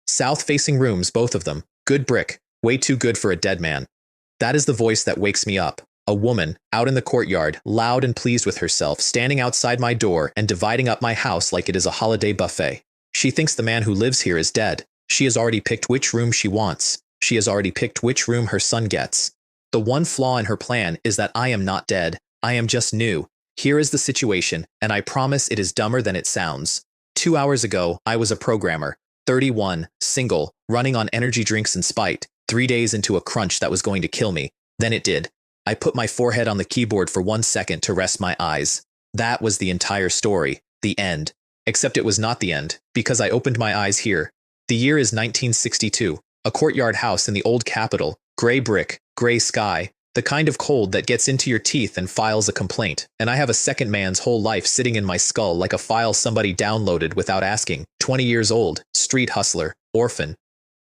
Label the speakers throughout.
Speaker 1: South-facing rooms, both of them. Good brick. Way too good for a dead man. That is the voice that wakes me up. A woman, out in the courtyard, loud and pleased with herself, standing outside my door and dividing up my house like it is a holiday buffet. She thinks the man who lives here is dead. She has already picked which room she wants. She has already picked which room her son gets. The one flaw in her plan is that I am not dead. I am just new. Here is the situation, and I promise it is dumber than it sounds. 2 hours ago, I was a programmer, 31, single, running on energy drinks and spite, 3 days into a crunch that was going to kill me. Then it did. I put my forehead on the keyboard for 1 second to rest my eyes. That was the entire story. The end. Except it was not the end, because I opened my eyes here. The year is 1962. A courtyard house in the old capital. Gray brick, gray sky. The kind of cold that gets into your teeth and files a complaint. And I have a second man's whole life sitting in my skull like a file somebody downloaded without asking. 20 years old, street hustler, orphan.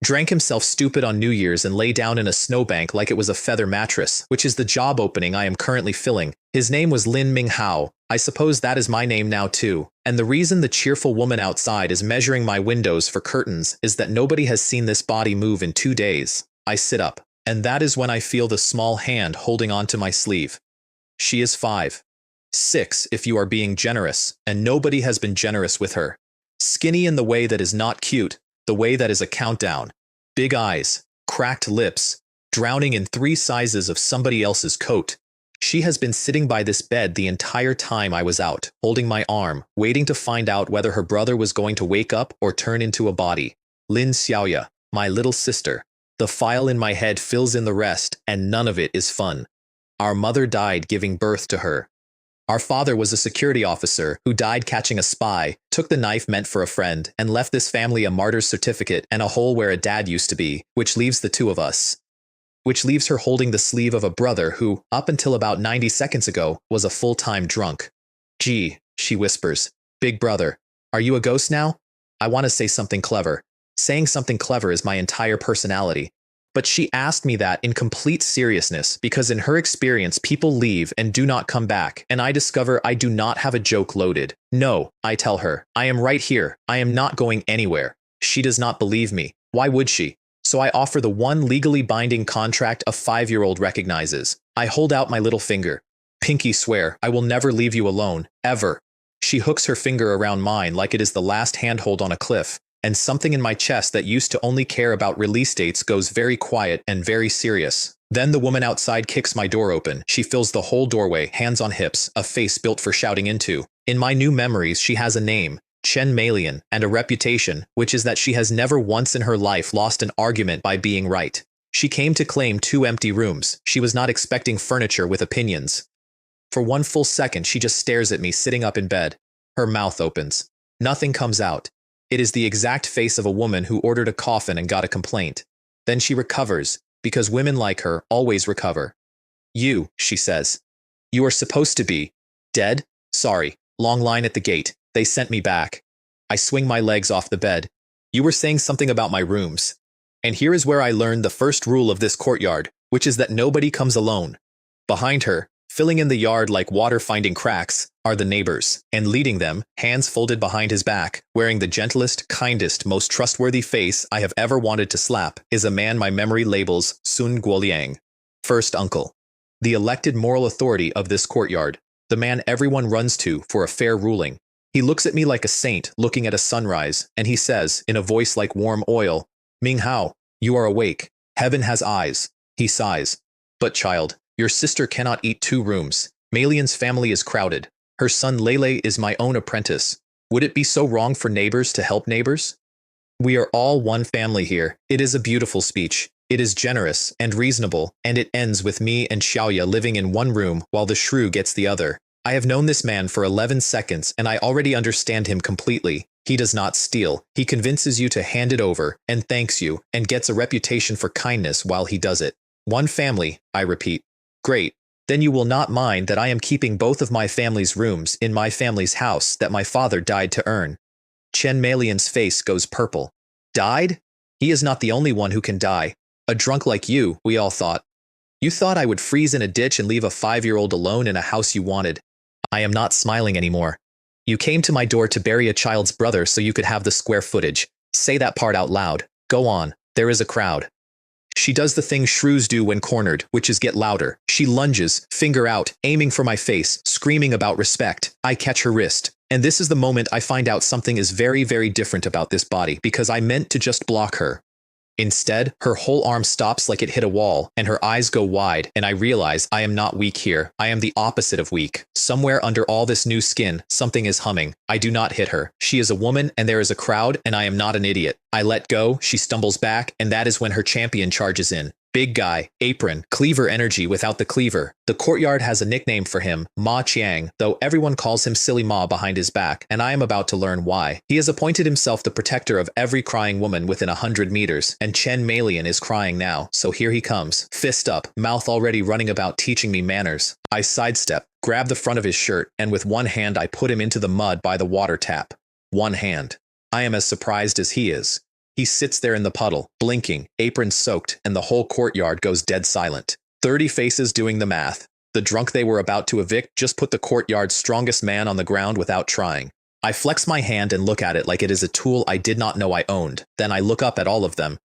Speaker 1: Drank himself stupid on New Year's and lay down in a snowbank like it was a feather mattress, which is the job opening I am currently filling. His name was Lin Ming Hao. I suppose that is my name now too. And the reason the cheerful woman outside is measuring my windows for curtains is that nobody has seen this body move in 2 days. I sit up, and that is when I feel the small hand holding onto my sleeve. She is 5. 6 if you are being generous, and nobody has been generous with her. Skinny in the way that is not cute, the way that is a countdown. Big eyes, cracked lips, drowning in 3 sizes of somebody else's coat. She has been sitting by this bed the entire time I was out, holding my arm, waiting to find out whether her brother was going to wake up or turn into a body. Lin Xiaoya, my little sister. The file in my head fills in the rest, and none of it is fun. Our mother died giving birth to her. Our father was a security officer who died catching a spy, took the knife meant for a friend, and left this family a martyr's certificate and a hole where a dad used to be, which leaves the 2 of us. Which leaves her holding the sleeve of a brother who, up until about 90 seconds ago, was a full-time drunk. Gee, she whispers. Big brother, are you a ghost now? I want to say something clever. Saying something clever is my entire personality. But she asked me that in complete seriousness because in her experience people leave and do not come back, and I discover I do not have a joke loaded. No, I tell her, I am right here. I am not going anywhere. She does not believe me. Why would she? So I offer the one legally binding contract a 5-year-old recognizes. I hold out my little finger. Pinky swear, I will never leave you alone, ever. She hooks her finger around mine like it is the last handhold on a cliff. And something in my chest that used to only care about release dates goes very quiet and very serious. Then the woman outside kicks my door open. She fills the whole doorway, hands on hips, a face built for shouting into. In my new memories, she has a name, Chen Malian, and a reputation, which is that she has never once in her life lost an argument by being right. She came to claim 2 empty rooms. She was not expecting furniture with opinions. For 1 full second, she just stares at me sitting up in bed. Her mouth opens. Nothing comes out. It is the exact face of a woman who ordered a coffin and got a complaint. Then she recovers, because women like her always recover. You, she says. You are supposed to be dead? Sorry, long line at the gate. They sent me back. I swing my legs off the bed. You were saying something about my rooms. And here is where I learned the first rule of this courtyard, which is that nobody comes alone. Behind her, filling in the yard like water finding cracks, are the neighbors, and leading them, hands folded behind his back, wearing the gentlest, kindest, most trustworthy face I have ever wanted to slap, is a man my memory labels Sun Guoliang, first uncle. The elected moral authority of this courtyard, the man everyone runs to for a fair ruling. He looks at me like a saint looking at a sunrise, and he says, in a voice like warm oil, Ming Hao, you are awake. Heaven has eyes. He sighs. But child, your sister cannot eat 2 rooms. Malian's family is crowded. Her son Lele is my own apprentice. Would it be so wrong for neighbors to help neighbors? We are all one family here. It is a beautiful speech. It is generous and reasonable, and it ends with me and Xiaoya living in 1 room while the shrew gets the other. I have known this man for 11 seconds, and I already understand him completely. He does not steal. He convinces you to hand it over, and thanks you, and gets a reputation for kindness while he does it. 1 family, I repeat. Great. Then you will not mind that I am keeping both of my family's rooms in my family's house that my father died to earn. Chen Malian's face goes purple. Died? He is not the only one who can die. A drunk like you, we all thought. You thought I would freeze in a ditch and leave a 5-year-old alone in a house you wanted. I am not smiling anymore. You came to my door to bury a child's brother so you could have the square footage. Say that part out loud. Go on. There is a crowd. She does the thing shrews do when cornered, which is get louder. She lunges, finger out, aiming for my face, screaming about respect. I catch her wrist. And this is the moment I find out something is very, very different about this body, because I meant to just block her. Instead, her whole arm stops like it hit a wall, and her eyes go wide, and I realize I am not weak here. I am the opposite of weak. Somewhere under all this new skin, something is humming. I do not hit her. She is a woman, and there is a crowd, and I am not an idiot. I let go, she stumbles back, and that is when her champion charges in. Big guy, apron, cleaver energy without the cleaver. The courtyard has a nickname for him, Ma Chiang, though everyone calls him Silly Ma behind his back, and I am about to learn why. He has appointed himself the protector of every crying woman within 100 meters, and Chen Malian is crying now, so here he comes. Fist up, mouth already running about teaching me manners. I sidestep, grab the front of his shirt, and with one hand I put him into the mud by the water tap. One hand. I am as surprised as he is. He sits there in the puddle, blinking, apron soaked, and the whole courtyard goes dead silent. 30 faces doing the math. The drunk they were about to evict just put the courtyard's strongest man on the ground without trying. I flex my hand and look at it like it is a tool I did not know I owned. Then I look up at all of them.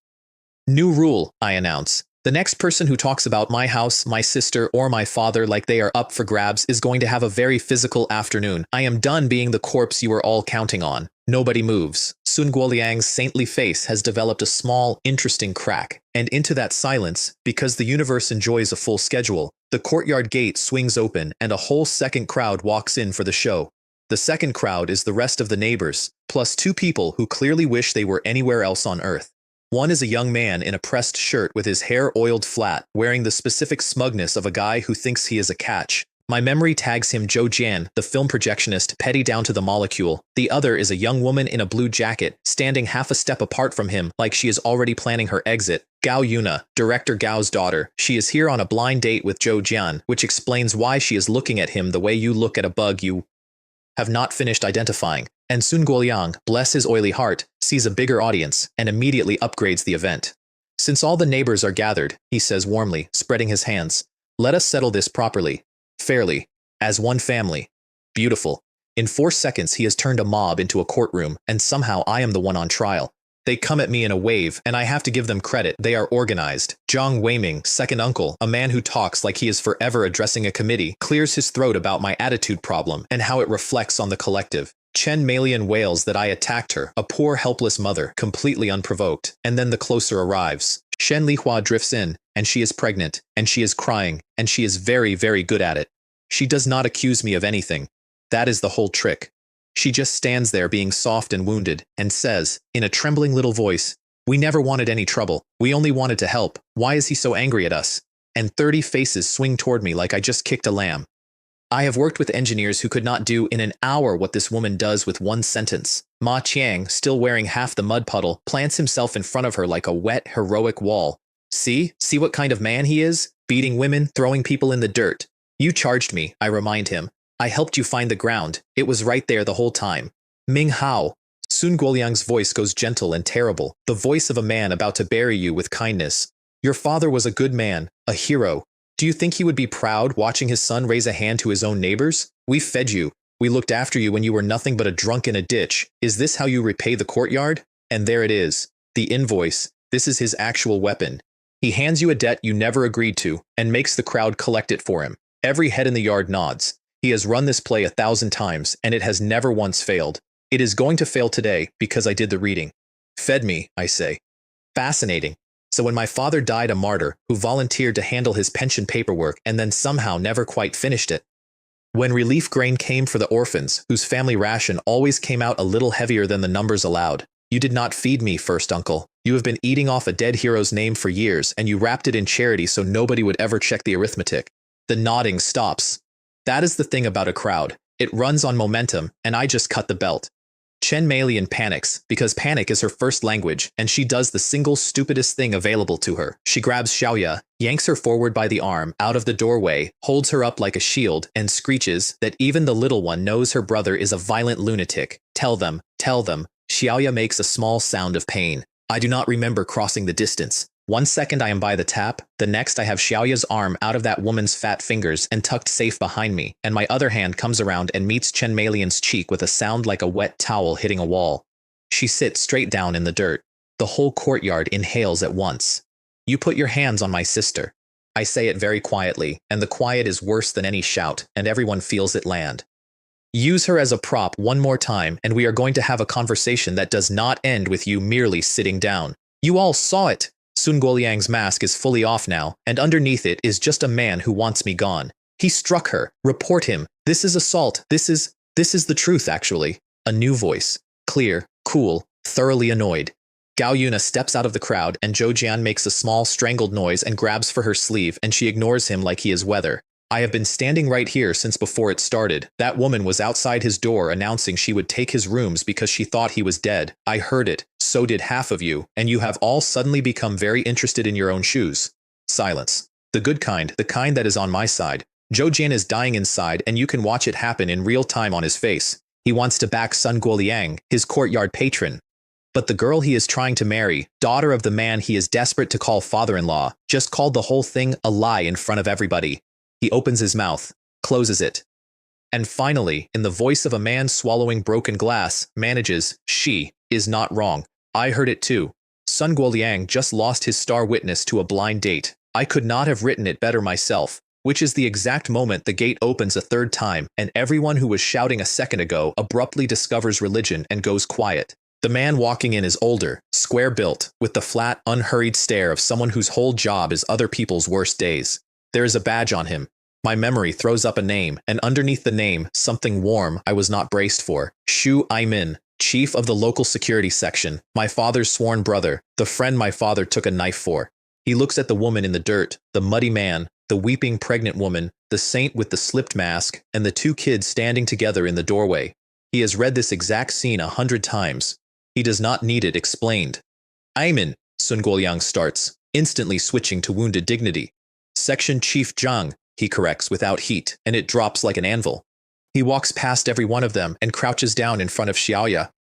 Speaker 1: New rule, I announce. The next person who talks about my house, my sister, or my father like they are up for grabs is going to have a very physical afternoon. I am done being the corpse you were all counting on. Nobody moves. Sun Guoliang's saintly face has developed a small, interesting crack. And into that silence, because the universe enjoys a full schedule, the courtyard gate swings open and a whole second crowd walks in for the show. The second crowd is the rest of the neighbors, plus 2 people who clearly wish they were anywhere else on Earth. One is a young man in a pressed shirt with his hair oiled flat, wearing the specific smugness of a guy who thinks he is a catch. My memory tags him Zhou Jian, the film projectionist, petty down to the molecule. The other is a young woman in a blue jacket, standing half a step apart from him like she is already planning her exit. Gao Yuna, director Gao's daughter. She is here on a blind date with Zhou Jian, which explains why she is looking at him the way you look at a bug you have not finished identifying. And Sun Guoliang, bless his oily heart, sees a bigger audience and immediately upgrades the event. Since all the neighbors are gathered, he says warmly, spreading his hands, let us settle this properly, fairly, as one family. Beautiful. In 4 seconds he has turned a mob into a courtroom, and somehow I am the one on trial. They come at me in a wave, and I have to give them credit. They are organized. Zhang Weiming, second uncle, a man who talks like he is forever addressing a committee, clears his throat about my attitude problem and how it reflects on the collective. Chen Malian wails that I attacked her, a poor helpless mother, completely unprovoked, and then the closer arrives. Shen Lihua drifts in, and she is pregnant, and she is crying, and she is very, very good at it. She does not accuse me of anything. That is the whole trick. She just stands there being soft and wounded, and says, in a trembling little voice, we never wanted any trouble. We only wanted to help. Why is he so angry at us? And 30 faces swing toward me like I just kicked a lamb. I have worked with engineers who could not do in an hour what this woman does with one sentence. Ma Chiang, still wearing half the mud puddle, plants himself in front of her like a wet, heroic wall. See what kind of man he is? Beating women, throwing people in the dirt. You charged me, I remind him. I helped you find the ground. It was right there the whole time. Ming Hao. Sun Guoliang's voice goes gentle and terrible, the voice of a man about to bury you with kindness. Your father was a good man, a hero. Do you think he would be proud watching his son raise a hand to his own neighbors? We fed you. We looked after you when you were nothing but a drunk in a ditch. Is this how you repay the courtyard? And there it is. The invoice. This is his actual weapon. He hands you a debt you never agreed to and makes the crowd collect it for him. Every head in the yard nods. He has run this play 1,000 times, and it has never once failed. It is going to fail today because I did the reading. Fed me, I say. Fascinating. So when my father died a martyr who volunteered to handle his pension paperwork and then somehow never quite finished it. When relief grain came for the orphans, whose family ration always came out a little heavier than the numbers allowed. You did not feed me, first uncle. You have been eating off a dead hero's name for years, and you wrapped it in charity so nobody would ever check the arithmetic. The nodding stops. That is the thing about a crowd. It runs on momentum, and I just cut the belt. Chen Malian panics, because panic is her first language, and she does the single stupidest thing available to her. She grabs Xiaoya, yanks her forward by the arm, out of the doorway, holds her up like a shield, and screeches that even the little one knows her brother is a violent lunatic. Tell them. Xiaoya makes a small sound of pain. I do not remember crossing the distance. 1 second I am by the tap, the next I have Xiaoya's arm out of that woman's fat fingers and tucked safe behind me, and my other hand comes around and meets Chen Malian's cheek with a sound like a wet towel hitting a wall. She sits straight down in the dirt. The whole courtyard inhales at once. You put your hands on my sister. I say it very quietly, and the quiet is worse than any shout, and everyone feels it land. Use her as a prop one more time, and we are going to have a conversation that does not end with you merely sitting down. You all saw it. Sun Guoliang's mask is fully off now, and underneath it is just a man who wants me gone. He struck her. Report him. This is assault. This is the truth, actually. A new voice. Clear, cool, thoroughly annoyed. Gao Yuna steps out of the crowd, and Zhou Jian makes a small strangled noise and grabs for her sleeve, and she ignores him like he is weather. I have been standing right here since before it started. That woman was outside his door announcing she would take his rooms because she thought he was dead. I heard it. So did half of you, and you have all suddenly become very interested in your own shoes. Silence. The good kind, the kind that is on my side. Zhou Jian is dying inside, and you can watch it happen in real time on his face. He wants to back Sun Guoliang, his courtyard patron. But the girl he is trying to marry, daughter of the man he is desperate to call father-in-law, just called the whole thing a lie in front of everybody. He opens his mouth, closes it. And finally, in the voice of a man swallowing broken glass, manages, she is not wrong. I heard it too. Sun Guoliang just lost his star witness to a blind date. I could not have written it better myself. Which is the exact moment the gate opens a third time, and everyone who was shouting a second ago abruptly discovers religion and goes quiet. The man walking in is older, square-built, with the flat, unhurried stare of someone whose whole job is other people's worst days. There is a badge on him. My memory throws up a name, and underneath the name, something warm I was not braced for. Xu Aimin, chief of the local security section, my father's sworn brother, the friend my father took a knife for. He looks at the woman in the dirt, the muddy man, the weeping pregnant woman, the saint with the slipped mask, and the two kids standing together in the doorway. He has read this exact scene 100 times. He does not need it explained. Aimin, Sun Guoliang starts, instantly switching to wounded dignity. Section Chief Zhang, he corrects without heat, and it drops like an anvil. He walks past every one of them and crouches down in front of Xiaoya.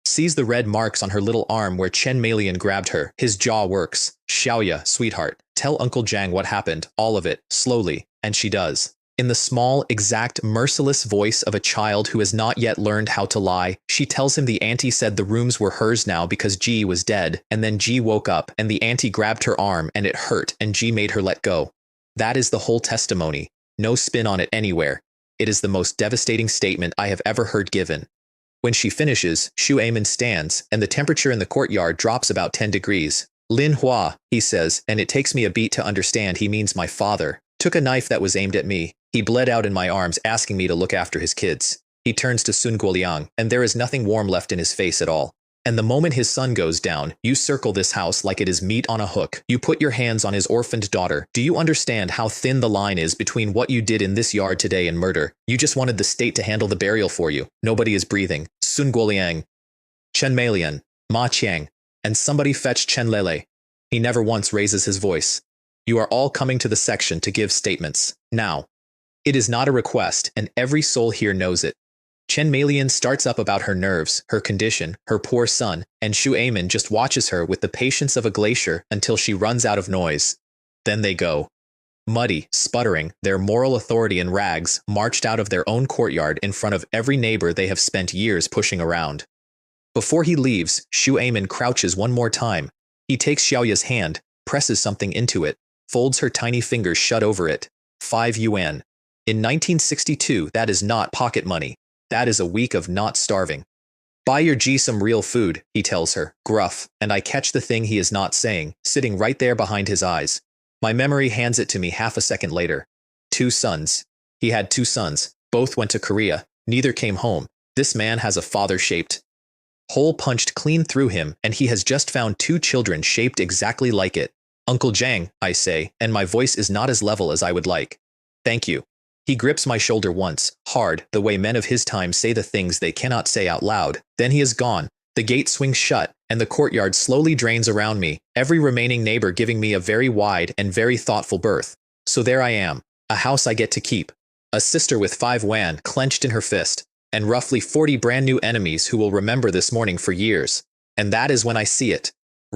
Speaker 1: Sees the red marks on her little arm where Chen Malian grabbed her. His jaw works. Xiaoya, sweetheart, tell Uncle Zhang what happened, all of it, slowly, and she does. In the small, exact, merciless voice of a child who has not yet learned how to lie, she tells him the auntie said the rooms were hers now because Ji was dead, and then Ji woke up and the auntie grabbed her arm and it hurt and Ji made her let go. That is the whole testimony. No spin on it anywhere. It is the most devastating statement I have ever heard given. When she finishes, Xu Aimin stands, and the temperature in the courtyard drops about 10 degrees. Lin Hua, he says, and it takes me a beat to understand he means my father, took a knife that was aimed at me. He bled out in my arms asking me to look after his kids. He turns to Sun Guoliang, and there is nothing warm left in his face at all. And the moment his son goes down, you circle this house like it is meat on a hook. You put your hands on his orphaned daughter. Do you understand how thin the line is between what you did in this yard today and murder? You just wanted the state to handle the burial for you. Nobody is breathing. Sun Guoliang, Chen Malian, Ma Qiang, and somebody fetch Chen Lele. He never once raises his voice. You are all coming to the section to give statements. Now. It is not a request, and every soul here knows it. Chen Malian starts up about her nerves, her condition, her poor son, and Xu Aimin just watches her with the patience of a glacier until she runs out of noise. Then they go. Muddy, sputtering, their moral authority in rags, marched out of their own courtyard in front of every neighbor they have spent years pushing around. Before he leaves, Xu Aimin crouches one more time. He takes Xiaoya's hand, presses something into it, folds her tiny fingers shut over it. 5 yuan. In 1962, that is not pocket money. That is a week of not starving. Buy your G some real food, he tells her, gruff, and I catch the thing he is not saying, sitting right there behind his eyes. My memory hands it to me half a second later. 2 sons. He had 2 sons. Both went to Korea. Neither came home. This man has a father-shaped hole punched clean through him, and he has just found 2 children shaped exactly like it. Uncle Zhang, I say, and my voice is not as level as I would like. Thank you. He grips my shoulder once, hard, the way men of his time say the things they cannot say out loud. Then he is gone. The gate swings shut, and the courtyard slowly drains around me, every remaining neighbor giving me a very wide and very thoughtful berth. So there I am, a house I get to keep, a sister with 5 yuan clenched in her fist, and roughly 40 brand new enemies who will remember this morning for years. And that is when I see it.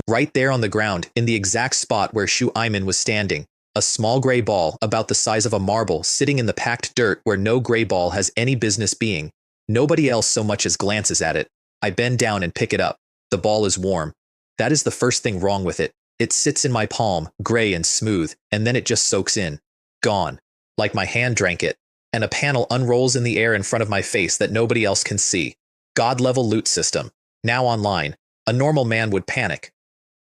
Speaker 1: Right there on the ground, in the exact spot where Xu Aimin was standing. A small gray ball, about the size of a marble, sitting in the packed dirt where no gray ball has any business being. Nobody else so much as glances at it. I bend down and pick it up. The ball is warm. That is the first thing wrong with it. It sits in my palm, gray and smooth, and then it just soaks in. Gone. Like my hand drank it. And a panel unrolls in the air in front of my face that nobody else can see. God-level loot system. Now online. A normal man would panic.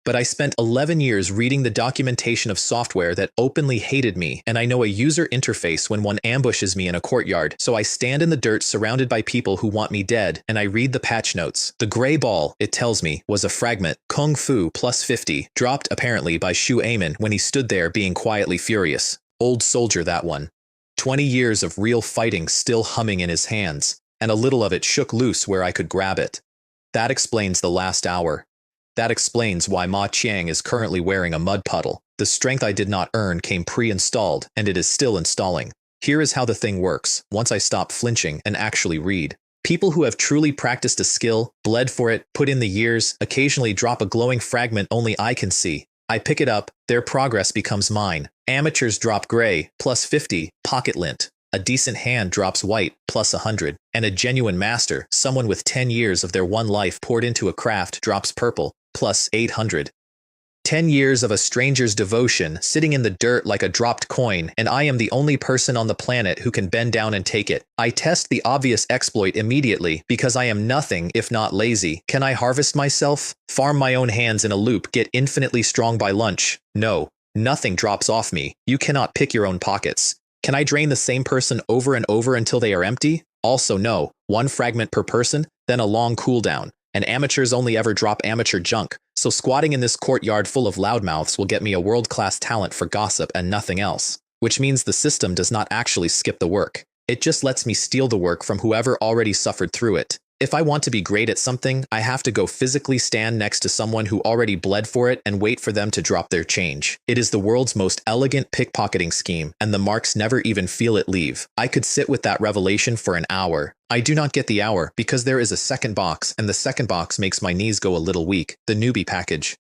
Speaker 1: But I spent 11 years reading the documentation of software that openly hated me, and I know a user interface when one ambushes me in a courtyard, so I stand in the dirt surrounded by people who want me dead, and I read the patch notes. The gray ball, it tells me, was a fragment, Kung Fu plus 50, dropped apparently by Shu Aimon when he stood there being quietly furious. Old soldier, that one. 20 years of real fighting still humming in his hands, and a little of it shook loose where I could grab it. That explains the last hour. That explains why Ma Qiang is currently wearing a mud puddle. The strength I did not earn came pre-installed, and it is still installing. Here is how the thing works, once I stop flinching and actually read. People who have truly practiced a skill, bled for it, put in the years, occasionally drop a glowing fragment only I can see. I pick it up, their progress becomes mine. Amateurs drop gray, plus 50, pocket lint. A decent hand drops white, plus 100. And a genuine master, someone with 10 years of their one life poured into a craft, drops purple, plus 800. 10 years of a stranger's devotion, sitting in the dirt like a dropped coin, and I am the only person on the planet who can bend down and take it. I test the obvious exploit immediately, because I am nothing if not lazy. Can I harvest myself? Farm my own hands in a loop, get infinitely strong by lunch? No. Nothing drops off me. You cannot pick your own pockets. Can I drain the same person over and over until they are empty? Also no. One fragment per person, then a long cooldown. And amateurs only ever drop amateur junk, so squatting in this courtyard full of loudmouths will get me a world-class talent for gossip and nothing else. Which means the system does not actually skip the work. It just lets me steal the work from whoever already suffered through it. If I want to be great at something, I have to go physically stand next to someone who already bled for it and wait for them to drop their change. It is the world's most elegant pickpocketing scheme, and the marks never even feel it leave. I could sit with that revelation for an hour. I do not get the hour, because there is a second box, and the second box makes my knees go a little weak. The newbie package.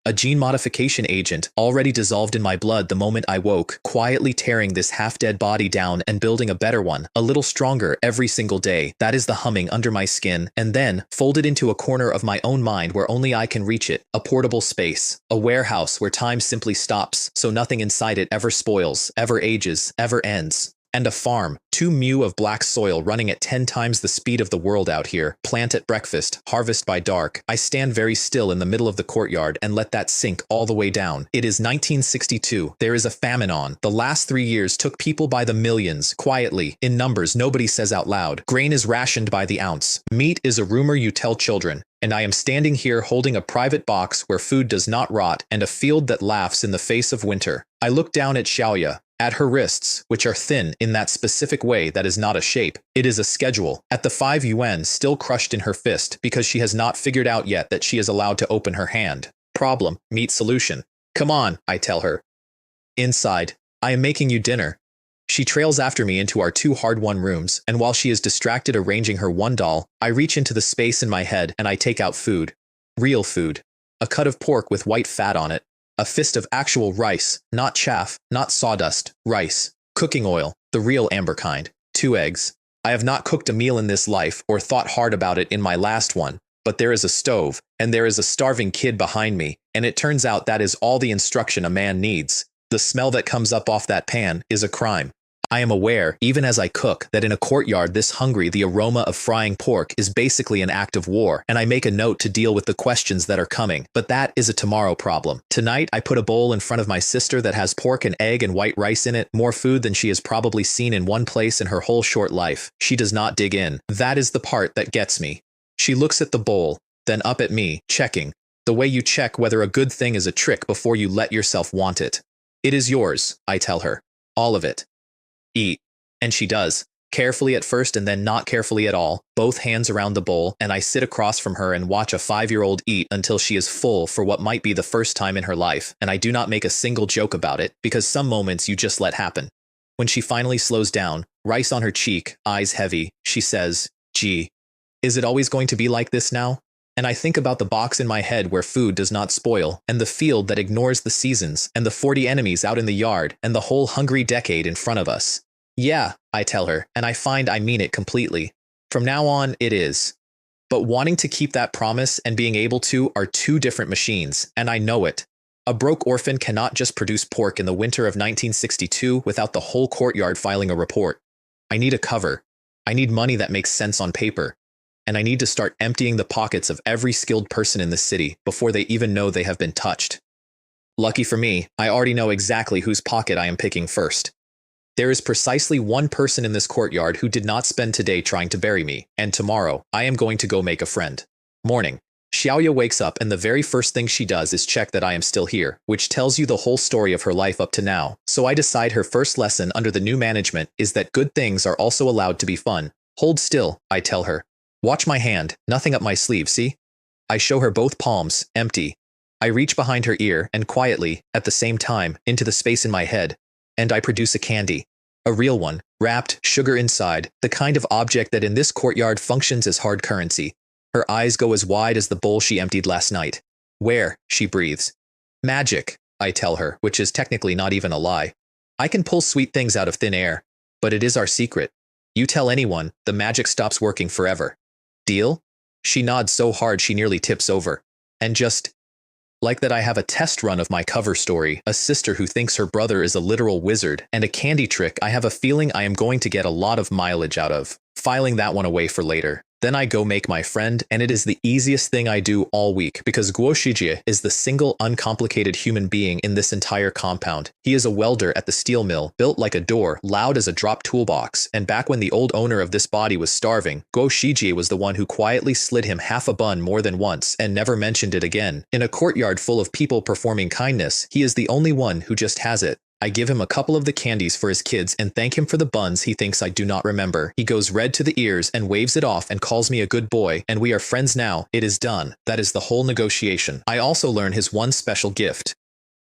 Speaker 1: A gene modification agent, already dissolved in my blood the moment I woke, quietly tearing this half-dead body down and building a better one, a little stronger every single day. That is the humming under my skin, and then, folded into a corner of my own mind where only I can reach it, a portable space, a warehouse where time simply stops, so nothing inside it ever spoils, ever ages, ever ends. And a farm, 2 mu of black soil running at 10 times the speed of the world out here. Plant at breakfast, harvest by dark. I stand very still in the middle of the courtyard and let that sink all the way down. It is 1962. There is a famine on. The last 3 years took people by the millions, quietly, in numbers nobody says out loud. Grain is rationed by the ounce. Meat is a rumor you tell children. And I am standing here holding a private box where food does not rot and a field that laughs in the face of winter. I look down at Xiaoya. At her wrists, which are thin in that specific way that is not a shape. It is a schedule. At the 5 yuan still crushed in her fist because she has not figured out yet that she is allowed to open her hand. Problem, meet solution. Come on, I tell her. Inside, I am making you dinner. She trails after me into our 2 hard-won rooms, and while she is distracted arranging her one doll, I reach into the space in my head and I take out food. Real food. A cut of pork with white fat on it. A fist of actual rice, not chaff, not sawdust, rice. Cooking oil, the real amber kind. 2 eggs. I have not cooked a meal in this life or thought hard about it in my last one, but there is a stove, and there is a starving kid behind me, and it turns out that is all the instruction a man needs. The smell that comes up off that pan is a crime. I am aware, even as I cook, that in a courtyard this hungry the aroma of frying pork is basically an act of war, and I make a note to deal with the questions that are coming. But that is a tomorrow problem. Tonight, I put a bowl in front of my sister that has pork and egg and white rice in it, more food than she has probably seen in one place in her whole short life. She does not dig in. That is the part that gets me. She looks at the bowl, then up at me, checking. The way you check whether a good thing is a trick before you let yourself want it. It is yours, I tell her. All of it. Eat. And she does. Carefully at first and then not carefully at all, both hands around the bowl, and I sit across from her and watch a 5-year-old eat until she is full for what might be the first time in her life, and I do not make a single joke about it, because some moments you just let happen. When she finally slows down, rice on her cheek, eyes heavy, she says, "Gee, is it always going to be like this now?" And I think about the box in my head where food does not spoil, and the field that ignores the seasons, and the 40 enemies out in the yard, and the whole hungry decade in front of us. Yeah, I tell her, and I find I mean it completely. From now on, it is. But wanting to keep that promise and being able to are two different machines, and I know it. A broke orphan cannot just produce pork in the winter of 1962 without the whole courtyard filing a report. I need a cover. I need money that makes sense on paper. And I need to start emptying the pockets of every skilled person in the city before they even know they have been touched. Lucky for me, I already know exactly whose pocket I am picking first. There is precisely one person in this courtyard who did not spend today trying to bury me, and tomorrow, I am going to go make a friend. Morning. Xiaoya wakes up and the very first thing she does is check that I am still here, which tells you the whole story of her life up to now. So I decide her first lesson under the new management is that good things are also allowed to be fun. Hold still, I tell her. Watch my hand, nothing up my sleeve, see? I show her both palms, empty. I reach behind her ear and quietly, at the same time, into the space in my head, and I produce a candy. A real one, wrapped, sugar inside, the kind of object that in this courtyard functions as hard currency. Her eyes go as wide as the bowl she emptied last night. Where? She breathes. Magic, I tell her, which is technically not even a lie. I can pull sweet things out of thin air, but it is our secret. You tell anyone, the magic stops working forever. Deal? She nods so hard she nearly tips over. And just like that I have a test run of my cover story, a sister who thinks her brother is a literal wizard, and a candy trick I have a feeling I am going to get a lot of mileage out of, filing that one away for later. Then I go make my friend, and it is the easiest thing I do all week because Guo Shijie is the single uncomplicated human being in this entire compound. He is a welder at the steel mill, built like a door, loud as a drop toolbox, and back when the old owner of this body was starving, Guo Shijie was the one who quietly slid him half a bun more than once and never mentioned it again. In a courtyard full of people performing kindness, he is the only one who just has it. I give him a couple of the candies for his kids and thank him for the buns he thinks I do not remember. He goes red to the ears and waves it off and calls me a good boy, and we are friends now. It is done. That is the whole negotiation. I also learn his one special gift.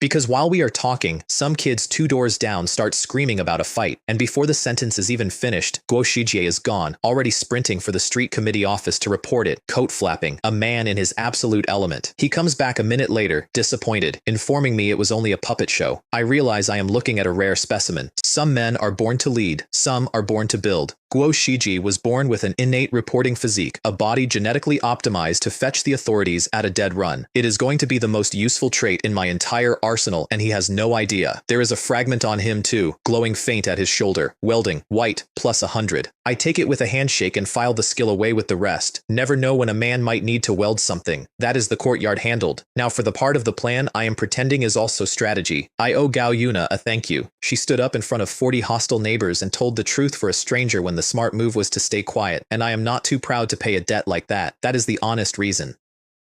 Speaker 1: Because while we are talking, some kids 2 doors down start screaming about a fight, and before the sentence is even finished, Guo Shijie is gone, already sprinting for the street committee office to report it, coat flapping, a man in his absolute element. He comes back a minute later, disappointed, informing me it was only a puppet show. I realize I am looking at a rare specimen. Some men are born to lead, some are born to build. Guo Shijie was born with an innate reporting physique, a body genetically optimized to fetch the authorities at a dead run. It is going to be the most useful trait in my entire arsenal, and he has no idea. There is a fragment on him too, glowing faint at his shoulder, welding, white, plus 100. I take it with a handshake and file the skill away with the rest. Never know when a man might need to weld something. That is the courtyard handled. Now for the part of the plan I am pretending is also strategy. I owe Gao Yuna a thank you. She stood up in front of 40 hostile neighbors and told the truth for a stranger when the smart move was to stay quiet, and I am not too proud to pay a debt like that. That is the honest reason.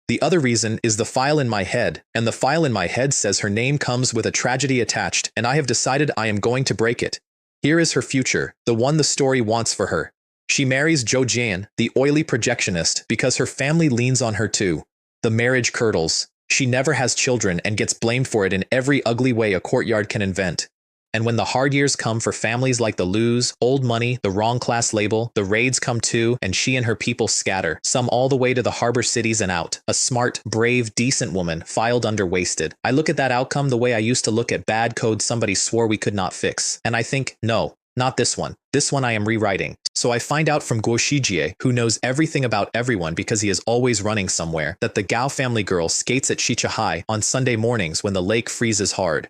Speaker 1: The other reason is the file in my head, and the file in my head says her name comes with a tragedy attached, and I have decided I am going to break it. Here is her future, the one the story wants for her. She marries Zhou Jian, the oily projectionist, because her family leans on her too. The marriage curdles. She never has children and gets blamed for it in every ugly way a courtyard can invent. And when the hard years come for families like the Lu's, old money, the wrong class label, the raids come too, and she and her people scatter, some all the way to the harbor cities and out. A smart, brave, decent woman, filed under wasted. I look at that outcome the way I used to look at bad code somebody swore we could not fix. And I think, no, not this one. This one I am rewriting. So I find out from Guo Shijie, who knows everything about everyone because he is always running somewhere, that the Gao family girl skates at Shichahai on Sunday mornings when the lake freezes hard.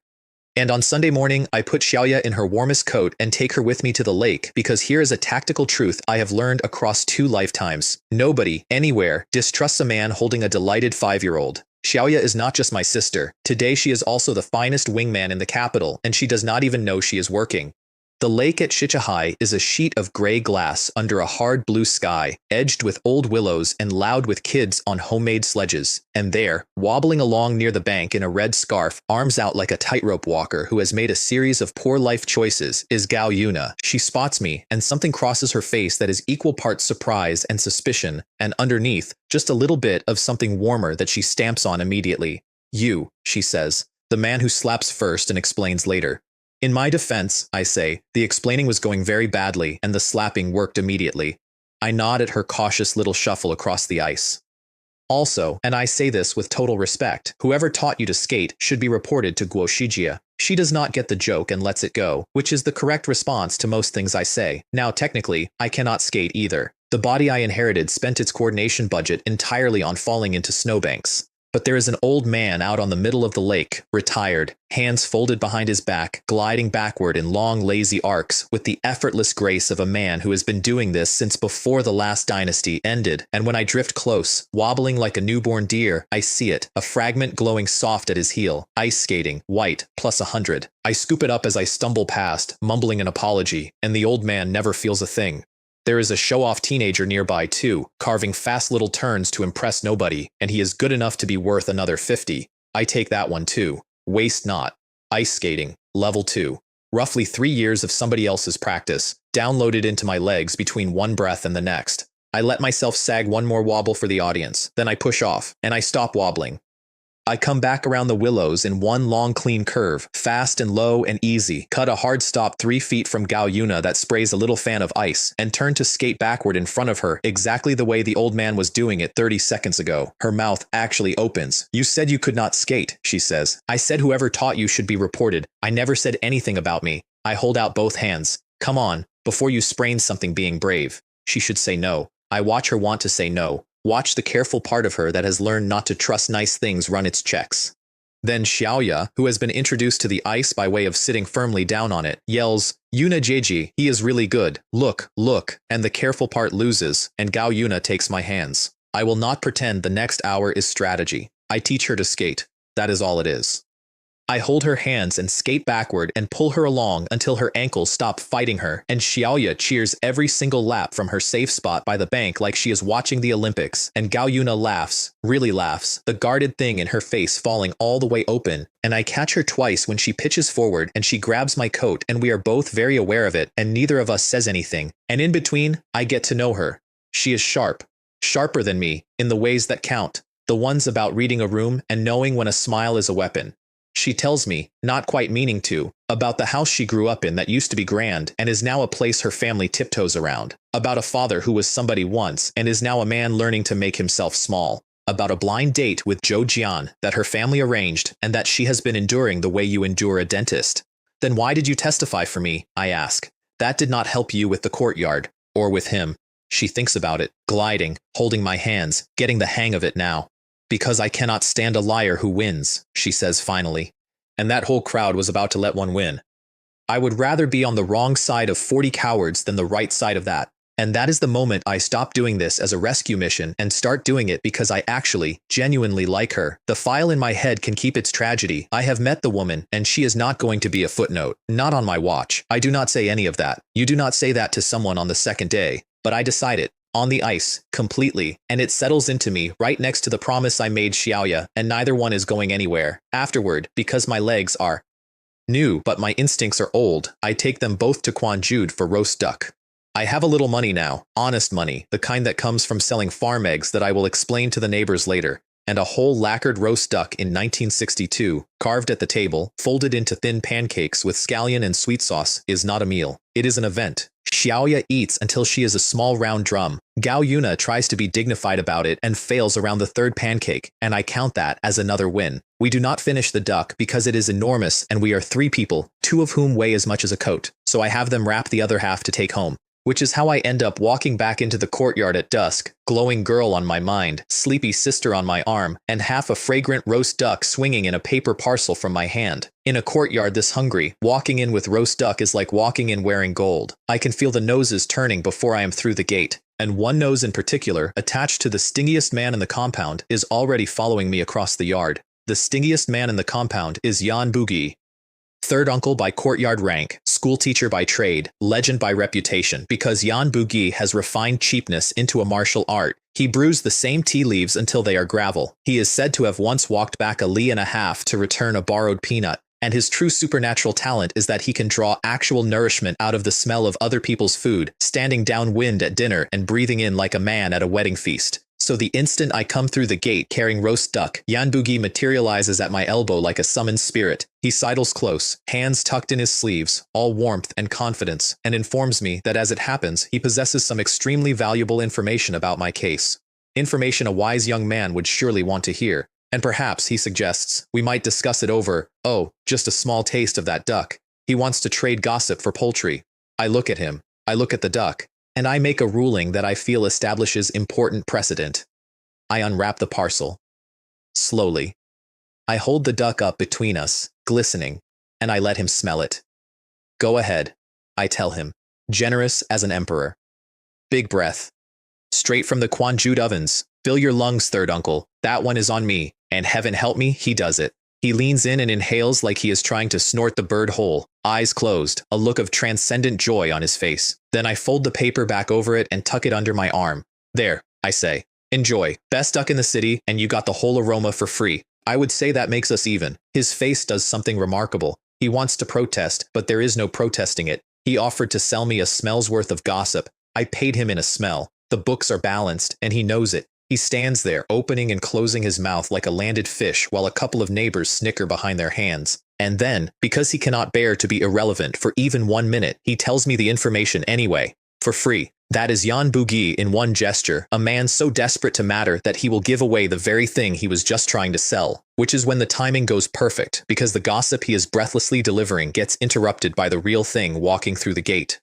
Speaker 1: And on Sunday morning, I put Xiaoya in her warmest coat and take her with me to the lake because here is a tactical truth I have learned across 2 lifetimes. Nobody, anywhere, distrusts a man holding a delighted 5-year-old. Xiaoya is not just my sister. Today she is also the finest wingman in the capital, and she does not even know she is working. The lake at Shichahai is a sheet of gray glass under a hard blue sky, edged with old willows and loud with kids on homemade sledges. And there, wobbling along near the bank in a red scarf, arms out like a tightrope walker who has made a series of poor life choices, is Gao Yuna. She spots me, and something crosses her face that is equal parts surprise and suspicion, and underneath, just a little bit of something warmer that she stamps on immediately. You, she says, the man who slaps first and explains later. In my defense, I say, the explaining was going very badly and the slapping worked immediately. I nod at her cautious little shuffle across the ice. Also, and I say this with total respect, whoever taught you to skate should be reported to Guo Shijie. She does not get the joke and lets it go, which is the correct response to most things I say. Now, technically, I cannot skate either. The body I inherited spent its coordination budget entirely on falling into snowbanks. But there is an old man out on the middle of the lake, retired, hands folded behind his back, gliding backward in long, lazy arcs with the effortless grace of a man who has been doing this since before the last dynasty ended. And when I drift close, wobbling like a newborn deer, I see it, a fragment glowing soft at his heel, ice skating, white, plus 100. I scoop it up as I stumble past, mumbling an apology, and the old man never feels a thing. There is a show-off teenager nearby too, carving fast little turns to impress nobody, and he is good enough to be worth another 50. I take that one too. Waste not. Ice skating, level 2. Roughly 3 years of somebody else's practice, downloaded into my legs between one breath and the next. I let myself sag one more wobble for the audience, then I push off, and I stop wobbling. I come back around the willows in one long clean curve, fast and low and easy, cut a hard stop 3 feet from Gao Yuna that sprays a little fan of ice, and turn to skate backward in front of her exactly the way the old man was doing it 30 seconds ago. Her mouth actually opens. "You said you could not skate," she says. "I said whoever taught you should be reported. I never said anything about me." I hold out both hands. "Come on, before you sprain something being brave." She should say no. I watch her want to say no. Watch the careful part of her that has learned not to trust nice things run its checks. Then Xiaoya, who has been introduced to the ice by way of sitting firmly down on it, yells, "Yuna Jeji, he is really good. Look, look," and the careful part loses, and Gao Yuna takes my hands. I will not pretend the next hour is strategy. I teach her to skate. That is all it is. I hold her hands and skate backward and pull her along until her ankles stop fighting her, and Xiaoya cheers every single lap from her safe spot by the bank like she is watching the Olympics, and Gao Yuna laughs, really laughs, the guarded thing in her face falling all the way open, and I catch her twice when she pitches forward and she grabs my coat, and we are both very aware of it, and neither of us says anything, and in between, I get to know her. She is sharp, sharper than me, in the ways that count, the ones about reading a room and knowing when a smile is a weapon. She tells me, not quite meaning to, about the house she grew up in that used to be grand and is now a place her family tiptoes around, about a father who was somebody once and is now a man learning to make himself small, about a blind date with Zhou Jian that her family arranged and that she has been enduring the way you endure a dentist. "Then why did you testify for me?" I ask. "That did not help you with the courtyard, or with him." She thinks about it, gliding, holding my hands, getting the hang of it now. "Because I cannot stand a liar who wins," she says finally. And that whole crowd was about to let one win. I would rather be on the wrong side of 40 cowards than the right side of that. And that is the moment I stop doing this as a rescue mission and start doing it because I actually, genuinely like her. The file in my head can keep its tragedy. I have met the woman, and she is not going to be a footnote. Not on my watch. I do not say any of that. You do not say that to someone on the second day. But I decide it. On the ice, completely, and it settles into me right next to the promise I made Xiaoya, and neither one is going anywhere. Afterward, because my legs are new, but my instincts are old, I take them both to Quanjude for roast duck. I have a little money now, honest money, the kind that comes from selling farm eggs that I will explain to the neighbors later, and a whole lacquered roast duck in 1962, carved at the table, folded into thin pancakes with scallion and sweet sauce, is not a meal. It is an event. Xiaoya eats until she is a small round drum. Gao Yuna tries to be dignified about it and fails around the third pancake, and I count that as another win. We do not finish the duck because it is enormous and we are 3 people, 2 of whom weigh as much as a coat, so I have them wrap the other half to take home. Which is how I end up walking back into the courtyard at dusk, glowing girl on my mind, sleepy sister on my arm, and half a fragrant roast duck swinging in a paper parcel from my hand. In a courtyard this hungry, walking in with roast duck is like walking in wearing gold. I can feel the noses turning before I am through the gate, and one nose in particular, attached to the stingiest man in the compound, is already following me across the yard. The stingiest man in the compound is Yan Bugi. Third uncle by courtyard rank, schoolteacher by trade, legend by reputation, because Yan Bugi has refined cheapness into a martial art. He brews the same tea leaves until they are gravel. He is said to have once walked back a li and a half to return a borrowed peanut, and his true supernatural talent is that he can draw actual nourishment out of the smell of other people's food, standing downwind at dinner and breathing in like a man at a wedding feast. So the instant I come through the gate carrying roast duck, Yan Bugi materializes at my elbow like a summoned spirit. He sidles close, hands tucked in his sleeves, all warmth and confidence, and informs me that as it happens, he possesses some extremely valuable information about my case. Information a wise young man would surely want to hear. And perhaps, he suggests, we might discuss it over, oh, just a small taste of that duck. He wants to trade gossip for poultry. I look at him, I look at the duck, and I make a ruling that I feel establishes important precedent. I unwrap the parcel. Slowly. I hold the duck up between us, glistening, and I let him smell it. Go ahead, I tell him, generous as an emperor. Big breath. Straight from the Quanjute ovens. Fill your lungs, third uncle. That one is on me, and heaven help me, he does it. He leans in and inhales like he is trying to snort the bird whole, eyes closed, a look of transcendent joy on his face. Then I fold the paper back over it and tuck it under my arm. There, I say. Enjoy. Best duck in the city, and you got the whole aroma for free. I would say that makes us even. His face does something remarkable. He wants to protest, but there is no protesting it. He offered to sell me a smell's worth of gossip. I paid him in a smell. The books are balanced, and he knows it. He stands there, opening and closing his mouth like a landed fish while a couple of neighbors snicker behind their hands. And then, because he cannot bear to be irrelevant for even 1 minute, he tells me the information anyway, for free. That is Yan Bugi in one gesture, a man so desperate to matter that he will give away the very thing he was just trying to sell, which is when the timing goes perfect, because the gossip he is breathlessly delivering gets interrupted by the real thing walking through the gate.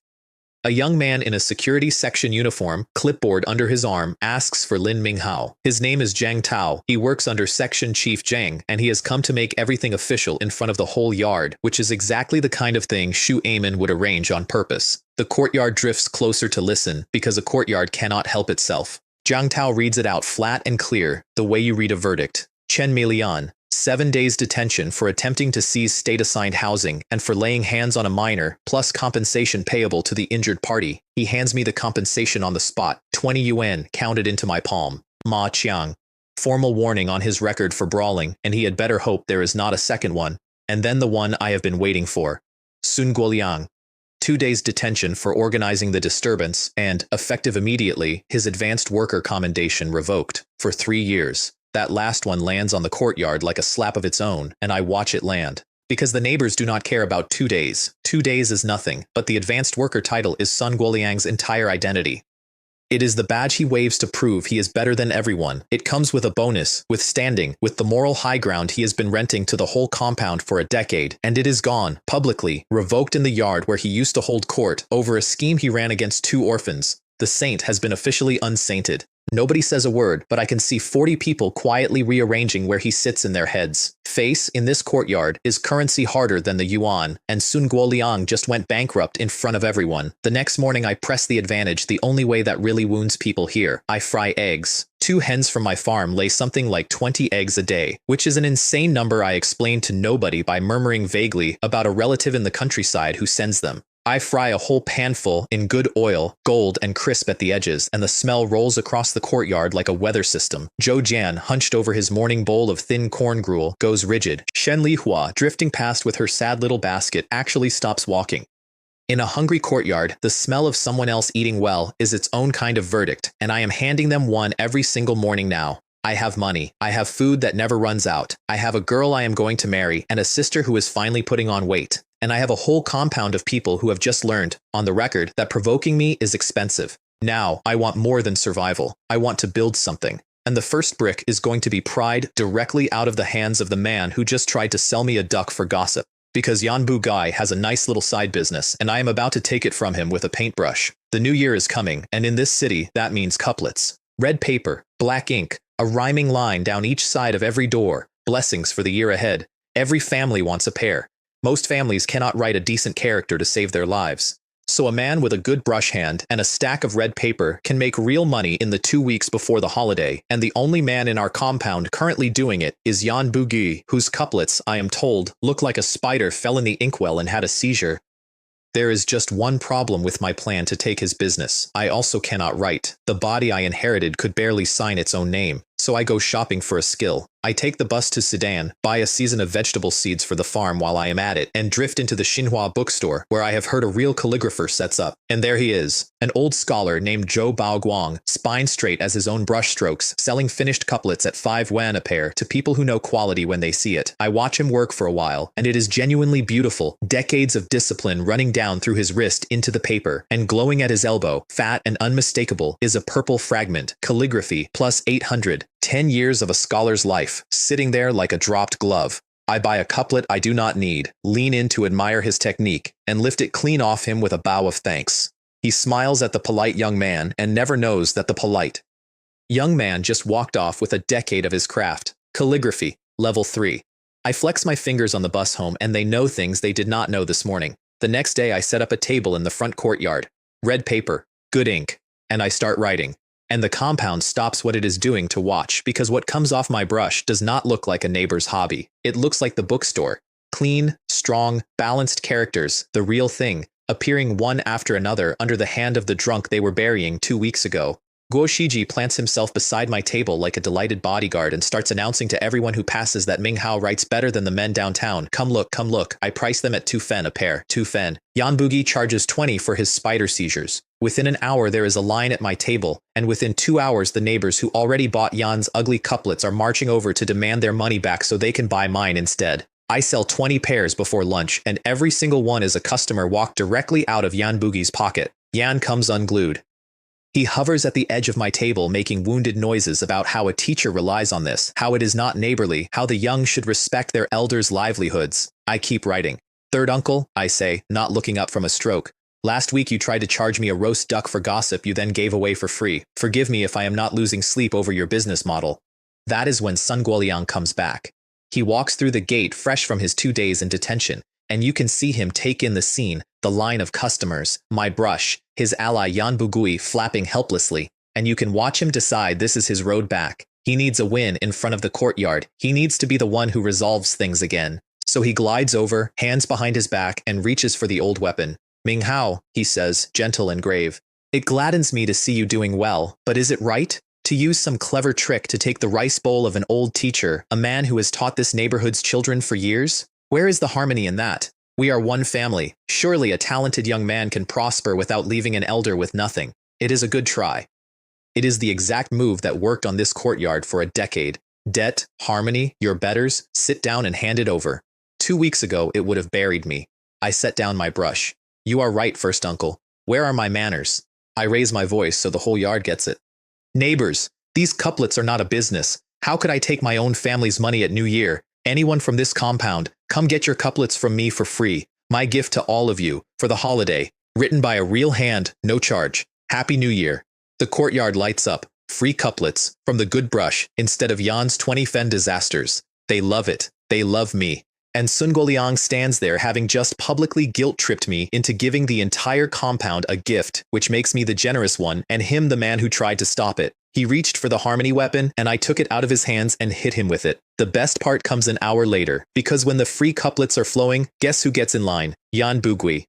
Speaker 1: A young man in a security section uniform, clipboard under his arm, asks for Lin Minghao. His name is Zhang Tao. He works under Section Chief Zhang, and he has come to make everything official in front of the whole yard, which is exactly the kind of thing Shu Amen would arrange on purpose. The courtyard drifts closer to listen, because a courtyard cannot help itself. Zhang Tao reads it out flat and clear, the way you read a verdict. Chen Meilian, 7 days detention for attempting to seize state-assigned housing and for laying hands on a minor, plus compensation payable to the injured party. He hands me the compensation on the spot, 20 yuan, counted into my palm. Ma Qiang. Formal warning on his record for brawling, and he had better hope there is not a second one. And then the one I have been waiting for. Sun Guoliang. 2 days detention for organizing the disturbance and, effective immediately, his advanced worker commendation revoked, for 3 years. That last one lands on the courtyard like a slap of its own, and I watch it land. Because the neighbors do not care about 2 days. 2 days is nothing, but the advanced worker title is Sun Guoliang's entire identity. It is the badge he waves to prove he is better than everyone. It comes with a bonus, with standing, with the moral high ground he has been renting to the whole compound for a decade, and it is gone, publicly, revoked in the yard where he used to hold court, over a scheme he ran against 2 orphans. The saint has been officially unsainted. Nobody says a word, but I can see 40 people quietly rearranging where he sits in their heads. Face, in this courtyard, is currency harder than the yuan, and Sun Guoliang just went bankrupt in front of everyone. The next morning I press the advantage the only way that really wounds people here. I fry eggs. 2 hens from my farm lay something like 20 eggs a day, which is an insane number I explain to nobody by murmuring vaguely about a relative in the countryside who sends them. I fry a whole panful in good oil, gold and crisp at the edges, and the smell rolls across the courtyard like a weather system. Zhou Jian, hunched over his morning bowl of thin corn gruel, goes rigid. Shen Lihua, drifting past with her sad little basket, actually stops walking. In a hungry courtyard, the smell of someone else eating well is its own kind of verdict, and I am handing them one every single morning now. I have money. I have food that never runs out. I have a girl I am going to marry, and a sister who is finally putting on weight. And I have a whole compound of people who have just learned, on the record, that provoking me is expensive. Now, I want more than survival. I want to build something. And the first brick is going to be pried directly out of the hands of the man who just tried to sell me a duck for gossip. Because Yanbu Guy has a nice little side business, and I am about to take it from him with a paintbrush. The new year is coming, and in this city, that means couplets. Red paper, black ink, a rhyming line down each side of every door. Blessings for the year ahead. Every family wants a pair. Most families cannot write a decent character to save their lives. So a man with a good brush hand and a stack of red paper can make real money in the 2 weeks before the holiday, and the only man in our compound currently doing it is Yan Bugi, whose couplets, I am told, look like a spider fell in the inkwell and had a seizure. There is just one problem with my plan to take his business. I also cannot write. The body I inherited could barely sign its own name. So I go shopping for a skill. I take the bus to Sudan, buy a season of vegetable seeds for the farm while I am at it, and drift into the Xinhua bookstore, where I have heard a real calligrapher sets up. And there he is, an old scholar named Zhou Baoguang, spine straight as his own brushstrokes, selling finished couplets at 5 yuan a pair to people who know quality when they see it. I watch him work for a while, and it is genuinely beautiful, decades of discipline running down through his wrist into the paper, and glowing at his elbow, fat and unmistakable, is a purple fragment, calligraphy, plus 800. 10 years of a scholar's life, sitting there like a dropped glove. I buy a couplet I do not need, lean in to admire his technique, and lift it clean off him with a bow of thanks. He smiles at the polite young man and never knows that the polite young man just walked off with a decade of his craft. Calligraphy, level 3. I flex my fingers on the bus home and they know things they did not know this morning. The next day I set up a table in the front courtyard. Red paper, good ink, and I start writing. And the compound stops what it is doing to watch because what comes off my brush does not look like a neighbor's hobby. It looks like the bookstore. Clean, strong, balanced characters, the real thing, appearing one after another under the hand of the drunk they were burying 2 weeks ago. Guo Shiji plants himself beside my table like a delighted bodyguard and starts announcing to everyone who passes that Ming Hao writes better than the men downtown. Come look, I price them at 2 fen a pair, 2 fen. Yan Bugi charges 20 for his spider seizures. Within an hour there is a line at my table, and within 2 hours the neighbors who already bought Yan's ugly couplets are marching over to demand their money back so they can buy mine instead. I sell 20 pairs before lunch, and every single one is a customer walked directly out of Yan Bugi's pocket. Yan comes unglued. He hovers at the edge of my table making wounded noises about how a teacher relies on this, how it is not neighborly, how the young should respect their elders' livelihoods. I keep writing. Third uncle, I say, not looking up from a stroke. Last week you tried to charge me a roast duck for gossip you then gave away for free. Forgive me if I am not losing sleep over your business model. That is when Sun Guoliang comes back. He walks through the gate fresh from his 2 days in detention, and you can see him take in the scene, the line of customers, my brush, his ally Yan Bugui flapping helplessly, and you can watch him decide this is his road back. He needs a win in front of the courtyard. He needs to be the one who resolves things again. So he glides over, hands behind his back, and reaches for the old weapon. Ming Hao, he says, gentle and grave. It gladdens me to see you doing well, but is it right? To use some clever trick to take the rice bowl of an old teacher, a man who has taught this neighborhood's children for years? Where is the harmony in that? We are one family. Surely a talented young man can prosper without leaving an elder with nothing. It is a good try. It is the exact move that worked on this courtyard for a decade. Debt, harmony, your betters, sit down and hand it over. 2 weeks ago, it would have buried me. I set down my brush. You are right, first uncle. Where are my manners? I raise my voice so the whole yard gets it. Neighbors, these couplets are not a business. How could I take my own family's money at New Year? Anyone from this compound, come get your couplets from me for free. My gift to all of you, for the holiday. Written by a real hand, no charge. Happy New Year. The courtyard lights up. Free couplets, from the good brush, instead of Yan's 20 fen disasters. They love it. They love me. And Sun Guoliang stands there having just publicly guilt-tripped me into giving the entire compound a gift, which makes me the generous one and him the man who tried to stop it. He reached for the harmony weapon, and I took it out of his hands and hit him with it. The best part comes an hour later, because when the free couplets are flowing, guess who gets in line? Yan Bugui.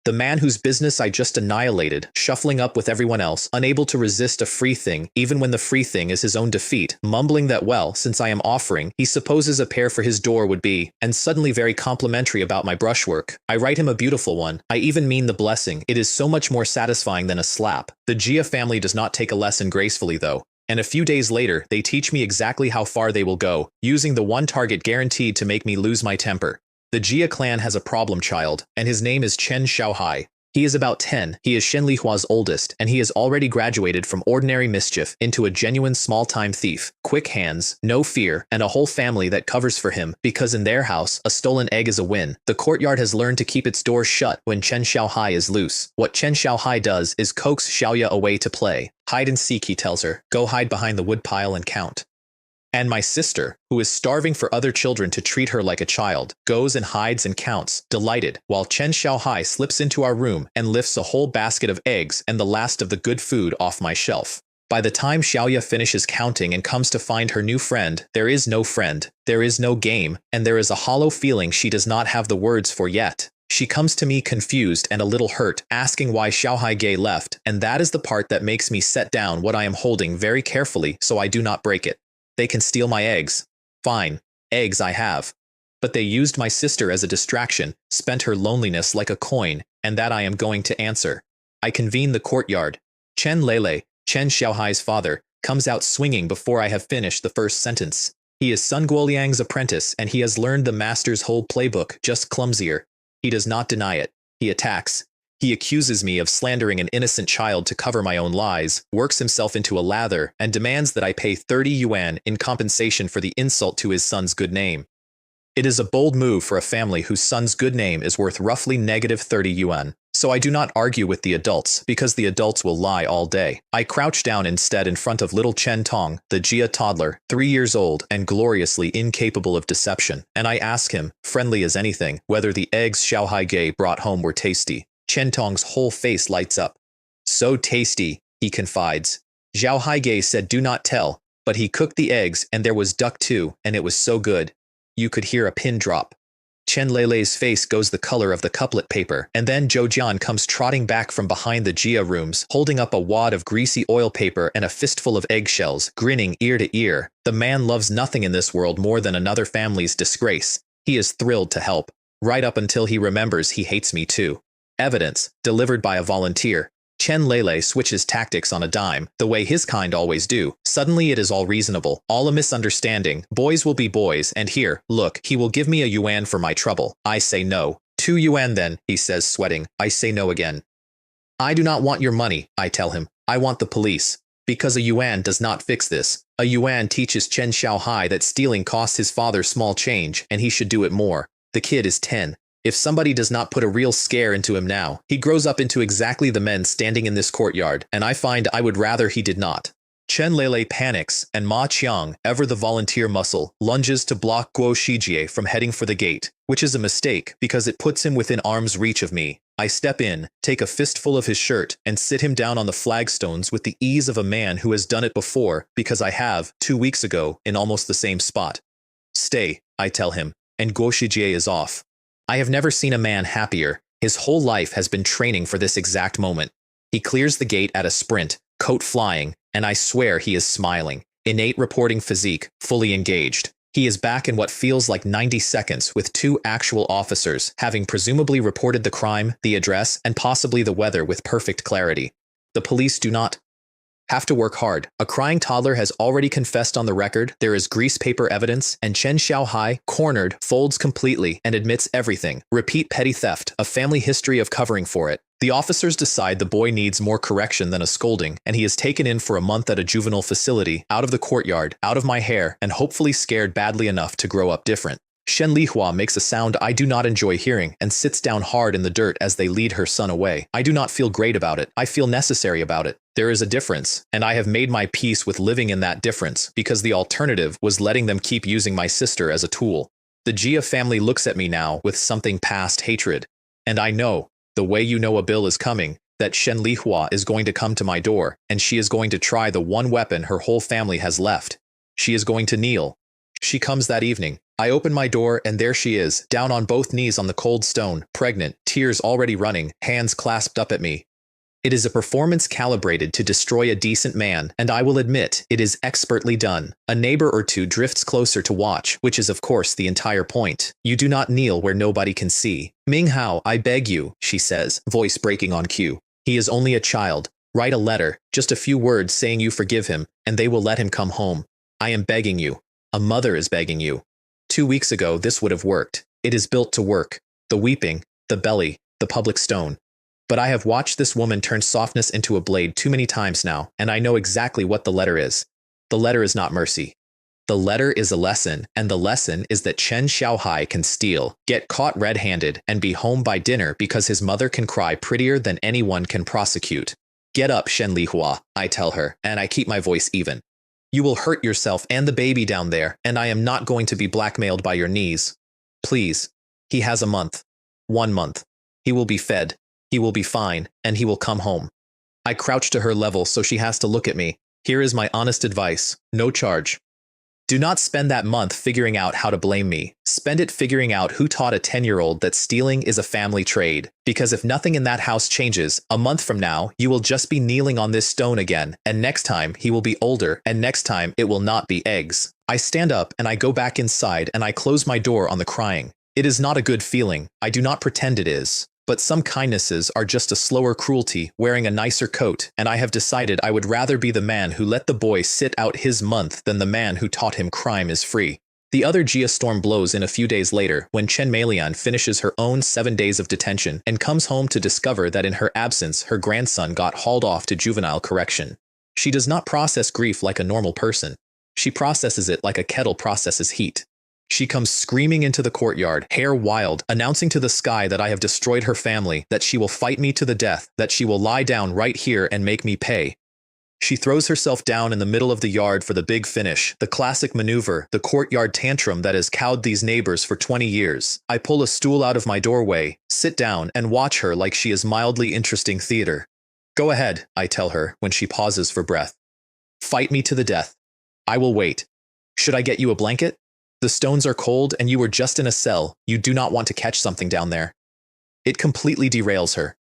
Speaker 1: The man whose business I just annihilated, shuffling up with everyone else, unable to resist a free thing, even when the free thing is his own defeat, mumbling that well, since I am offering, he supposes a pair for his door would be, and suddenly very complimentary about my brushwork. I write him a beautiful one. I even mean the blessing. It is so much more satisfying than a slap. The Jia family does not take a lesson gracefully though. And a few days later, they teach me exactly how far they will go, using the one target guaranteed to make me lose my temper. The Jia clan has a problem child, and his name is Chen Xiaohai. He is about 10, he is Shen Lihua's oldest, and he has already graduated from ordinary mischief into a genuine small-time thief. Quick hands, no fear, and a whole family that covers for him, because in their house, a stolen egg is a win. The courtyard has learned to keep its doors shut when Chen Xiaohai is loose. What Chen Xiaohai does is coax Xiaoya away to play. Hide and seek, he tells her. Go hide behind the woodpile and count. And my sister, who is starving for other children to treat her like a child, goes and hides and counts, delighted, while Chen Xiaohai slips into our room and lifts a whole basket of eggs and the last of the good food off my shelf. By the time Xiaoya finishes counting and comes to find her new friend, there is no friend, there is no game, and there is a hollow feeling she does not have the words for yet. She comes to me confused and a little hurt, asking why Xiaohai Gei left, and that is the part that makes me set down what I am holding very carefully so I do not break it. They can steal my eggs. Fine, eggs I have. But they used my sister as a distraction, spent her loneliness like a coin, and that I am going to answer. I convene the courtyard. Chen Lele, Chen Xiaohai's father, comes out swinging before I have finished the first sentence. He is Sun Guoliang's apprentice, and he has learned the master's whole playbook, just clumsier. He does not deny it. He attacks. He accuses me of slandering an innocent child to cover my own lies, works himself into a lather, and demands that I pay 30 yuan in compensation for the insult to his son's good name. It is a bold move for a family whose son's good name is worth roughly negative 30 yuan. So I do not argue with the adults, because the adults will lie all day. I crouch down instead in front of little Chen Tong, the Jia toddler, 3 years old and gloriously incapable of deception, and I ask him, friendly as anything, whether the eggs Xiao Haige brought home were tasty. Chen Tong's whole face lights up. So tasty, he confides. Xiao Haige said do not tell, but he cooked the eggs and there was duck too, and it was so good. You could hear a pin drop. Chen Leilei's face goes the color of the couplet paper, and then Zhou Jian comes trotting back from behind the Jia rooms, holding up a wad of greasy oil paper and a fistful of eggshells, grinning ear to ear. The man loves nothing in this world more than another family's disgrace. He is thrilled to help, right up until he remembers he hates me too. Evidence, delivered by a volunteer. Chen Leilei switches tactics on a dime, the way his kind always do. Suddenly it is all reasonable, all a misunderstanding. Boys will be boys, and here, look, he will give me a yuan for my trouble. I say no. 2 yuan then, he says, sweating. I say no again. I do not want your money, I tell him. I want the police. Because a yuan does not fix this. A yuan teaches Chen Xiaohai that stealing costs his father small change, and he should do it more. The kid is 10. If somebody does not put a real scare into him now, he grows up into exactly the men standing in this courtyard, and I find I would rather he did not. Chen Leilei panics, and Ma Qiang, ever the volunteer muscle, lunges to block Guo Shijie from heading for the gate, which is a mistake because it puts him within arm's reach of me. I step in, take a fistful of his shirt, and sit him down on the flagstones with the ease of a man who has done it before, because I have, 2 weeks ago, in almost the same spot. Stay, I tell him, and Guo Shijie is off. I have never seen a man happier. His whole life has been training for this exact moment. He clears the gate at a sprint, coat flying, and I swear he is smiling. Innate reporting physique, fully engaged. He is back in what feels like 90 seconds with 2 actual officers, having presumably reported the crime, the address, and possibly the weather with perfect clarity. The police do not have to work hard. A crying toddler has already confessed on the record, there is grease paper evidence, and Chen Xiaohai, cornered, folds completely and admits everything. Repeat petty theft, a family history of covering for it. The officers decide the boy needs more correction than a scolding, and he is taken in for a month at a juvenile facility, out of the courtyard, out of my hair, and hopefully scared badly enough to grow up different. Shen Lihua makes a sound I do not enjoy hearing and sits down hard in the dirt as they lead her son away. I do not feel great about it. I feel necessary about it. There is a difference, and I have made my peace with living in that difference because the alternative was letting them keep using my sister as a tool. The Jia family looks at me now with something past hatred, and I know, the way you know a bill is coming, that Shen Lihua is going to come to my door, and she is going to try the one weapon her whole family has left. She is going to kneel. She comes that evening. I open my door and there she is, down on both knees on the cold stone, pregnant, tears already running, hands clasped up at me. It is a performance calibrated to destroy a decent man, and I will admit, it is expertly done. A neighbor or two drifts closer to watch, which is of course the entire point. You do not kneel where nobody can see. Ming Hao, I beg you, she says, voice breaking on cue. He is only a child. Write a letter, just a few words saying you forgive him, and they will let him come home. I am begging you. A mother is begging you. 2 weeks ago, this would have worked. It is built to work. The weeping, the belly, the public stone. But I have watched this woman turn softness into a blade too many times now, and I know exactly what the letter is. The letter is not mercy. The letter is a lesson, and the lesson is that Chen Xiaohai can steal, get caught red-handed, and be home by dinner because his mother can cry prettier than anyone can prosecute. Get up, Shen Lihua, I tell her, and I keep my voice even. You will hurt yourself and the baby down there, and I am not going to be blackmailed by your knees. Please. He has a month. 1 month. He will be fed. He will be fine, and he will come home. I crouch to her level so she has to look at me. Here is my honest advice. No charge. Do not spend that month figuring out how to blame me. Spend it figuring out who taught a 10-year-old that stealing is a family trade. Because if nothing in that house changes, a month from now, you will just be kneeling on this stone again, and next time he will be older, and next time it will not be eggs. I stand up and I go back inside and I close my door on the crying. It is not a good feeling. I do not pretend it is. But some kindnesses are just a slower cruelty, wearing a nicer coat, and I have decided I would rather be the man who let the boy sit out his month than the man who taught him crime is free. The other geostorm blows in a few days later when Chen Melian finishes her own 7 days of detention and comes home to discover that in her absence her grandson got hauled off to juvenile correction. She does not process grief like a normal person. She processes it like a kettle processes heat. She comes screaming into the courtyard, hair wild, announcing to the sky that I have destroyed her family, that she will fight me to the death, that she will lie down right here and make me pay. She throws herself down in the middle of the yard for the big finish, the classic maneuver, the courtyard tantrum that has cowed these neighbors for 20 years. I pull a stool out of my doorway, sit down, and watch her like she is mildly interesting theater. Go ahead, I tell her when she pauses for breath. Fight me to the death. I will wait. Should I get you a blanket? The stones are cold and you were just in a cell. You do not want to catch something down there. It completely derails her.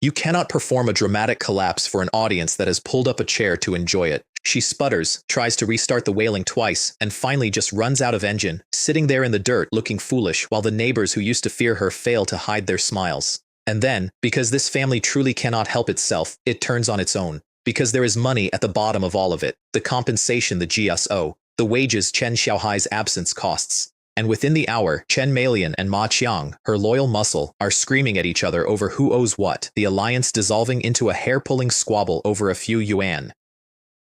Speaker 1: You cannot perform a dramatic collapse for an audience that has pulled up a chair to enjoy it. She sputters, tries to restart the wailing twice, and finally just runs out of engine, sitting there in the dirt looking foolish while the neighbors who used to fear her fail to hide their smiles. And then, because this family truly cannot help itself, it turns on its own. Because there is money at the bottom of all of it, the compensation the GSO, the wages Chen Xiaohai's absence costs. And within the hour, Chen Melian and Ma Qiang, her loyal muscle, are screaming at each other over who owes what, the alliance dissolving into a hair-pulling squabble over a few yuan.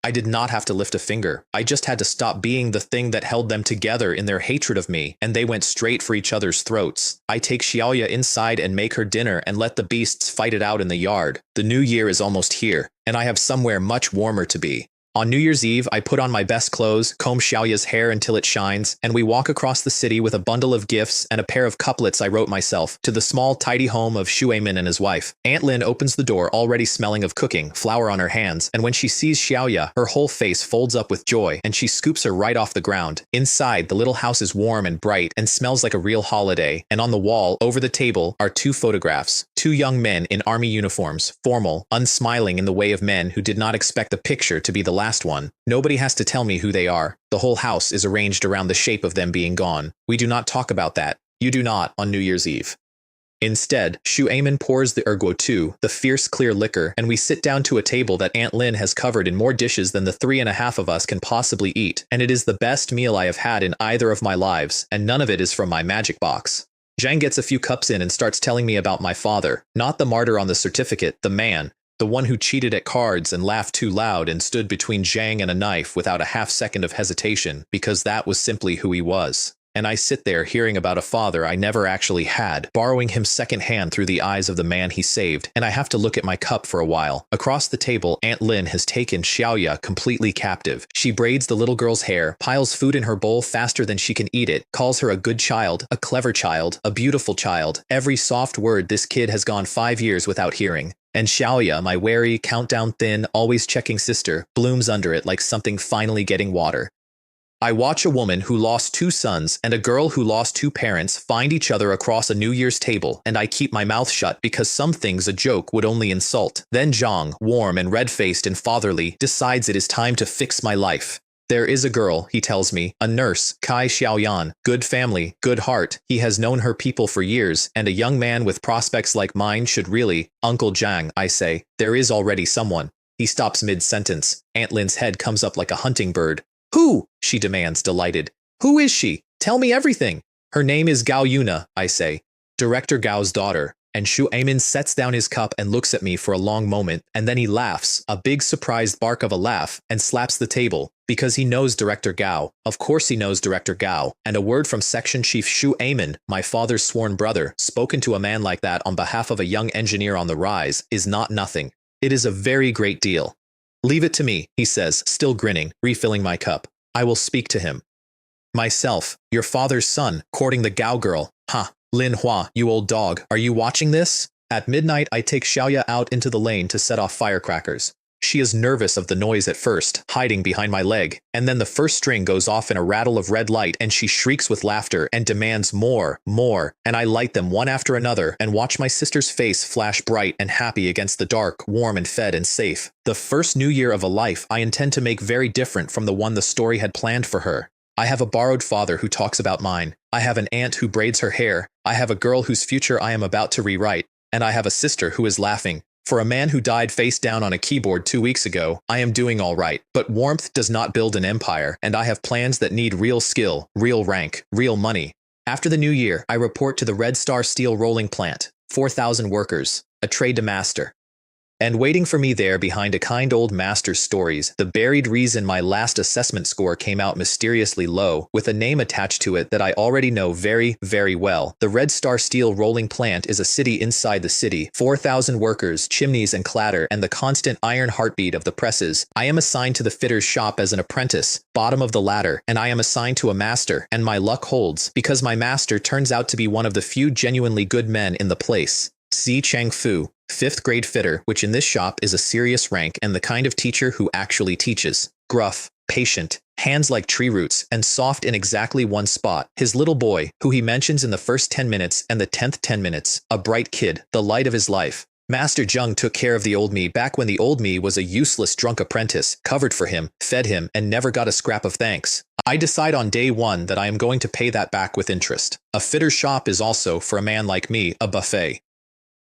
Speaker 1: I did not have to lift a finger. I just had to stop being the thing that held them together in their hatred of me, and they went straight for each other's throats. I take Xiaoya inside and make her dinner and let the beasts fight it out in the yard. The new year is almost here, and I have somewhere much warmer to be. On New Year's Eve, I put on my best clothes, comb Xiaoya's hair until it shines, and we walk across the city with a bundle of gifts and a pair of couplets I wrote myself to the small, tidy home of Xu Eimin and his wife. Aunt Lin opens the door already smelling of cooking, flour on her hands, and when she sees Xiaoya, her whole face folds up with joy, and she scoops her right off the ground. Inside, the little house is warm and bright and smells like a real holiday, and on the wall, over the table, are 2 photographs, 2 young men in army uniforms, formal, unsmiling in the way of men who did not expect the picture to be the last one. Nobody has to tell me who they are. The whole house is arranged around the shape of them being gone. We do not talk about that. You do not on New Year's Eve. Instead, Xu Eimin pours the erguo tu, the fierce clear liquor, and we sit down to a table that Aunt Lin has covered in more dishes than the 3.5 of us can possibly eat, and it is the best meal I have had in either of my lives, and none of it is from my magic box. Zhang gets a few cups in and starts telling me about my father, not the martyr on the certificate, the man, the one who cheated at cards and laughed too loud and stood between Zhang and a knife without a half-second of hesitation, because that was simply who he was. And I sit there hearing about a father I never actually had, borrowing him secondhand through the eyes of the man he saved, and I have to look at my cup for a while. Across the table, Aunt Lin has taken Xiaoya completely captive. She braids the little girl's hair, piles food in her bowl faster than she can eat it, calls her a good child, a clever child, a beautiful child, every soft word this kid has gone 5 years without hearing. And Xiaoya, my wary, countdown thin, always checking sister, blooms under it like something finally getting water. I watch a woman who lost 2 sons and a girl who lost 2 parents find each other across a New Year's table, and I keep my mouth shut because some things a joke would only insult. Then Zhang, warm and red-faced and fatherly, decides it is time to fix my life. There is a girl, he tells me, a nurse, Kai Xiaoyan, good family, good heart, he has known her people for years, and a young man with prospects like mine should really, Uncle Zhang, I say, there is already someone. He stops mid-sentence. Aunt Lin's head comes up like a hunting bird. Who? She demands, delighted. Who is she? Tell me everything. Her name is Gao Yuna, I say, Director Gao's daughter. And Xu Eimin sets down his cup and looks at me for a long moment, and then he laughs, a big surprised bark of a laugh, and slaps the table, because he knows Director Gao. Of course he knows Director Gao, and a word from Section Chief Xu Eimin, my father's sworn brother, spoken to a man like that on behalf of a young engineer on the rise, is not nothing. It is a very great deal. Leave it to me, he says, still grinning, refilling my cup. I will speak to him. Myself, your father's son, courting the Gao girl. Ha! Lin Hua, you old dog, are you watching this? At midnight, I take Xiaoya out into the lane to set off firecrackers. She is nervous of the noise at first, hiding behind my leg, and then the first string goes off in a rattle of red light and she shrieks with laughter and demands more, and I light them one after another and watch my sister's face flash bright and happy against the dark, warm and fed and safe. The first new year of a life I intend to make very different from the one the story had planned for her. I have a borrowed father who talks about mine. I have an aunt who braids her hair. I have a girl whose future I am about to rewrite. And I have a sister who is laughing. For a man who died face down on a keyboard 2 weeks ago, I am doing all right. But warmth does not build an empire, and I have plans that need real skill, real rank, real money. After the new year, I report to the Red Star Steel Rolling Plant, 4,000 workers, a trade to master. And waiting for me there behind a kind old master's stories, the buried reason my last assessment score came out mysteriously low, with a name attached to it that I already know very, very well. The Red Star Steel Rolling Plant is a city inside the city, 4,000 workers, chimneys and clatter, and the constant iron heartbeat of the presses. I am assigned to the fitter's shop as an apprentice, bottom of the ladder, and I am assigned to a master, and my luck holds, because my master turns out to be one of the few genuinely good men in the place. Si Chang-fu, 5th grade fitter, which in this shop is a serious rank and the kind of teacher who actually teaches. Gruff, patient, hands like tree roots, and soft in exactly one spot. His little boy, who he mentions in the first 10 minutes and the 10th 10 minutes, a bright kid, the light of his life. Master Jung took care of the old me back when the old me was a useless drunk apprentice, covered for him, fed him, and never got a scrap of thanks. I decide on day one that I am going to pay that back with interest. A fitter's shop is also, for a man like me, a buffet.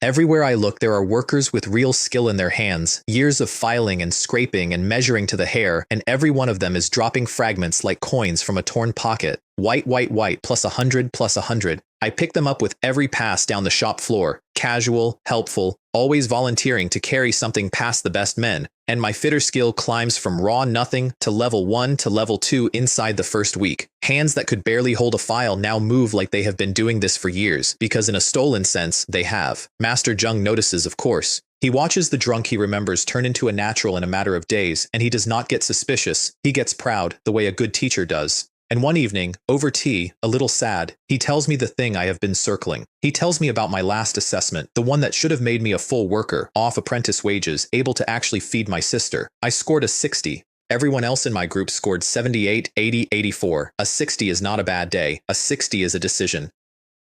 Speaker 1: Everywhere I look, there are workers with real skill in their hands, years of filing and scraping and measuring to the hair, and every one of them is dropping fragments like coins from a torn pocket. White, white, white, plus 100, plus 100. I pick them up with every pass down the shop floor, casual, helpful, always volunteering to carry something past the best men, and my fitter skill climbs from raw nothing to level 1 to level 2 inside the first week. Hands that could barely hold a file now move like they have been doing this for years, because in a stolen sense, they have. Master Jung notices, of course. He watches the drunk he remembers turn into a natural in a matter of days, and he does not get suspicious. He gets proud, the way a good teacher does. And one evening, over tea, a little sad, he tells me the thing I have been circling. He tells me about my last assessment, the one that should have made me a full worker, off apprentice wages, able to actually feed my sister. I scored a 60. Everyone else in my group scored 78, 80, 84. A 60 is not a bad day. A 60 is a decision.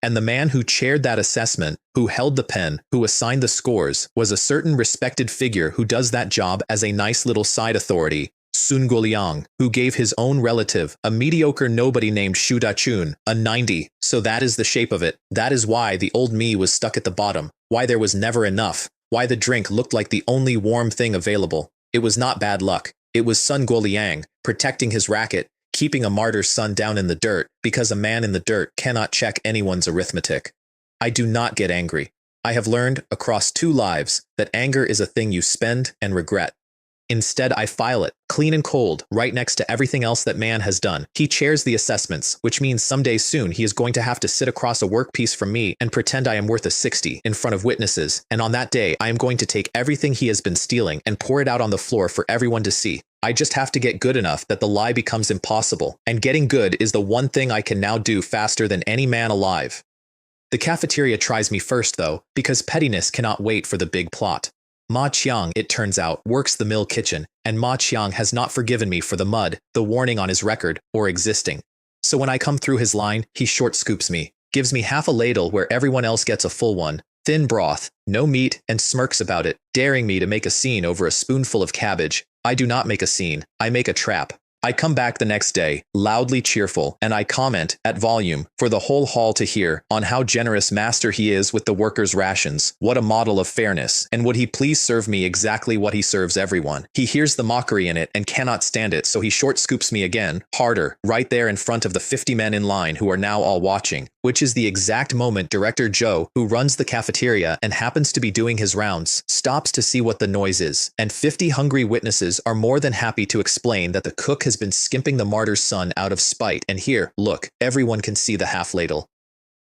Speaker 1: And the man who chaired that assessment, who held the pen, who assigned the scores, was a certain respected figure who does that job as a nice little side authority. Sun Guoliang, who gave his own relative, a mediocre nobody named Shu Dachun, a 90. So that is the shape of it. That is why the old me was stuck at the bottom, why there was never enough, why the drink looked like the only warm thing available. It was not bad luck. It was Sun Guoliang, protecting his racket, keeping a martyr's son down in the dirt, because a man in the dirt cannot check anyone's arithmetic. I do not get angry. I have learned, across 2 lives, that anger is a thing you spend and regret. Instead, I file it, clean and cold, right next to everything else that man has done. He chairs the assessments, which means someday soon he is going to have to sit across a work piece from me and pretend I am worth a 60 in front of witnesses, and on that day I am going to take everything he has been stealing and pour it out on the floor for everyone to see. I just have to get good enough that the lie becomes impossible, and getting good is the one thing I can now do faster than any man alive. The cafeteria tries me first, though, because pettiness cannot wait for the big plot. Ma Qiang, it turns out, works the mill kitchen, and Ma Qiang has not forgiven me for the mud, the warning on his record, or existing. So when I come through his line, he short scoops me, gives me half a ladle where everyone else gets a full one, thin broth, no meat, and smirks about it, daring me to make a scene over a spoonful of cabbage. I do not make a scene, I make a trap. I come back the next day, loudly cheerful, and I comment, at volume, for the whole hall to hear, on how generous master he is with the workers' rations, what a model of fairness, and would he please serve me exactly what he serves everyone. He hears the mockery in it and cannot stand it, so he short scoops me again, harder, right there in front of the 50 men in line who are now all watching, which is the exact moment Director Zhou, who runs the cafeteria and happens to be doing his rounds, stops to see what the noise is, and 50 hungry witnesses are more than happy to explain that the cook has been skimping the martyr's son out of spite, and here, look, everyone can see the half ladle.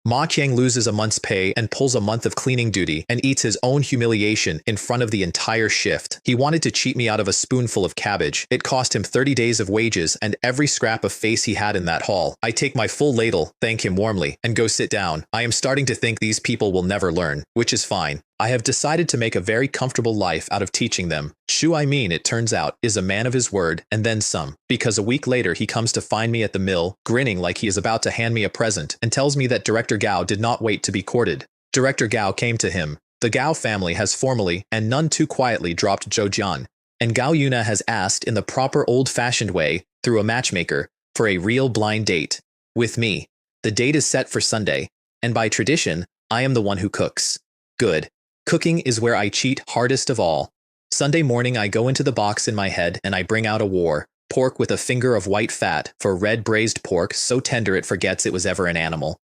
Speaker 1: Ma Qiang loses a month's pay and pulls a month of cleaning duty and eats his own humiliation in front of the entire shift. He wanted to cheat me out of a spoonful of cabbage. It cost him 30 days of wages and every scrap of face he had in that hall. I take my full ladle, thank him warmly, and go sit down. I am starting to think these people will never learn, which is fine. I have decided to make a very comfortable life out of teaching them. Shu, I mean, it turns out, is a man of his word, and then some, because a week later he comes to find me at the mill, grinning like he is about to hand me a present, and tells me that Director Gao did not wait to be courted. Director Gao came to him. The Gao family has formally, and none too quietly, dropped Zhou Jian, and Gao Yuna has asked in the proper old-fashioned way, through a matchmaker, for a real blind date. With me. The date is set for Sunday, and by tradition, I am the one who cooks. Good. Cooking is where I cheat hardest of all. Sunday morning I go into the box in my head and I bring out a war. Pork with a finger of white fat, for red braised pork so tender it forgets it was ever an animal.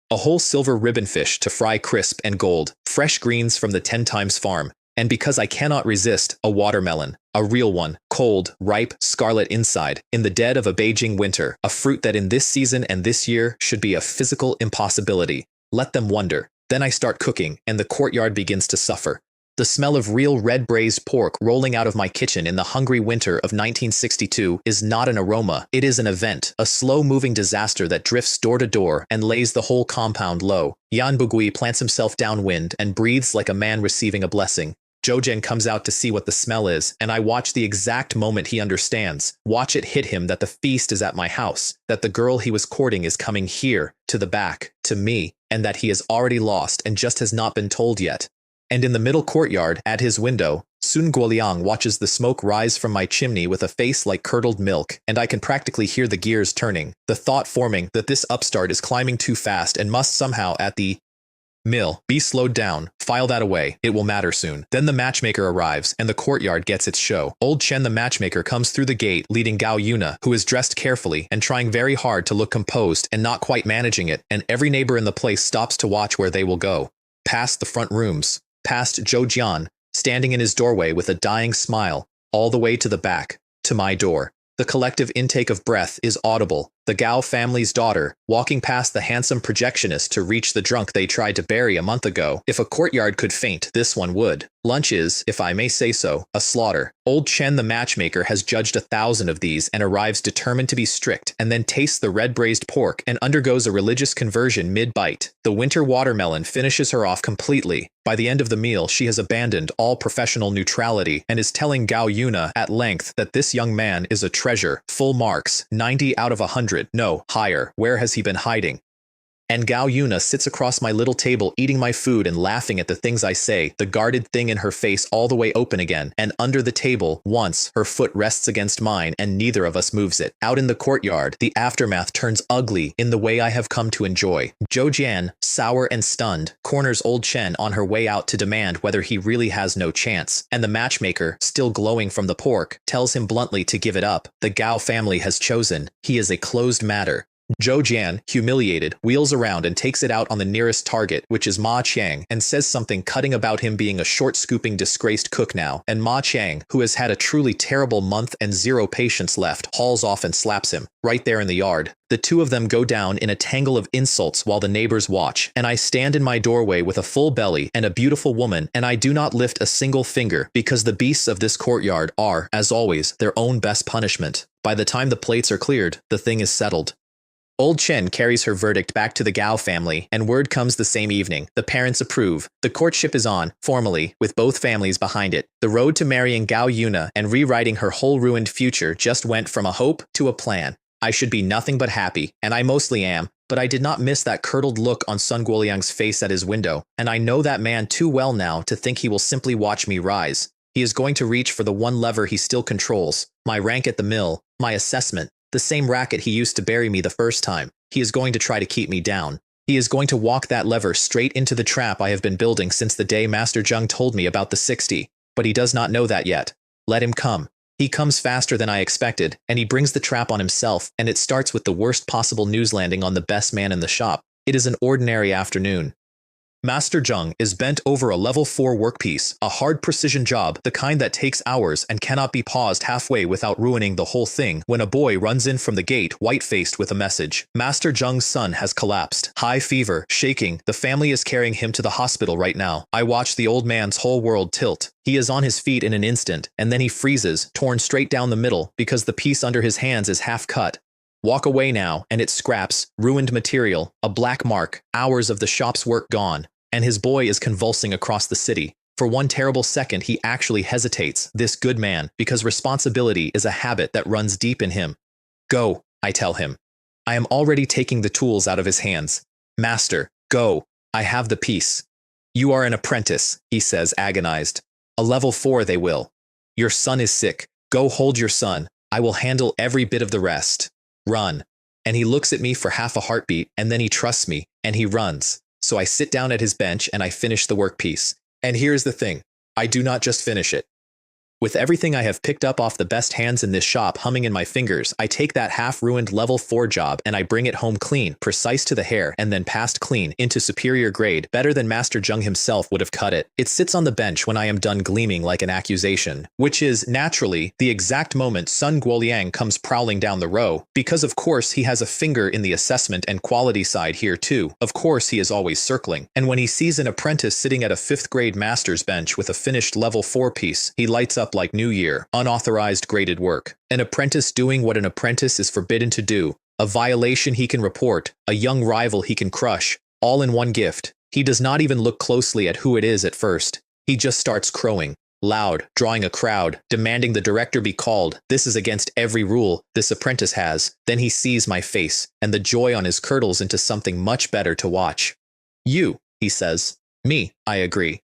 Speaker 1: A whole silver ribbon fish to fry crisp and gold, fresh greens from the 10 times farm, and because I cannot resist, a watermelon, a real one, cold, ripe, scarlet inside, in the dead of a Beijing winter, a fruit that in this season and this year should be a physical impossibility. Let them wonder. Then I start cooking, and the courtyard begins to suffer. The smell of real red braised pork rolling out of my kitchen in the hungry winter of 1962 is not an aroma, it is an event, a slow-moving disaster that drifts door to door and lays the whole compound low. Yan Bugui plants himself downwind and breathes like a man receiving a blessing. Zhoujian comes out to see what the smell is, and I watch the exact moment he understands. Watch it hit him that the feast is at my house, that the girl he was courting is coming here, to the back, to me, and that he is already lost and just has not been told yet. And in the middle courtyard, at his window, Sun Guoliang watches the smoke rise from my chimney with a face like curdled milk, and I can practically hear the gears turning, the thought forming that this upstart is climbing too fast and must somehow at the mill be slowed down. File that away, it will matter soon. Then the matchmaker arrives, and the courtyard gets its show. Old Chen the matchmaker comes through the gate leading Gao Yuna, who is dressed carefully and trying very hard to look composed and not quite managing it, and every neighbor in the place stops to watch where they will go. Past the front rooms, past Zhou Jian, standing in his doorway with a dying smile, all the way to the back, to my door. The collective intake of breath is audible. The Gao family's daughter, walking past the handsome projectionist to reach the drunk they tried to bury a month ago. If a courtyard could faint, this one would. Lunch is, if I may say so, a slaughter. Old Chen the matchmaker has judged 1,000 of these and arrives determined to be strict, and then tastes the red braised pork and undergoes a religious conversion mid-bite. The winter watermelon finishes her off completely. By the end of the meal, she has abandoned all professional neutrality and is telling Gao Yuna at length that this young man is a treasure. Full marks, 90 out of 100. No, higher. Where has he been hiding? And Gao Yuna sits across my little table eating my food and laughing at the things I say, the guarded thing in her face all the way open again, and under the table, once, her foot rests against mine and neither of us moves it. Out in the courtyard, the aftermath turns ugly in the way I have come to enjoy. Zhou Jian, sour and stunned, corners old Chen on her way out to demand whether he really has no chance, and the matchmaker, still glowing from the pork, tells him bluntly to give it up. The Gao family has chosen. He is a closed matter. Zhou Jian, humiliated, wheels around and takes it out on the nearest target, which is Ma Qiang, and says something cutting about him being a short-scooping disgraced cook now, and Ma Qiang, who has had a truly terrible month and zero patience left, hauls off and slaps him, right there in the yard. The two of them go down in a tangle of insults while the neighbors watch, and I stand in my doorway with a full belly and a beautiful woman, and I do not lift a single finger, because the beasts of this courtyard are, as always, their own best punishment. By the time the plates are cleared, the thing is settled. Old Chen carries her verdict back to the Gao family, and word comes the same evening. The parents approve. The courtship is on, formally, with both families behind it. The road to marrying Gao Yuna and rewriting her whole ruined future just went from a hope to a plan. I should be nothing but happy, and I mostly am, but I did not miss that curdled look on Sun Guoliang's face at his window, and I know that man too well now to think he will simply watch me rise. He is going to reach for the one lever he still controls, my rank at the mill, my assessment. The same racket he used to bury me the first time. He is going to try to keep me down. He is going to walk that lever straight into the trap I have been building since the day Master Zheng told me about the 60. But he does not know that yet. Let him come. He comes faster than I expected, and he brings the trap on himself, and it starts with the worst possible news landing on the best man in the shop. It is an ordinary afternoon. Master Zheng is bent over a level 4 workpiece, a hard precision job, the kind that takes hours and cannot be paused halfway without ruining the whole thing, when a boy runs in from the gate, white-faced with a message. Master Zheng's son has collapsed. High fever, shaking, the family is carrying him to the hospital right now. I watch the old man's whole world tilt. He is on his feet in an instant, and then he freezes, torn straight down the middle, because the piece under his hands is half cut. Walk away now, and it scraps, ruined material, a black mark, hours of the shop's work gone. And his boy is convulsing across the city. For one terrible second he actually hesitates, this good man, because responsibility is a habit that runs deep in him. Go, I tell him. I am already taking the tools out of his hands. Master, go, I have the piece. You are an apprentice, he says, agonized. A level 4 they will. Your son is sick. Go hold your son. I will handle every bit of the rest. Run. And he looks at me for half a heartbeat, and then he trusts me, and he runs. So I sit down at his bench and I finish the workpiece. And here's the thing, I do not just finish it. With everything I have picked up off the best hands in this shop humming in my fingers, I take that half-ruined level 4 job and I bring it home clean, precise to the hair, and then passed clean, into superior grade, better than Master Jung himself would have cut it. It sits on the bench when I am done gleaming like an accusation, which is, naturally, the exact moment Sun Guoliang comes prowling down the row, because of course he has a finger in the assessment and quality side here too. Of course he is always circling, and when he sees an apprentice sitting at a 5th grade master's bench with a finished level 4 piece, he lights up like New Year, unauthorized graded work. An apprentice doing what an apprentice is forbidden to do, a violation he can report, a young rival he can crush, all in one gift. He does not even look closely at who it is at first. He just starts crowing, loud, drawing a crowd, demanding the director be called. This is against every rule this apprentice has. Then he sees my face, and the joy on his curdles into something much better to watch. You, he says. Me, I agree.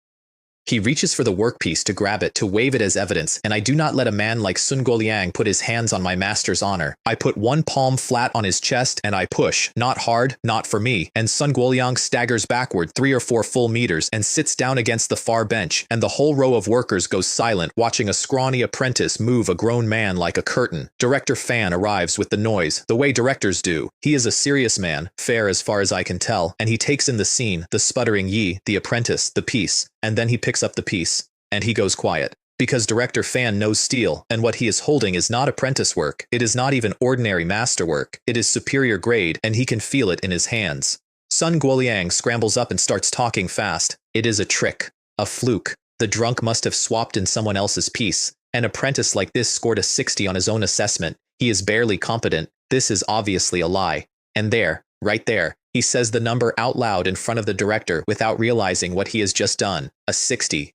Speaker 1: He reaches for the workpiece to grab it, to wave it as evidence, and I do not let a man like Sun Guoliang put his hands on my master's honor. I put one palm flat on his chest and I push, not hard, not for me, and Sun Guoliang staggers backward 3 or 4 full meters and sits down against the far bench, and the whole row of workers goes silent, watching a scrawny apprentice move a grown man like a curtain. Director Fan arrives with the noise, the way directors do. He is a serious man, fair as far as I can tell, and he takes in the scene, the sputtering Yi, the apprentice, the piece, and then he picks up the piece, and he goes quiet. Because Director Fan knows steel, and what he is holding is not apprentice work, it is not even ordinary masterwork, it is superior grade, and he can feel it in his hands. Sun Guoliang scrambles up and starts talking fast. It is a trick, a fluke. The drunk must have swapped in someone else's piece. An apprentice like this scored a 60 on his own assessment. He is barely competent. This is obviously a lie. And there, right there, he says the number out loud in front of the director without realizing what he has just done, a 60.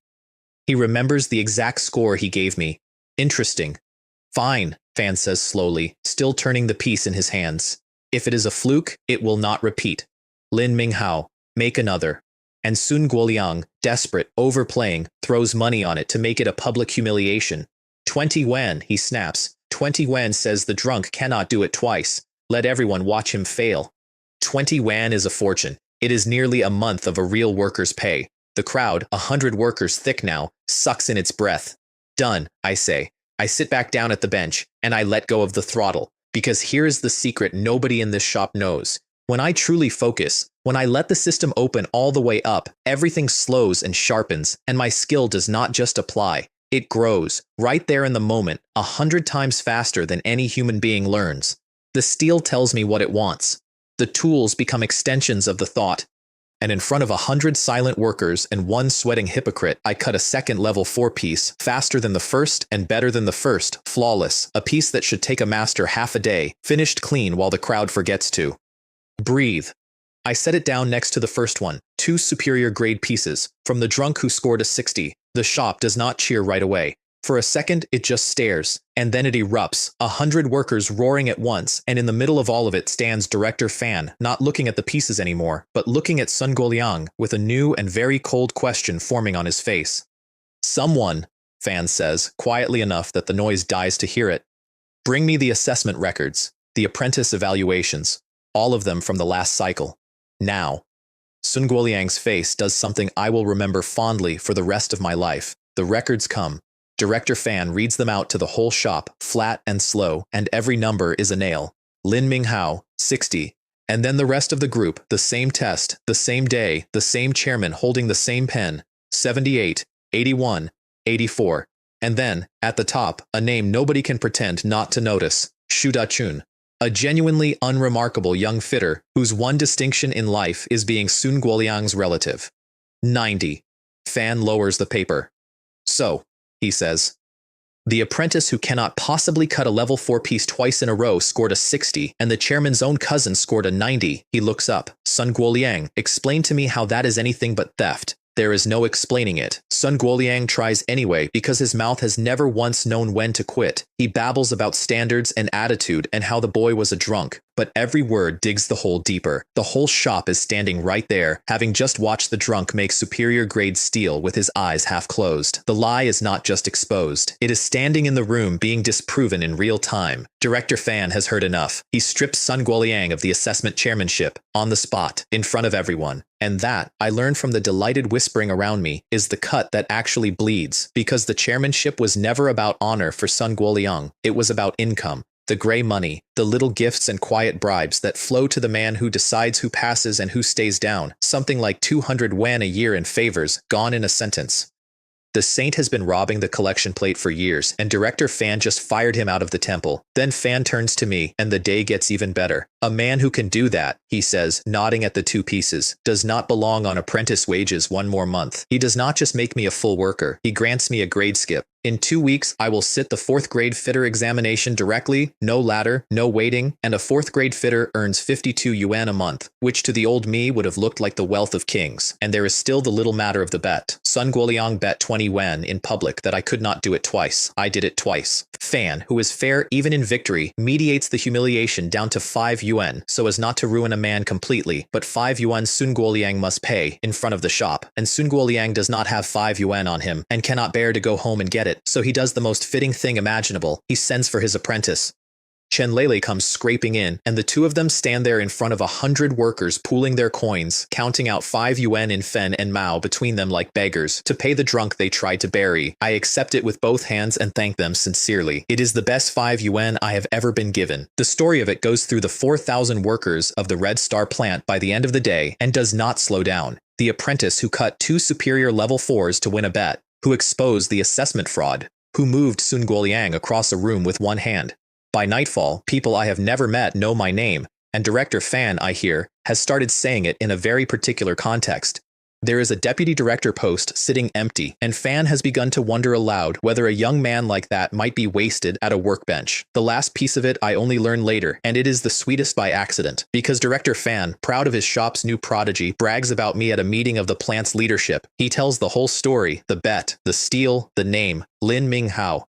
Speaker 1: He remembers the exact score he gave me. Interesting. Fine, Fan says slowly, still turning the piece in his hands. If it is a fluke, it will not repeat. Lin Minghao, make another. And Sun Guoliang, desperate, overplaying, throws money on it to make it a public humiliation. 20 yuan, he snaps. 20 yuan says the drunk cannot do it twice. Let everyone watch him fail. 20 yuan is a fortune. It is nearly a month of a real worker's pay. The crowd, 100 workers thick now, sucks in its breath. Done, I say. I sit back down at the bench, and I let go of the throttle, because here is the secret nobody in this shop knows. When I truly focus, when I let the system open all the way up, everything slows and sharpens, and my skill does not just apply. It grows, right there in the moment, 100 times faster than any human being learns. The steel tells me what it wants. The tools become extensions of the thought. And in front of 100 silent workers and one sweating hypocrite, I cut a second level 4 piece, faster than the first and better than the first, flawless, a piece that should take a master half a day, finished clean while the crowd forgets to breathe. I set it down next to the first one, 2 superior grade pieces, from the drunk who scored a 60. The shop does not cheer right away. For a second, it just stares, and then it erupts, 100 workers roaring at once, and in the middle of all of it stands Director Fan, not looking at the pieces anymore, but looking at Sun Guoliang, with a new and very cold question forming on his face. Someone, Fan says, quietly enough that the noise dies to hear it. Bring me the assessment records, the apprentice evaluations, all of them from the last cycle. Now. Sun Guoliang's face does something I will remember fondly for the rest of my life. The records come. Director Fan reads them out to the whole shop, flat and slow, and every number is a nail. Lin Minghao, 60. And then the rest of the group, the same test, the same day, the same chairman holding the same pen, 78, 81, 84. And then, at the top, a name nobody can pretend not to notice, Shu Da-chun. A genuinely unremarkable young fitter, whose one distinction in life is being Sun Guoliang's relative. 90. Fan lowers the paper. So, he says. The apprentice who cannot possibly cut a level 4 piece twice in a row scored a 60, and the chairman's own cousin scored a 90. He looks up. Sun Guoliang, explain to me how that is anything but theft. There is no explaining it. Sun Guoliang tries anyway because his mouth has never once known when to quit. He babbles about standards and attitude and how the boy was a drunk. but every word digs the hole deeper. The whole shop is standing right there, having just watched the drunk make superior grade steel with his eyes half closed. The lie is not just exposed. It is standing in the room being disproven in real time. Director Fan has heard enough. He strips Sun Guoliang of the assessment chairmanship, on the spot, in front of everyone. And that, I learned from the delighted whispering around me, is the cut that actually bleeds, because the chairmanship was never about honor for Sun Guoliang. It was about income. The gray money, the little gifts and quiet bribes that flow to the man who decides who passes and who stays down, something like 200 yuan a year in favors, gone in a sentence. The saint has been robbing the collection plate for years, and Director Fan just fired him out of the temple. Then Fan turns to me, and the day gets even better. A man who can do that, he says, nodding at the two pieces, does not belong on apprentice wages one more month. He does not just make me a full worker, he grants me a grade skip. In 2 weeks, I will sit the 4th grade fitter examination directly, no ladder, no waiting, and a 4th grade fitter earns 52 yuan a month, which to the old me would have looked like the wealth of kings. And there is still the little matter of the bet. Sun Guoliang bet 20 yuan in public that I could not do it twice. I did it twice. Fan, who is fair even in victory, mediates the humiliation down to 5 yuan so as not to ruin a man completely, but 5 yuan Sun Guoliang must pay in front of the shop, and Sun Guoliang does not have 5 yuan on him and cannot bear to go home and get it. So he does the most fitting thing imaginable. He sends for his apprentice. Chen Lele comes scraping in, and the two of them stand there in front of 100 workers pooling their coins, counting out 5 yuan in Fen and Mao between them like beggars, to pay the drunk they tried to bury. I accept it with both hands and thank them sincerely. It is the best 5 yuan I have ever been given. The story of it goes through the 4,000 workers of the Red Star plant by the end of the day, and does not slow down. The apprentice who cut 2 superior level 4s to win a bet, who exposed the assessment fraud, who moved Sun Guoliang across a room with one hand. By nightfall, people I have never met know my name, and Director Fan, I hear, has started saying it in a very particular context. There is a deputy director post sitting empty, and Fan has begun to wonder aloud whether a young man like that might be wasted at a workbench. The last piece of it I only learn later, and it is the sweetest by accident, because Director Fan, proud of his shop's new prodigy, brags about me at a meeting of the plant's leadership. He tells the whole story, the bet, the steal, the name, Lin Ming Hao.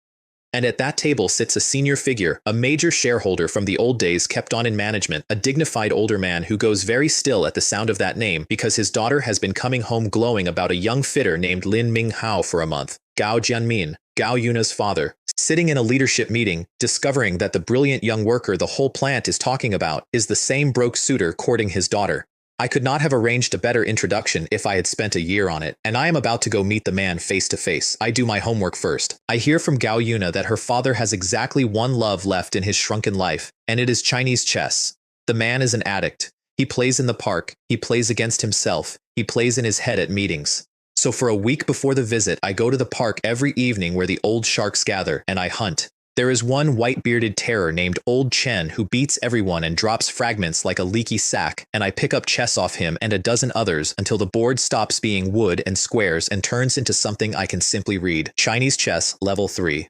Speaker 1: And at that table sits a senior figure, a major shareholder from the old days kept on in management, a dignified older man who goes very still at the sound of that name because his daughter has been coming home glowing about a young fitter named Lin Ming Hao for a month. Gao Jianmin, Gao Yuna's father, sitting in a leadership meeting, discovering that the brilliant young worker the whole plant is talking about is the same broke suitor courting his daughter. I could not have arranged a better introduction if I had spent a year on it, and I am about to go meet the man face to face. I do my homework first. I hear from Gao Yuna that her father has exactly one love left in his shrunken life, and it is Chinese chess. The man is an addict. He plays in the park, he plays against himself, he plays in his head at meetings. So for a week before the visit, I go to the park every evening where the old sharks gather, and I hunt. There is one white-bearded terror named Old Chen who beats everyone and drops fragments like a leaky sack, and I pick up chess off him and a dozen others until the board stops being wood and squares and turns into something I can simply read. Chinese chess, level 3.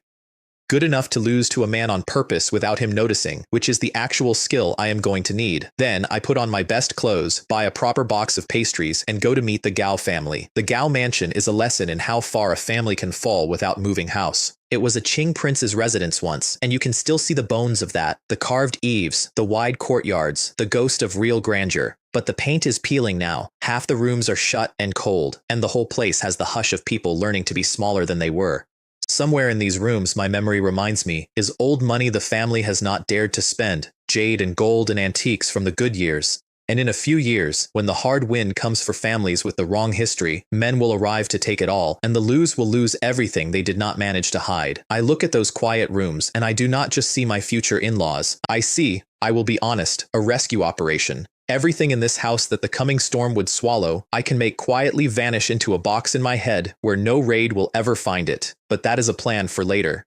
Speaker 1: Good enough to lose to a man on purpose without him noticing, which is the actual skill I am going to need. Then I put on my best clothes, buy a proper box of pastries, and go to meet the Gao family. The Gao mansion is a lesson in how far a family can fall without moving house. It was a Qing prince's residence once, and you can still see the bones of that, the carved eaves, the wide courtyards, the ghost of real grandeur. But the paint is peeling now. Half the rooms are shut and cold, and the whole place has the hush of people learning to be smaller than they were. Somewhere in these rooms, my memory reminds me, is old money the family has not dared to spend, jade and gold and antiques from the good years. And in a few years, when the hard wind comes for families with the wrong history, men will arrive to take it all, and the lose will lose everything they did not manage to hide. I look at those quiet rooms, and I do not just see my future in-laws. I see, I will be honest, a rescue operation. Everything in this house that the coming storm would swallow, I can make quietly vanish into a box in my head where no raid will ever find it. But that is a plan for later.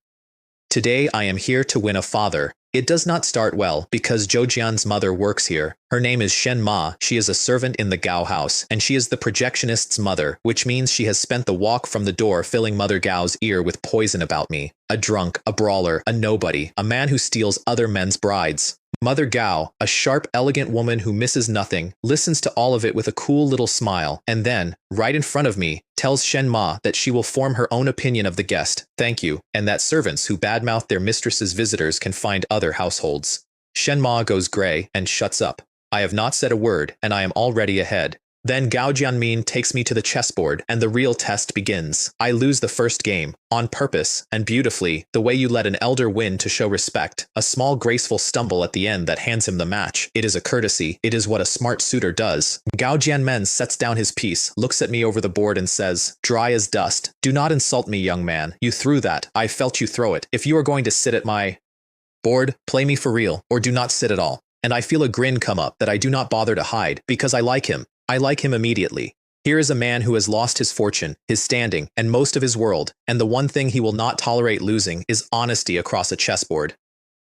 Speaker 1: Today I am here to win a father. It does not start well, because Zhou Jian's mother works here. Her name is Shen Ma, she is a servant in the Gao house, and she is the projectionist's mother, which means she has spent the walk from the door filling Mother Gao's ear with poison about me. A drunk, a brawler, a nobody, a man who steals other men's brides. Mother Gao, a sharp, elegant woman who misses nothing, listens to all of it with a cool little smile, and then, right in front of me, tells Shen Ma that she will form her own opinion of the guest, thank you, and that servants who badmouth their mistress's visitors can find other households. Shenma goes gray and shuts up. I have not said a word, and I am already ahead. Then Gao Jianmin takes me to the chessboard, and the real test begins. I lose the first game, on purpose, and beautifully, the way you let an elder win to show respect. A small graceful stumble at the end that hands him the match. It is a courtesy. It is what a smart suitor does. Gao Jianmen sets down his piece, looks at me over the board and says, "Dry as dust. Do not insult me, young man. You threw that. I felt you throw it. If you are going to sit at my board, play me for real, or do not sit at all." And I feel a grin come up that I do not bother to hide, because I like him. I like him immediately. Here is a man who has lost his fortune, his standing, and most of his world, and the one thing he will not tolerate losing is honesty across a chessboard.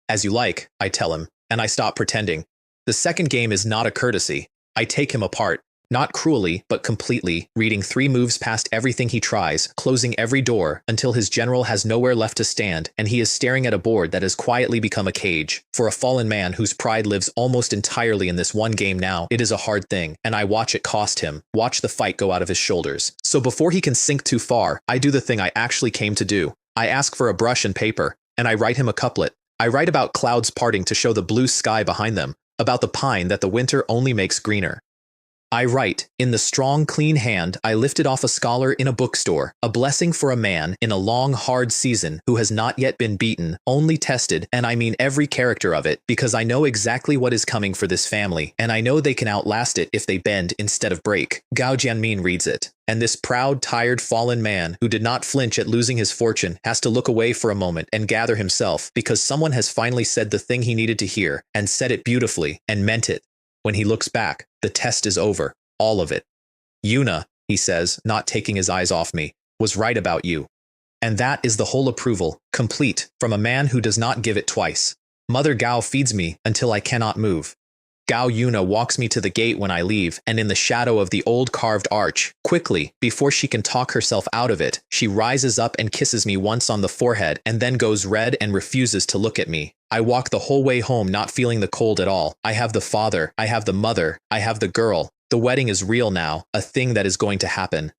Speaker 1: "As you like," I tell him, and I stop pretending. The second game is not a courtesy. I take him apart. Not cruelly, but completely, reading 3 moves past everything he tries, closing every door, until his general has nowhere left to stand, and he is staring at a board that has quietly become a cage. For a fallen man whose pride lives almost entirely in this one game now, it is a hard thing, and I watch it cost him, watch the fight go out of his shoulders. So before he can sink too far, I do the thing I actually came to do. I ask for a brush and paper, and I write him a couplet. I write about clouds parting to show the blue sky behind them, about the pine that the winter only makes greener. I write, in the strong, clean hand I lifted off a scholar in a bookstore, a blessing for a man in a long, hard season who has not yet been beaten, only tested, and I mean every character of it, because I know exactly what is coming for this family, and I know they can outlast it if they bend instead of break. Gao Jianmin reads it, and this proud, tired, fallen man who did not flinch at losing his fortune has to look away for a moment and gather himself, because someone has finally said the thing he needed to hear, and said it beautifully, and meant it. When he looks back, the test is over. All of it. "Yuna," he says, not taking his eyes off me, "was right about you." And that is the whole approval, complete, from a man who does not give it twice. Mother Gao feeds me until I cannot move. Gao Yuna walks me to the gate when I leave, and in the shadow of the old carved arch, quickly, before she can talk herself out of it, she rises up and kisses me once on the forehead and then goes red and refuses to look at me. I walk the whole way home not feeling the cold at all. I have the father, I have the mother, I have the girl. The wedding is real now, a thing that is going to happen.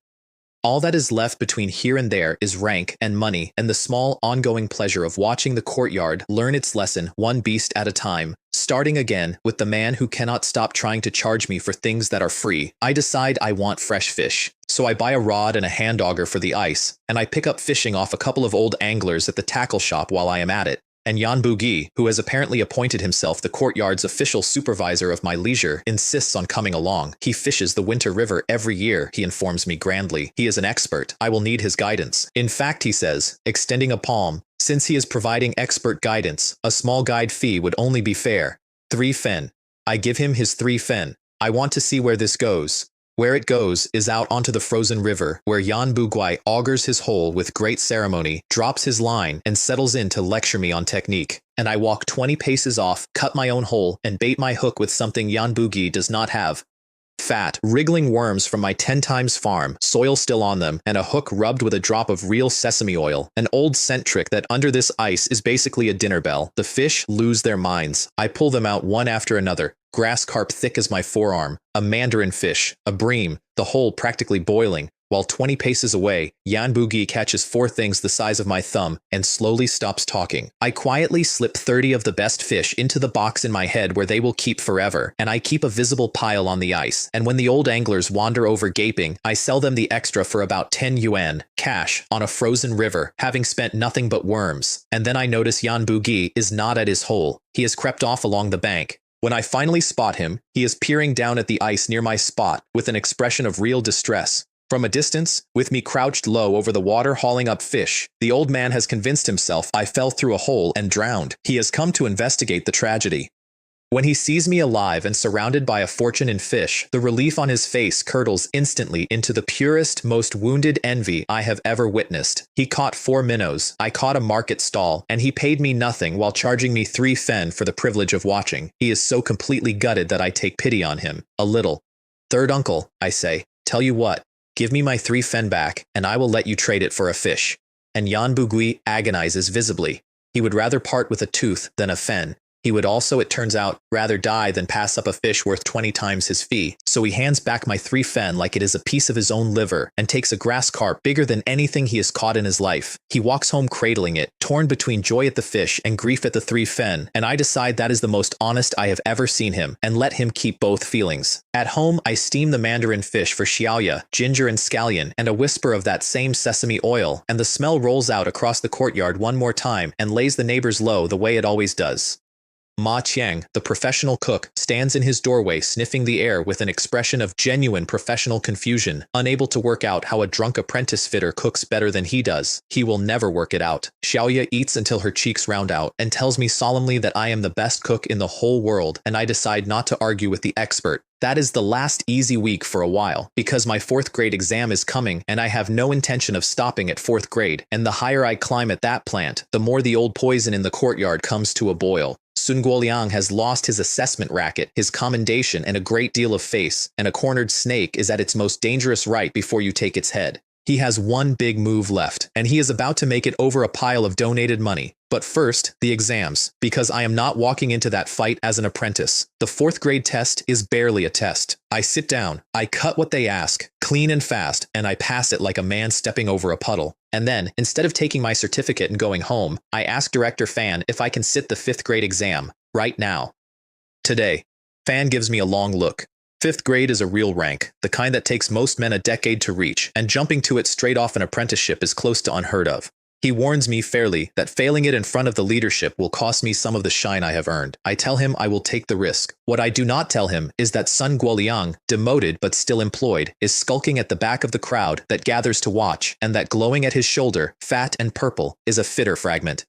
Speaker 1: All that is left between here and there is rank and money and the small ongoing pleasure of watching the courtyard learn its lesson one beast at a time, starting again with the man who cannot stop trying to charge me for things that are free. I decide I want fresh fish. So I buy a rod and a hand auger for the ice, and I pick up fishing off a couple of old anglers at the tackle shop while I am at it. And Yan Bugi, who has apparently appointed himself the courtyard's official supervisor of my leisure, insists on coming along. He fishes the Winter River every year, he informs me grandly. He is an expert. I will need his guidance. In fact, he says, extending a palm, since he is providing expert guidance, a small guide fee would only be fair. 3 fen. I give him his 3 fen. I want to see where this goes. Where it goes is out onto the frozen river, where Yan Buguai augers his hole with great ceremony, drops his line, and settles in to lecture me on technique. And I walk 20 paces off, cut my own hole, and bait my hook with something Yan Bugi does not have. Fat, wriggling worms from my 10 times farm, soil still on them, and a hook rubbed with a drop of real sesame oil. An old scent trick that under this ice is basically a dinner bell. The fish lose their minds. I pull them out one after another. Grass carp thick as my forearm, a mandarin fish, a bream, the whole practically boiling, while 20 paces away, Yan Bugi catches 4 things the size of my thumb and slowly stops talking. I quietly slip 30 of the best fish into the box in my head where they will keep forever, and I keep a visible pile on the ice, and when the old anglers wander over gaping, I sell them the extra for about 10 yuan, cash, on a frozen river, having spent nothing but worms. And then I notice Yan Bugi is not at his hole. He has crept off along the bank. When I finally spot him, he is peering down at the ice near my spot with an expression of real distress. From a distance, with me crouched low over the water hauling up fish, the old man has convinced himself I fell through a hole and drowned. He has come to investigate the tragedy. When he sees me alive and surrounded by a fortune in fish, the relief on his face curdles instantly into the purest, most wounded envy I have ever witnessed. He caught 4 minnows, I caught a market stall, and he paid me nothing while charging me 3 fen for the privilege of watching. He is so completely gutted that I take pity on him. A little. "Third uncle," I say, "tell you what. Give me my 3 fen back, and I will let you trade it for a fish." And Yan Bugui agonizes visibly. He would rather part with a tooth than a fen. He would also, it turns out, rather die than pass up a fish worth 20 times his fee, so he hands back my 3 fen like it is a piece of his own liver and takes a grass carp bigger than anything he has caught in his life. He walks home cradling it, torn between joy at the fish and grief at the 3 fen, and I decide that is the most honest I have ever seen him, and let him keep both feelings. At home, I steam the mandarin fish for xiaoya, ginger and scallion, and a whisper of that same sesame oil, and the smell rolls out across the courtyard one more time and lays the neighbors low the way it always does. Ma Qiang, the professional cook, stands in his doorway sniffing the air with an expression of genuine professional confusion, unable to work out how a drunk apprentice fitter cooks better than he does. He will never work it out. Xiaoya eats until her cheeks round out and tells me solemnly that I am the best cook in the whole world, and I decide not to argue with the expert. That is the last easy week for a while, because my 4th grade exam is coming and I have no intention of stopping at 4th grade, and the higher I climb at that plant, the more the old poison in the courtyard comes to a boil. Sun Guoliang has lost his assessment racket, his commendation, and a great deal of face, and a cornered snake is at its most dangerous right before you take its head. He has one big move left, and he is about to make it over a pile of donated money. But first, the exams, because I am not walking into that fight as an apprentice. The 4th grade test is barely a test. I sit down, I cut what they ask, clean and fast, and I pass it like a man stepping over a puddle. And then, instead of taking my certificate and going home, I ask Director Fan if I can sit the 5th grade exam, right now. Today. Fan gives me a long look. 5th grade is a real rank, the kind that takes most men a decade to reach, and jumping to it straight off an apprenticeship is close to unheard of. He warns me fairly that failing it in front of the leadership will cost me some of the shine I have earned. I tell him I will take the risk. What I do not tell him is that Sun Guoliang, demoted but still employed, is skulking at the back of the crowd that gathers to watch, and that glowing at his shoulder, fat and purple, is a fitter fragment.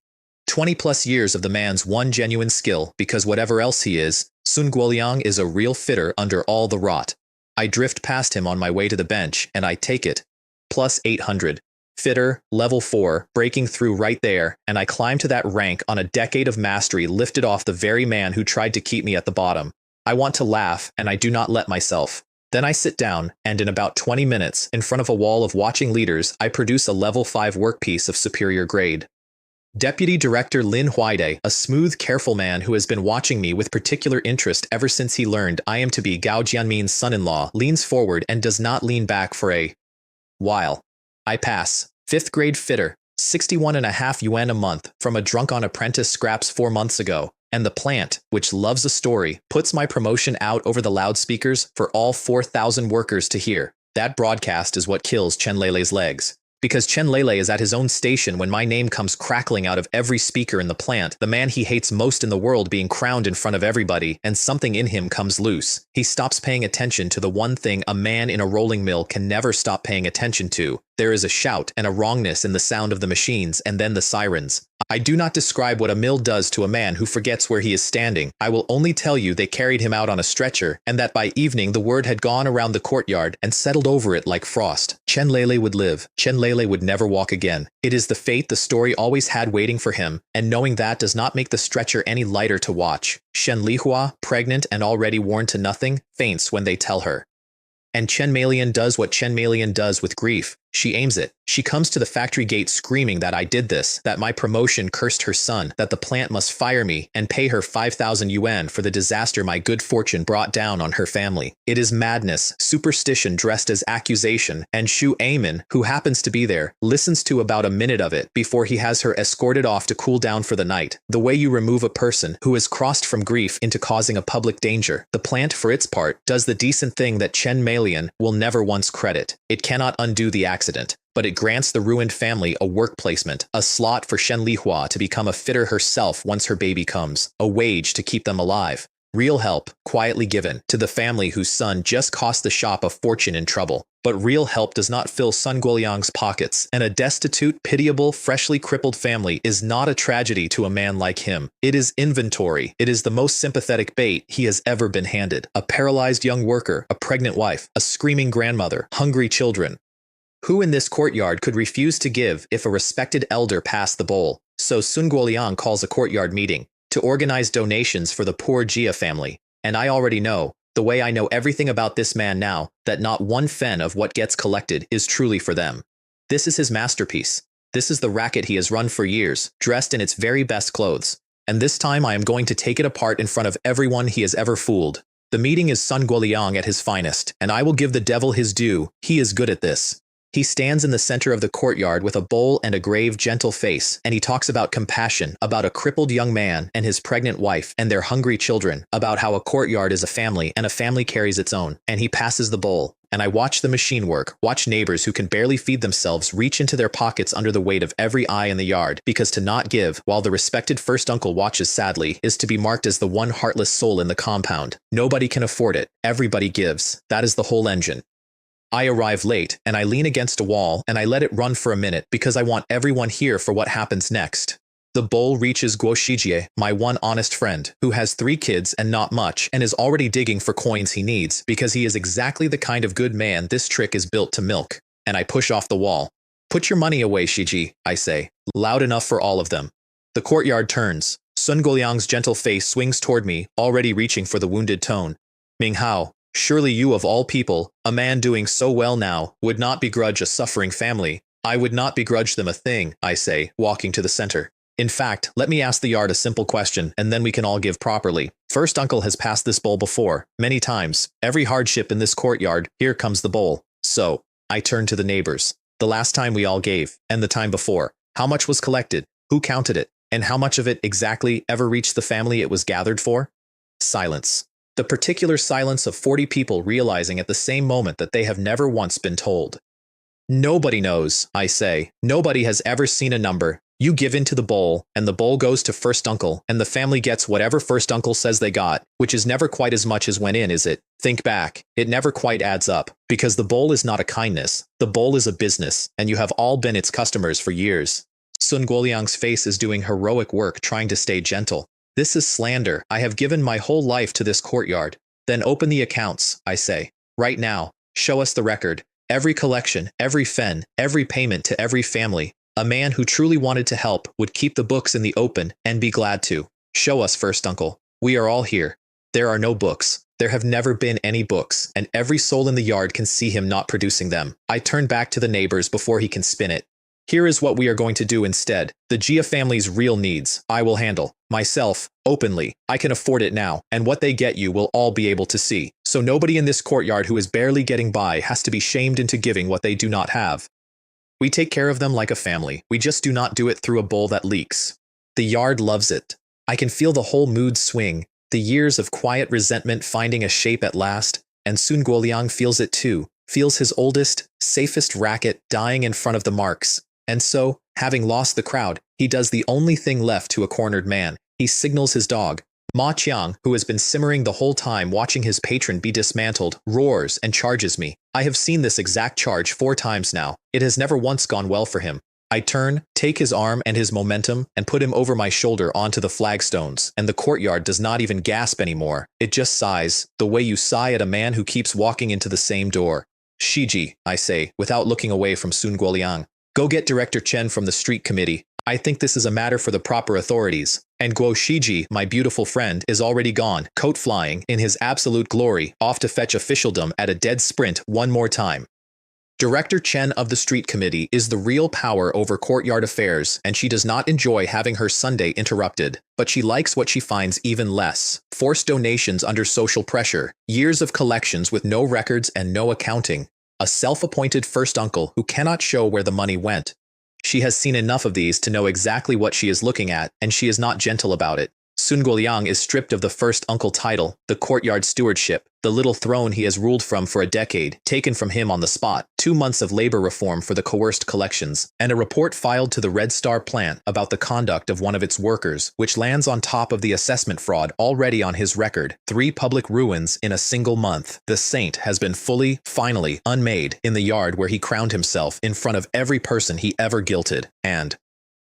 Speaker 1: 20+ years of the man's one genuine skill, because whatever else he is, Sun Guoliang is a real fitter under all the rot. I drift past him on my way to the bench, and I take it. Plus 800. Fitter, level 4, breaking through right there, and I climb to that rank on a decade of mastery lifted off the very man who tried to keep me at the bottom. I want to laugh, and I do not let myself. Then I sit down, and in about 20 minutes, in front of a wall of watching leaders, I produce a level 5 workpiece of superior grade. Deputy Director Lin Huide, a smooth, careful man who has been watching me with particular interest ever since he learned I am to be Gao Jianmin's son-in-law, leans forward and does not lean back for a while. I pass. 5th grade fitter, 61.5 yuan a month, from a drunk-on apprentice scraps 4 months ago, and the plant, which loves a story, puts my promotion out over the loudspeakers for all 4,000 workers to hear. That broadcast is what kills Chen Lele's legs. Because Chen Lele is at his own station when my name comes crackling out of every speaker in the plant, the man he hates most in the world being crowned in front of everybody, and something in him comes loose. He stops paying attention to the one thing a man in a rolling mill can never stop paying attention to. There is a shout and a wrongness in the sound of the machines and then the sirens. I do not describe what a mill does to a man who forgets where he is standing. I will only tell you they carried him out on a stretcher, and that by evening the word had gone around the courtyard and settled over it like frost. Chen Lele would live. Chen Lele would never walk again. It is the fate the story always had waiting for him, and knowing that does not make the stretcher any lighter to watch. Shen Lihua, pregnant and already worn to nothing, faints when they tell her. And Chen Malian does what Chen Malian does with grief. She aims it. She comes to the factory gate screaming that I did this, that my promotion cursed her son, that the plant must fire me and pay her 5,000 yuan for the disaster my good fortune brought down on her family. It is madness, superstition dressed as accusation, and Shu Aimin, who happens to be there, listens to about a minute of it before he has her escorted off to cool down for the night. The way you remove a person who has crossed from grief into causing a public danger. The plant, for its part, does the decent thing that Chen Malian will never once credit. It cannot undo the accident, but it grants the ruined family a work placement, a slot for Shen Lihua to become a fitter herself once her baby comes, a wage to keep them alive. Real help, quietly given, to the family whose son just cost the shop a fortune in trouble. But real help does not fill Sun Guoliang's pockets, and a destitute, pitiable, freshly crippled family is not a tragedy to a man like him. It is inventory. It is the most sympathetic bait he has ever been handed. A paralyzed young worker, a pregnant wife, a screaming grandmother, hungry children. Who in this courtyard could refuse to give if a respected elder passed the bowl? So Sun Guoliang calls a courtyard meeting to organize donations for the poor Jia family. And I already know, the way I know everything about this man now, that not one fen of what gets collected is truly for them. This is his masterpiece. This is the racket he has run for years, dressed in its very best clothes. And this time I am going to take it apart in front of everyone he has ever fooled. The meeting is Sun Guoliang at his finest, and I will give the devil his due. He is good at this. He stands in the center of the courtyard with a bowl and a grave, gentle face, and he talks about compassion, about a crippled young man and his pregnant wife and their hungry children, about how a courtyard is a family and a family carries its own, and he passes the bowl. And I watch the machine work, watch neighbors who can barely feed themselves reach into their pockets under the weight of every eye in the yard, because to not give, while the respected first uncle watches sadly, is to be marked as the one heartless soul in the compound. Nobody can afford it. Everybody gives. That is the whole engine. I arrive late, and I lean against a wall, and I let it run for a minute because I want everyone here for what happens next. The bowl reaches Guo Shijie, my one honest friend, who has 3 kids and not much, and is already digging for coins he needs, because he is exactly the kind of good man this trick is built to milk. And I push off the wall. "Put your money away, Shiji," I say, loud enough for all of them. The courtyard turns. Sun Guoliang's gentle face swings toward me, already reaching for the wounded tone. "Ming Hao, surely you of all people, a man doing so well now, would not begrudge a suffering family." "I would not begrudge them a thing," I say, walking to the center. "In fact, let me ask the yard a simple question, and then we can all give properly. First uncle has passed this bowl before, many times. Every hardship in this courtyard, here comes the bowl. So," I turn to the neighbors. "The last time we all gave, and the time before, how much was collected? Who counted it? And how much of it exactly ever reached the family it was gathered for?" Silence. The particular silence of 40 people realizing at the same moment that they have never once been told. "Nobody knows," I say. "Nobody has ever seen a number. You give in to the bowl, and the bowl goes to first uncle, and the family gets whatever first uncle says they got, which is never quite as much as went in, is it? Think back. It never quite adds up, because the bowl is not a kindness. The bowl is a business, and you have all been its customers for years." Sun Guoliang's face is doing heroic work trying to stay gentle. "This is slander. I have given my whole life to this courtyard." "Then open the accounts," I say. "Right now. Show us the record. Every collection, every fen, every payment to every family. A man who truly wanted to help would keep the books in the open and be glad to. Show us, first uncle. We are all here. There are no books. There have never been any books, and every soul in the yard can see him not producing them." I turn back to the neighbors before he can spin it. "Here is what we are going to do instead. The Jia family's real needs, I will handle. Myself, openly. I can afford it now, and what they get you will all be able to see. So nobody in this courtyard who is barely getting by has to be shamed into giving what they do not have. We take care of them like a family. We just do not do it through a bowl that leaks." The yard loves it. I can feel the whole mood swing, the years of quiet resentment finding a shape at last, and Sun Guoliang feels it too, feels his oldest, safest racket dying in front of the marks. And so, having lost the crowd, he does the only thing left to a cornered man. He signals his dog. Ma Qiang, who has been simmering the whole time watching his patron be dismantled, roars and charges me. I have seen this exact charge 4 times now. It has never once gone well for him. I turn, take his arm and his momentum, and put him over my shoulder onto the flagstones, and the courtyard does not even gasp anymore. It just sighs, the way you sigh at a man who keeps walking into the same door. "Shiji," I say, without looking away from Sun Guoliang. "Go get Director Chen from the street committee. I think this is a matter for the proper authorities." And Guo Shiji, my beautiful friend, is already gone, coat flying, in his absolute glory, off to fetch officialdom at a dead sprint one more time. Director Chen of the street committee is the real power over courtyard affairs, and she does not enjoy having her Sunday interrupted. But she likes what she finds even less: forced donations under social pressure, years of collections with no records and no accounting, a self-appointed first uncle who cannot show where the money went. She has seen enough of these to know exactly what she is looking at, and she is not gentle about it. Sun Guoliang is stripped of the first uncle title, the courtyard stewardship, the little throne he has ruled from for a decade, taken from him on the spot, 2 months of labor reform for the coerced collections, and a report filed to the Red Star plant about the conduct of one of its workers, which lands on top of the assessment fraud already on his record. 3 public ruins in a single month. The saint has been fully, finally, unmade in the yard where he crowned himself in front of every person he ever guilted. And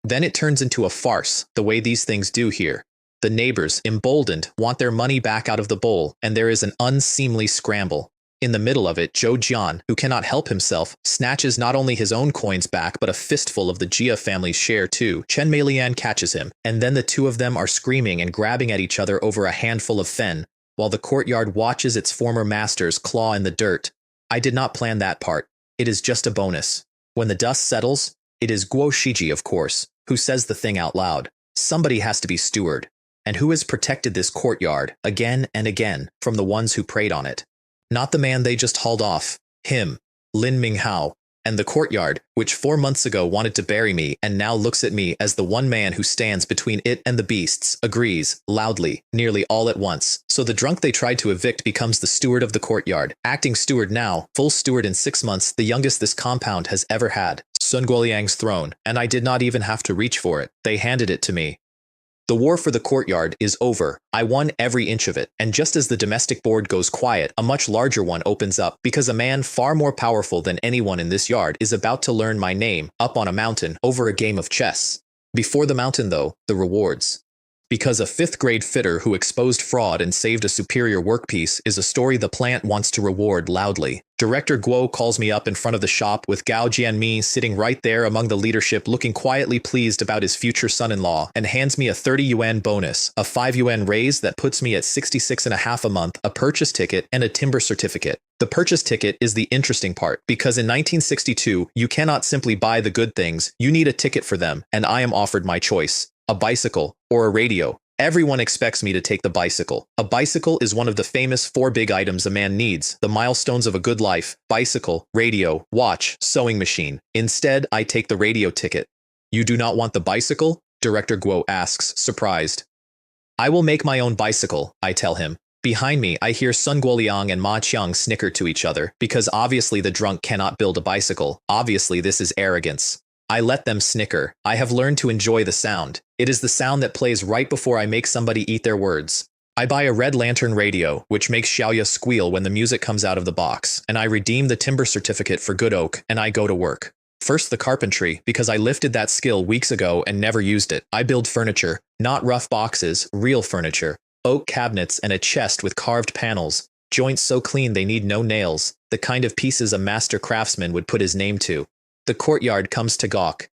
Speaker 1: then it turns into a farce, the way these things do here. The neighbors, emboldened, want their money back out of the bowl, and there is an unseemly scramble. In the middle of it, Zhou Jian, who cannot help himself, snatches not only his own coins back but a fistful of the Jia family's share too. Chen Meilian catches him, and then the 2 of them are screaming and grabbing at each other over a handful of fen, while the courtyard watches its former masters claw in the dirt. I did not plan that part. It is just a bonus. When the dust settles, it is Guo Shiji, of course, who says the thing out loud. Somebody has to be steward. And who has protected this courtyard, again and again, from the ones who preyed on it? Not the man they just hauled off. Him. Lin Minghao. And the courtyard, which 4 months ago wanted to bury me and now looks at me as the one man who stands between it and the beasts, agrees, loudly, nearly all at once. So the drunk they tried to evict becomes the steward of the courtyard. Acting steward now, full steward in 6 months, the youngest this compound has ever had. Sun Guoliang's throne, and I did not even have to reach for it. They handed it to me. The war for the courtyard is over. I won every inch of it, and just as the domestic board goes quiet, a much larger one opens up, because a man far more powerful than anyone in this yard is about to learn my name, up on a mountain, over a game of chess. Before the mountain though, the rewards. Because a 5th grade fitter who exposed fraud and saved a superior workpiece is a story the plant wants to reward loudly. Director Guo calls me up in front of the shop with Gao Jianmi sitting right there among the leadership looking quietly pleased about his future son-in-law and hands me a 30 yuan bonus, a 5 yuan raise that puts me at 66.5 a month, a purchase ticket, and a timber certificate. The purchase ticket is the interesting part, because in 1962, you cannot simply buy the good things, you need a ticket for them, and I am offered my choice. A bicycle, or a radio. Everyone expects me to take the bicycle. A bicycle is one of the famous 4 big items a man needs, the milestones of a good life: bicycle, radio, watch, sewing machine. Instead, I take the radio ticket. You do not want the bicycle? Director Guo asks, surprised. I will make my own bicycle, I tell him. Behind me, I hear Sun Guoliang and Ma Qiang snicker to each other, because obviously the drunk cannot build a bicycle. Obviously this is arrogance. I let them snicker. I have learned to enjoy the sound. It is the sound that plays right before I make somebody eat their words. I buy a red lantern radio, which makes Xiaoya squeal when the music comes out of the box, and I redeem the timber certificate for good oak, and I go to work. First the carpentry, because I lifted that skill weeks ago and never used it. I build furniture, not rough boxes, real furniture. Oak cabinets and a chest with carved panels. Joints so clean they need no nails, the kind of pieces a master craftsman would put his name to. The courtyard comes to gawk.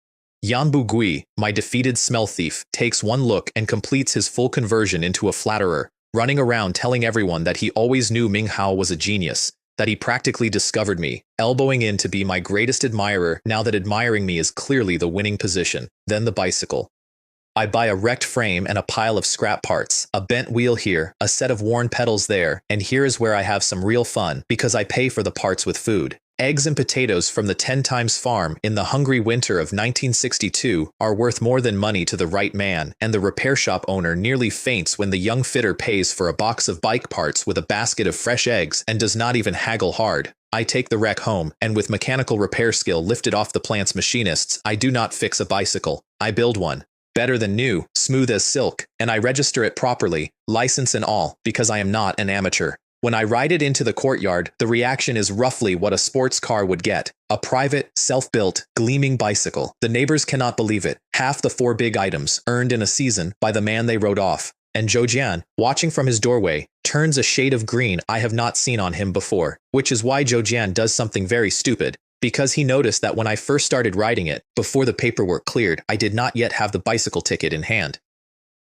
Speaker 1: Yanbu Gui, my defeated smell thief, takes one look and completes his full conversion into a flatterer, running around telling everyone that he always knew Ming Hao was a genius, that he practically discovered me, elbowing in to be my greatest admirer now that admiring me is clearly the winning position. Then the bicycle. I buy a wrecked frame and a pile of scrap parts, a bent wheel here, a set of worn pedals there, and here is where I have some real fun, because I pay for the parts with food. Eggs and potatoes from the 10 Times farm in the hungry winter of 1962 are worth more than money to the right man, and the repair shop owner nearly faints when the young fitter pays for a box of bike parts with a basket of fresh eggs and does not even haggle hard. I take the wreck home, and with mechanical repair skill lifted off the plant's machinists, I do not fix a bicycle. I build one. Better than new, smooth as silk, and I register it properly, license and all, because I am not an amateur. When I ride it into the courtyard, the reaction is roughly what a sports car would get. A private, self-built, gleaming bicycle. The neighbors cannot believe it. Half the 4 big items, earned in a season, by the man they rode off. And Zhou Jian, watching from his doorway, turns a shade of green I have not seen on him before. Which is why Zhou Jian does something very stupid. Because he noticed that when I first started riding it, before the paperwork cleared, I did not yet have the bicycle ticket in hand.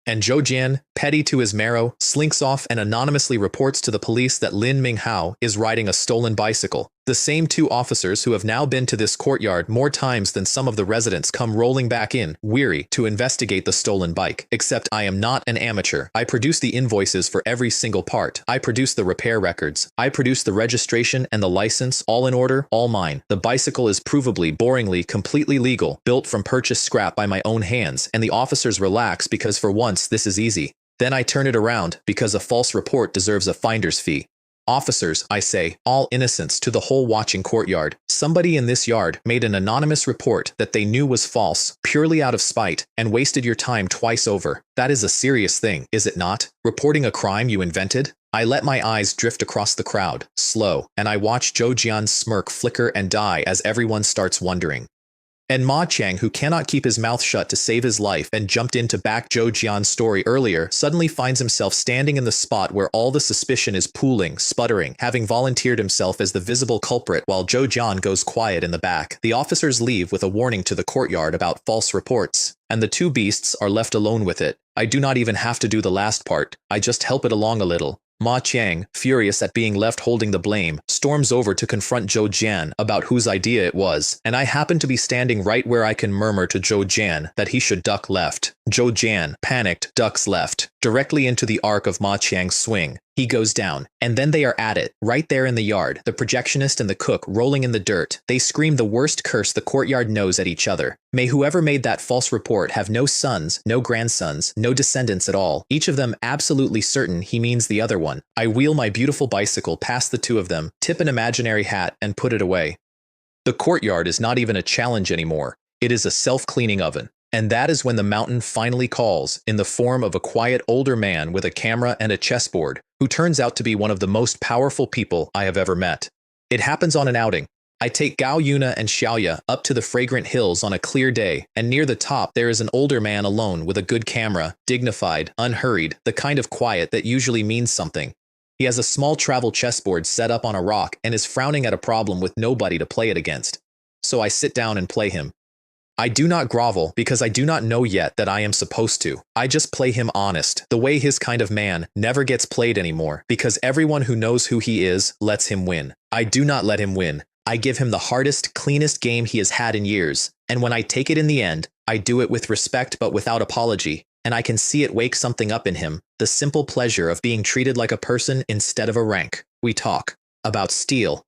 Speaker 1: And Zhou Jian, petty to his marrow, slinks off and anonymously reports to the police that Lin Minghao is riding a stolen bicycle. The same 2 officers who have now been to this courtyard more times than some of the residents come rolling back in, weary, to investigate the stolen bike. Except I am not an amateur. I produce the invoices for every single part. I produce the repair records. I produce the registration and the license, all in order, all mine. The bicycle is provably, boringly, completely legal, built from purchased scrap by my own hands, and the officers relax because for once this is easy. Then I turn it around, because a false report deserves a finder's fee. Officers, I say, all innocents to the whole watching courtyard. Somebody in this yard made an anonymous report that they knew was false, purely out of spite, and wasted your time twice over. That is a serious thing, is it not? Reporting a crime you invented? I let my eyes drift across the crowd, slow, and I watch Zhou Jian's smirk flicker and die as everyone starts wondering. And Ma Qiang, who cannot keep his mouth shut to save his life and jumped in to back Zhou Jian's story earlier, suddenly finds himself standing in the spot where all the suspicion is pooling, sputtering, having volunteered himself as the visible culprit while Zhou Jian goes quiet in the back. The officers leave with a warning to the courtyard about false reports, and the 2 beasts are left alone with it. I do not even have to do the last part, I just help it along a little. Ma Qiang, furious at being left holding the blame, storms over to confront Zhou Jian about whose idea it was, and I happen to be standing right where I can murmur to Zhou Jian that he should duck left. Zhou Jian, panicked, ducks left, directly into the arc of Ma Qiang's swing. He goes down, and then they are at it, right there in the yard, the projectionist and the cook rolling in the dirt. They scream the worst curse the courtyard knows at each other. May whoever made that false report have no sons, no grandsons, no descendants at all, each of them absolutely certain he means the other one. I wheel my beautiful bicycle past the two of them, tip an imaginary hat, and put it away. The courtyard is not even a challenge anymore. It is a self-cleaning oven. And that is when the mountain finally calls, in the form of a quiet older man with a camera and a chessboard, who turns out to be one of the most powerful people I have ever met. It happens on an outing. I take Gao Yuna and Xiaoya up to the fragrant hills on a clear day, and near the top there is an older man alone with a good camera, dignified, unhurried, the kind of quiet that usually means something. He has a small travel chessboard set up on a rock and is frowning at a problem with nobody to play it against. So I sit down and play him. I do not grovel because I do not know yet that I am supposed to. I just play him honest, the way his kind of man never gets played anymore, because everyone who knows who he is lets him win. I do not let him win. I give him the hardest, cleanest game he has had in years, and when I take it in the end, I do it with respect but without apology, and I can see it wake something up in him, the simple pleasure of being treated like a person instead of a rank. We talk about steel,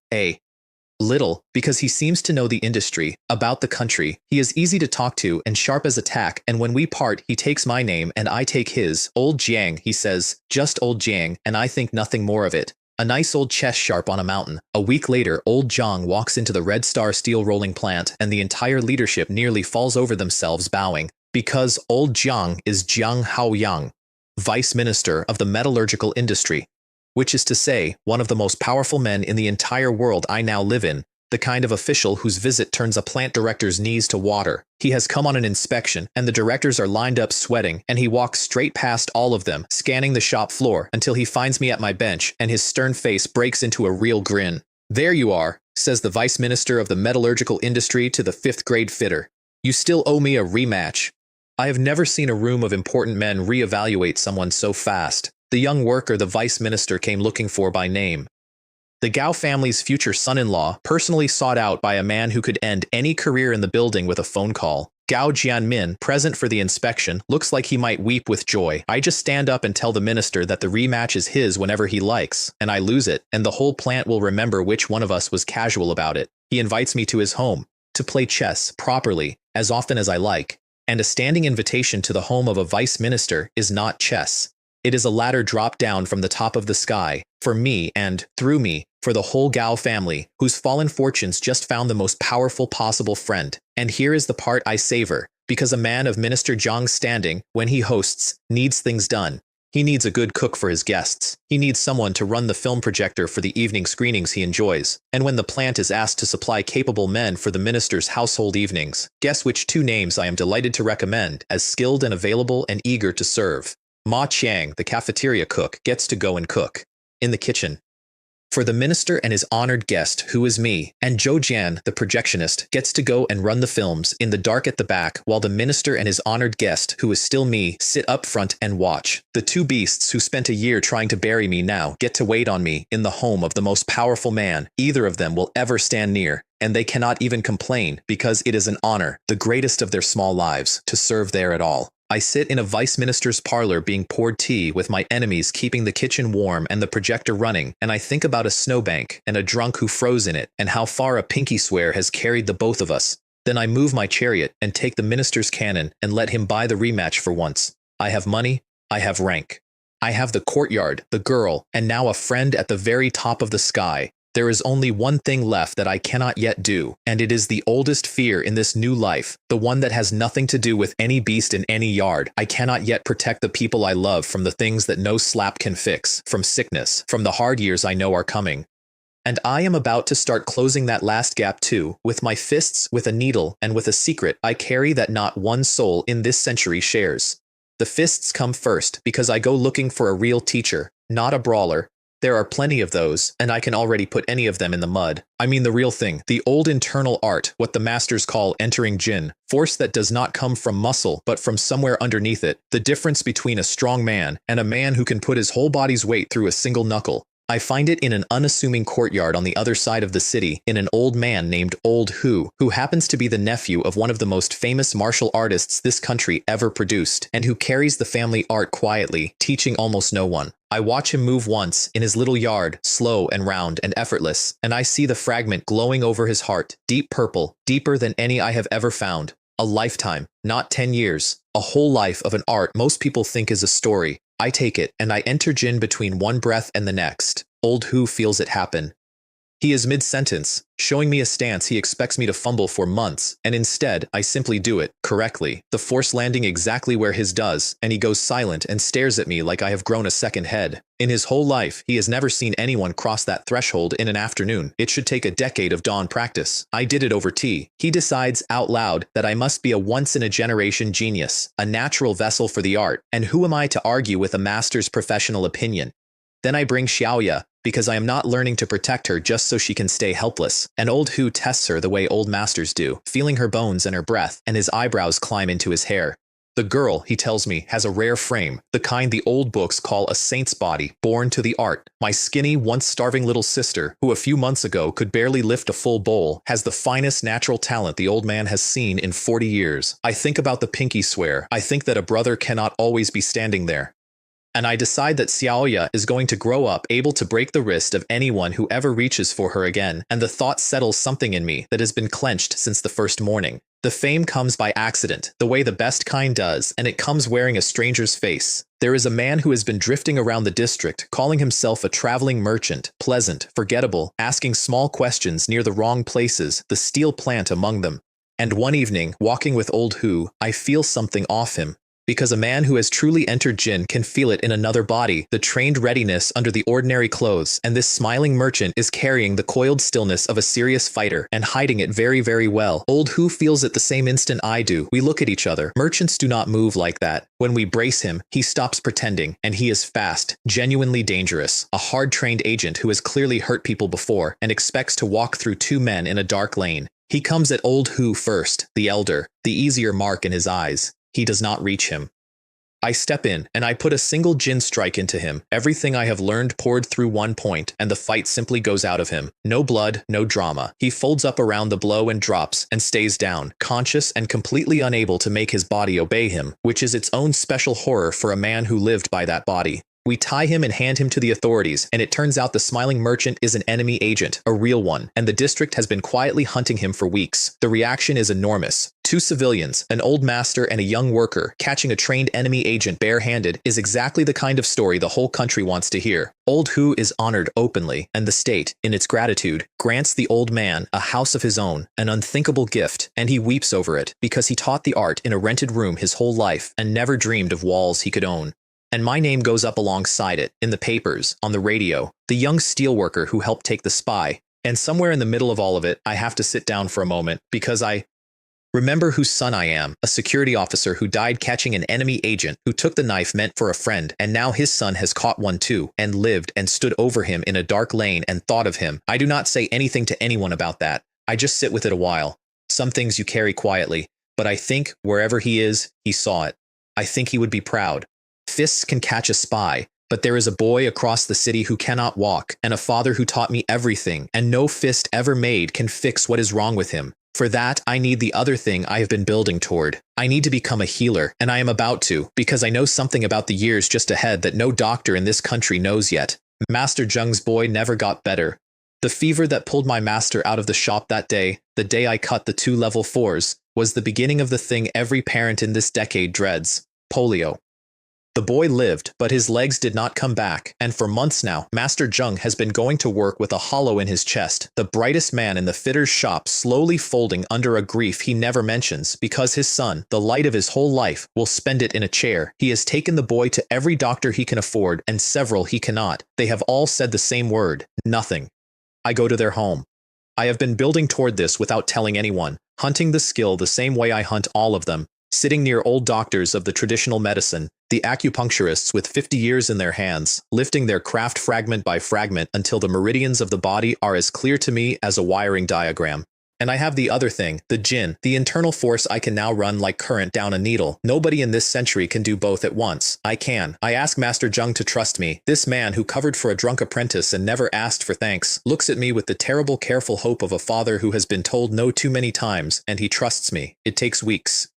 Speaker 1: little, because he seems to know the industry, about the country. He is easy to talk to and sharp as a tack, and when we part he takes my name and I take his. Old Jiang, he says, just old Jiang, and I think nothing more of it. A nice old chess sharp on a mountain. A week later, old Jiang walks into the Red Star steel rolling plant and the entire leadership nearly falls over themselves bowing, because old Jiang is Jiang Haoyang, vice minister of the metallurgical industry. Which is to say, one of the most powerful men in the entire world I now live in, the kind of official whose visit turns a plant director's knees to water. He has come on an inspection, and the directors are lined up sweating, and he walks straight past all of them, scanning the shop floor, until he finds me at my bench, and his stern face breaks into a real grin. "There you are," says the vice minister of the metallurgical industry to the 5th grade fitter. "You still owe me a rematch." I have never seen a room of important men reevaluate someone so fast. The young worker the vice minister came looking for by name. The Gao family's future son-in-law, personally sought out by a man who could end any career in the building with a phone call. Gao Jianmin, present for the inspection, looks like he might weep with joy. I just stand up and tell the minister that the rematch is his whenever he likes, and I lose it, and the whole plant will remember which one of us was casual about it. He invites me to his home, to play chess, properly, as often as I like. And a standing invitation to the home of a vice minister is not chess. It is a ladder dropped down from the top of the sky, for me and, through me, for the whole Gao family, whose fallen fortunes just found the most powerful possible friend. And here is the part I savor, because a man of Minister Zhang's standing, when he hosts, needs things done. He needs a good cook for his guests. He needs someone to run the film projector for the evening screenings he enjoys. And when the plant is asked to supply capable men for the minister's household evenings, guess which 2 names I am delighted to recommend as skilled and available and eager to serve. Ma Qiang, the cafeteria cook, gets to go and cook. In the kitchen. For the minister and his honored guest, who is me, and Zhou Jian, the projectionist, gets to go and run the films in the dark at the back, while the minister and his honored guest, who is still me, sit up front and watch. The 2 beasts who spent a year trying to bury me now get to wait on me in the home of the most powerful man either of them will ever stand near, and they cannot even complain because it is an honor, the greatest of their small lives, to serve there at all. I sit in a vice minister's parlor being poured tea with my enemies keeping the kitchen warm and the projector running, and I think about a snowbank and a drunk who froze in it and how far a pinky swear has carried the both of us. Then I move my chariot and take the minister's cannon and let him buy the rematch for once. I have money, I have rank. I have the courtyard, the girl, and now a friend at the very top of the sky. There is only one thing left that I cannot yet do, and it is the oldest fear in this new life, the one that has nothing to do with any beast in any yard. I cannot yet protect the people I love from the things that no slap can fix, from sickness, from the hard years I know are coming. And I am about to start closing that last gap too, with my fists, with a needle, and with a secret I carry that not one soul in this century shares. The fists come first because I go looking for a real teacher, not a brawler. There are plenty of those, and I can already put any of them in the mud. I mean the real thing, the old internal art, what the masters call entering Jinn, force that does not come from muscle but from somewhere underneath it, the difference between a strong man and a man who can put his whole body's weight through a single knuckle. I find it in an unassuming courtyard on the other side of the city in an old man named Old who happens to be the nephew of one of the most famous martial artists this country ever produced, and who carries the family art quietly, teaching almost no one. I watch him move once, in his little yard, slow and round and effortless, and I see the fragment glowing over his heart, deep purple, deeper than any I have ever found. A lifetime, not 10 years, a whole life of an art most people think is a story. I take it, and I enter Jinn between one breath and the next. Old who feels it happen. He is mid-sentence, showing me a stance he expects me to fumble for months, and instead, I simply do it, correctly, the force landing exactly where his does, and he goes silent and stares at me like I have grown a second head. In his whole life, he has never seen anyone cross that threshold in an afternoon. It should take a decade of dawn practice. I did it over tea. He decides, out loud, that I must be a once-in-a-generation genius, a natural vessel for the art, and who am I to argue with a master's professional opinion? Then I bring Xiaoya, because I am not learning to protect her just so she can stay helpless. And Old who tests her the way old masters do, feeling her bones and her breath, and his eyebrows climb into his hair. The girl, he tells me, has a rare frame, the kind the old books call a saint's body, born to the art. My skinny, once starving little sister, who a few months ago could barely lift a full bowl, has the finest natural talent the old man has seen in 40 years. I think about the pinky swear. I think that a brother cannot always be standing there. And I decide that Xiaoya is going to grow up able to break the wrist of anyone who ever reaches for her again, and the thought settles something in me that has been clenched since the first morning. The fame comes by accident, the way the best kind does, and it comes wearing a stranger's face. There is a man who has been drifting around the district, calling himself a traveling merchant, pleasant, forgettable, asking small questions near the wrong places, the steel plant among them. And one evening, walking with Old who, I feel something off him. Because a man who has truly entered Jinn can feel it in another body, the trained readiness under the ordinary clothes, and this smiling merchant is carrying the coiled stillness of a serious fighter and hiding it very, very well. Old who feels it the same instant I do. We look at each other. Merchants do not move like that. When we brace him, he stops pretending, and he is fast, genuinely dangerous, a hard-trained agent who has clearly hurt people before and expects to walk through two men in a dark lane. He comes at Old who first, the elder, the easier mark in his eyes. He does not reach him. I step in, and I put a single Jinn strike into him. Everything I have learned poured through one point, and the fight simply goes out of him. No blood, no drama. He folds up around the blow and drops, and stays down, conscious and completely unable to make his body obey him, which is its own special horror for a man who lived by that body. We tie him and hand him to the authorities, and it turns out the smiling merchant is an enemy agent, a real one, and the district has been quietly hunting him for weeks. The reaction is enormous. Two civilians, an old master and a young worker, catching a trained enemy agent barehanded is exactly the kind of story the whole country wants to hear. Old who is honored openly, and the state, in its gratitude, grants the old man a house of his own, an unthinkable gift, and he weeps over it, because he taught the art in a rented room his whole life and never dreamed of walls he could own. And my name goes up alongside it, in the papers, on the radio, the young steelworker who helped take the spy. And somewhere in the middle of all of it, I have to sit down for a moment, because I remember whose son I am, a security officer who died catching an enemy agent who took the knife meant for a friend, and now his son has caught one too, and lived and stood over him in a dark lane and thought of him. I do not say anything to anyone about that. I just sit with it a while. Some things you carry quietly, but I think wherever he is, he saw it. I think he would be proud. Fists can catch a spy, but there is a boy across the city who cannot walk, and a father who taught me everything, and no fist ever made can fix what is wrong with him. For that, I need the other thing I have been building toward. I need to become a healer, and I am about to, because I know something about the years just ahead that no doctor in this country knows yet. Master Zheng's boy never got better. The fever that pulled my master out of the shop that day, the day I cut the 2 level 4s, was the beginning of the thing every parent in this decade dreads: polio. The boy lived, but his legs did not come back, and for months now, Master Zheng has been going to work with a hollow in his chest, the brightest man in the fitter's shop slowly folding under a grief he never mentions, because his son, the light of his whole life, will spend it in a chair. He has taken the boy to every doctor he can afford, and several he cannot. They have all said the same word: nothing. I go to their home. I have been building toward this without telling anyone, hunting the skill the same way I hunt all of them. sitting near old doctors of the traditional medicine, the acupuncturists with 50 years in their hands, lifting their craft fragment by fragment until the meridians of the body are as clear to me as a wiring diagram. And I have the other thing, the jinn, the internal force I can now run like current down a needle. Nobody in this century can do both at once. I can. I ask Master Zheng to trust me. This man who covered for a drunk apprentice and never asked for thanks, looks at me with the terrible careful hope of a father who has been told no too many times, and he trusts me. It takes weeks.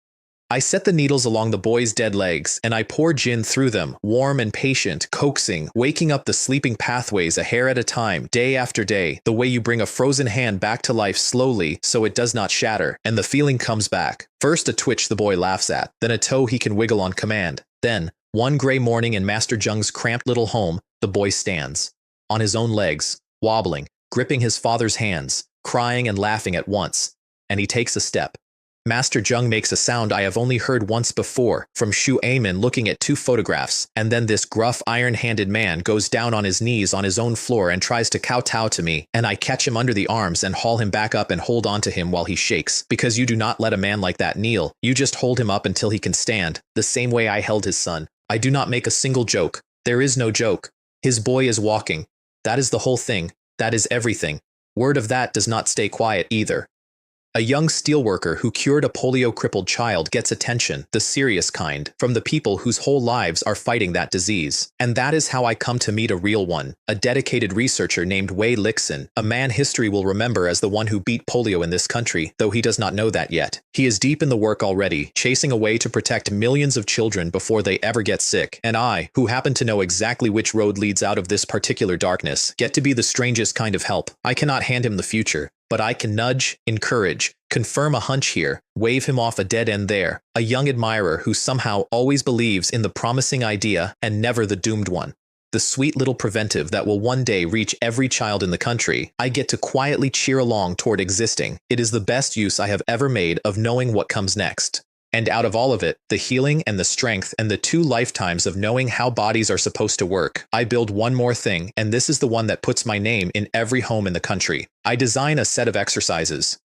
Speaker 1: I set the needles along the boy's dead legs, and I pour gin through them, warm and patient, coaxing, waking up the sleeping pathways a hair at a time, day after day, the way you bring a frozen hand back to life slowly so it does not shatter, and the feeling comes back. First a twitch the boy laughs at, then a toe he can wiggle on command. Then, one gray morning in Master Zheng's cramped little home, the boy stands, on his own legs, wobbling, gripping his father's hands, crying and laughing at once, and he takes a step. Master Zheng makes a sound I have only heard once before, from Shu Aimin looking at 2 photographs, and then this gruff iron-handed man goes down on his knees on his own floor and tries to kowtow to me, and I catch him under the arms and haul him back up and hold on to him while he shakes, because you do not let a man like that kneel, you just hold him up until he can stand, the same way I held his son. I do not make a single joke. There is no joke. His boy is walking. That is the whole thing. That is everything. Word of that does not stay quiet either. A young steelworker who cured a polio-crippled child gets attention, the serious kind, from the people whose whole lives are fighting that disease. And that is how I come to meet a real one, a dedicated researcher named Wei Lixin, a man history will remember as the one who beat polio in this country, though he does not know that yet. He is deep in the work already, chasing a way to protect millions of children before they ever get sick. And I, who happen to know exactly which road leads out of this particular darkness, get to be the strangest kind of help. I cannot hand him the future, but I can nudge, encourage, confirm a hunch here, wave him off a dead end there, a young admirer who somehow always believes in the promising idea and never the doomed one. The sweet little preventive that will one day reach every child in the country, I get to quietly cheer along toward existing. It is the best use I have ever made of knowing what comes next. And out of all of it, the healing and the strength and the 2 lifetimes of knowing how bodies are supposed to work, I build one more thing, and this is the one that puts my name in every home in the country. I design a set of exercises.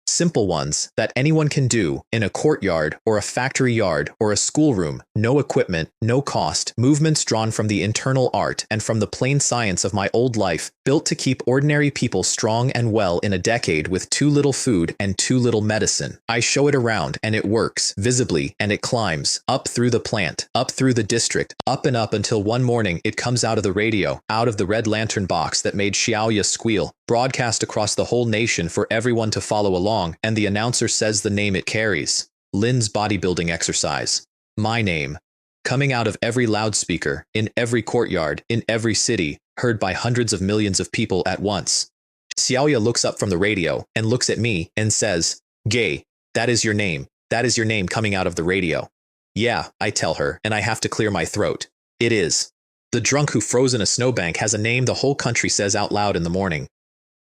Speaker 1: Simple ones that anyone can do in a courtyard or a factory yard or a schoolroom, no equipment, no cost, movements drawn from the internal art and from the plain science of my old life, built to keep ordinary people strong and well in a decade with too little food and too little medicine. I show it around and it works, visibly, and it climbs, up through the plant, up through the district, up and up until one morning it comes out of the radio, out of the red lantern box that made Xiaoya squeal, broadcast across the whole nation for everyone to follow along, and the announcer says the name it carries. Lin's bodybuilding exercise. My name. Coming out of every loudspeaker, in every courtyard, in every city, heard by hundreds of millions of people at once. Xiaoya looks up from the radio, and looks at me, and says, "Gay, that is your name. That is your name coming out of the radio." "Yeah," I tell her, and I have to clear my throat. "It is. The drunk who froze in a snowbank has a name the whole country says out loud in the morning.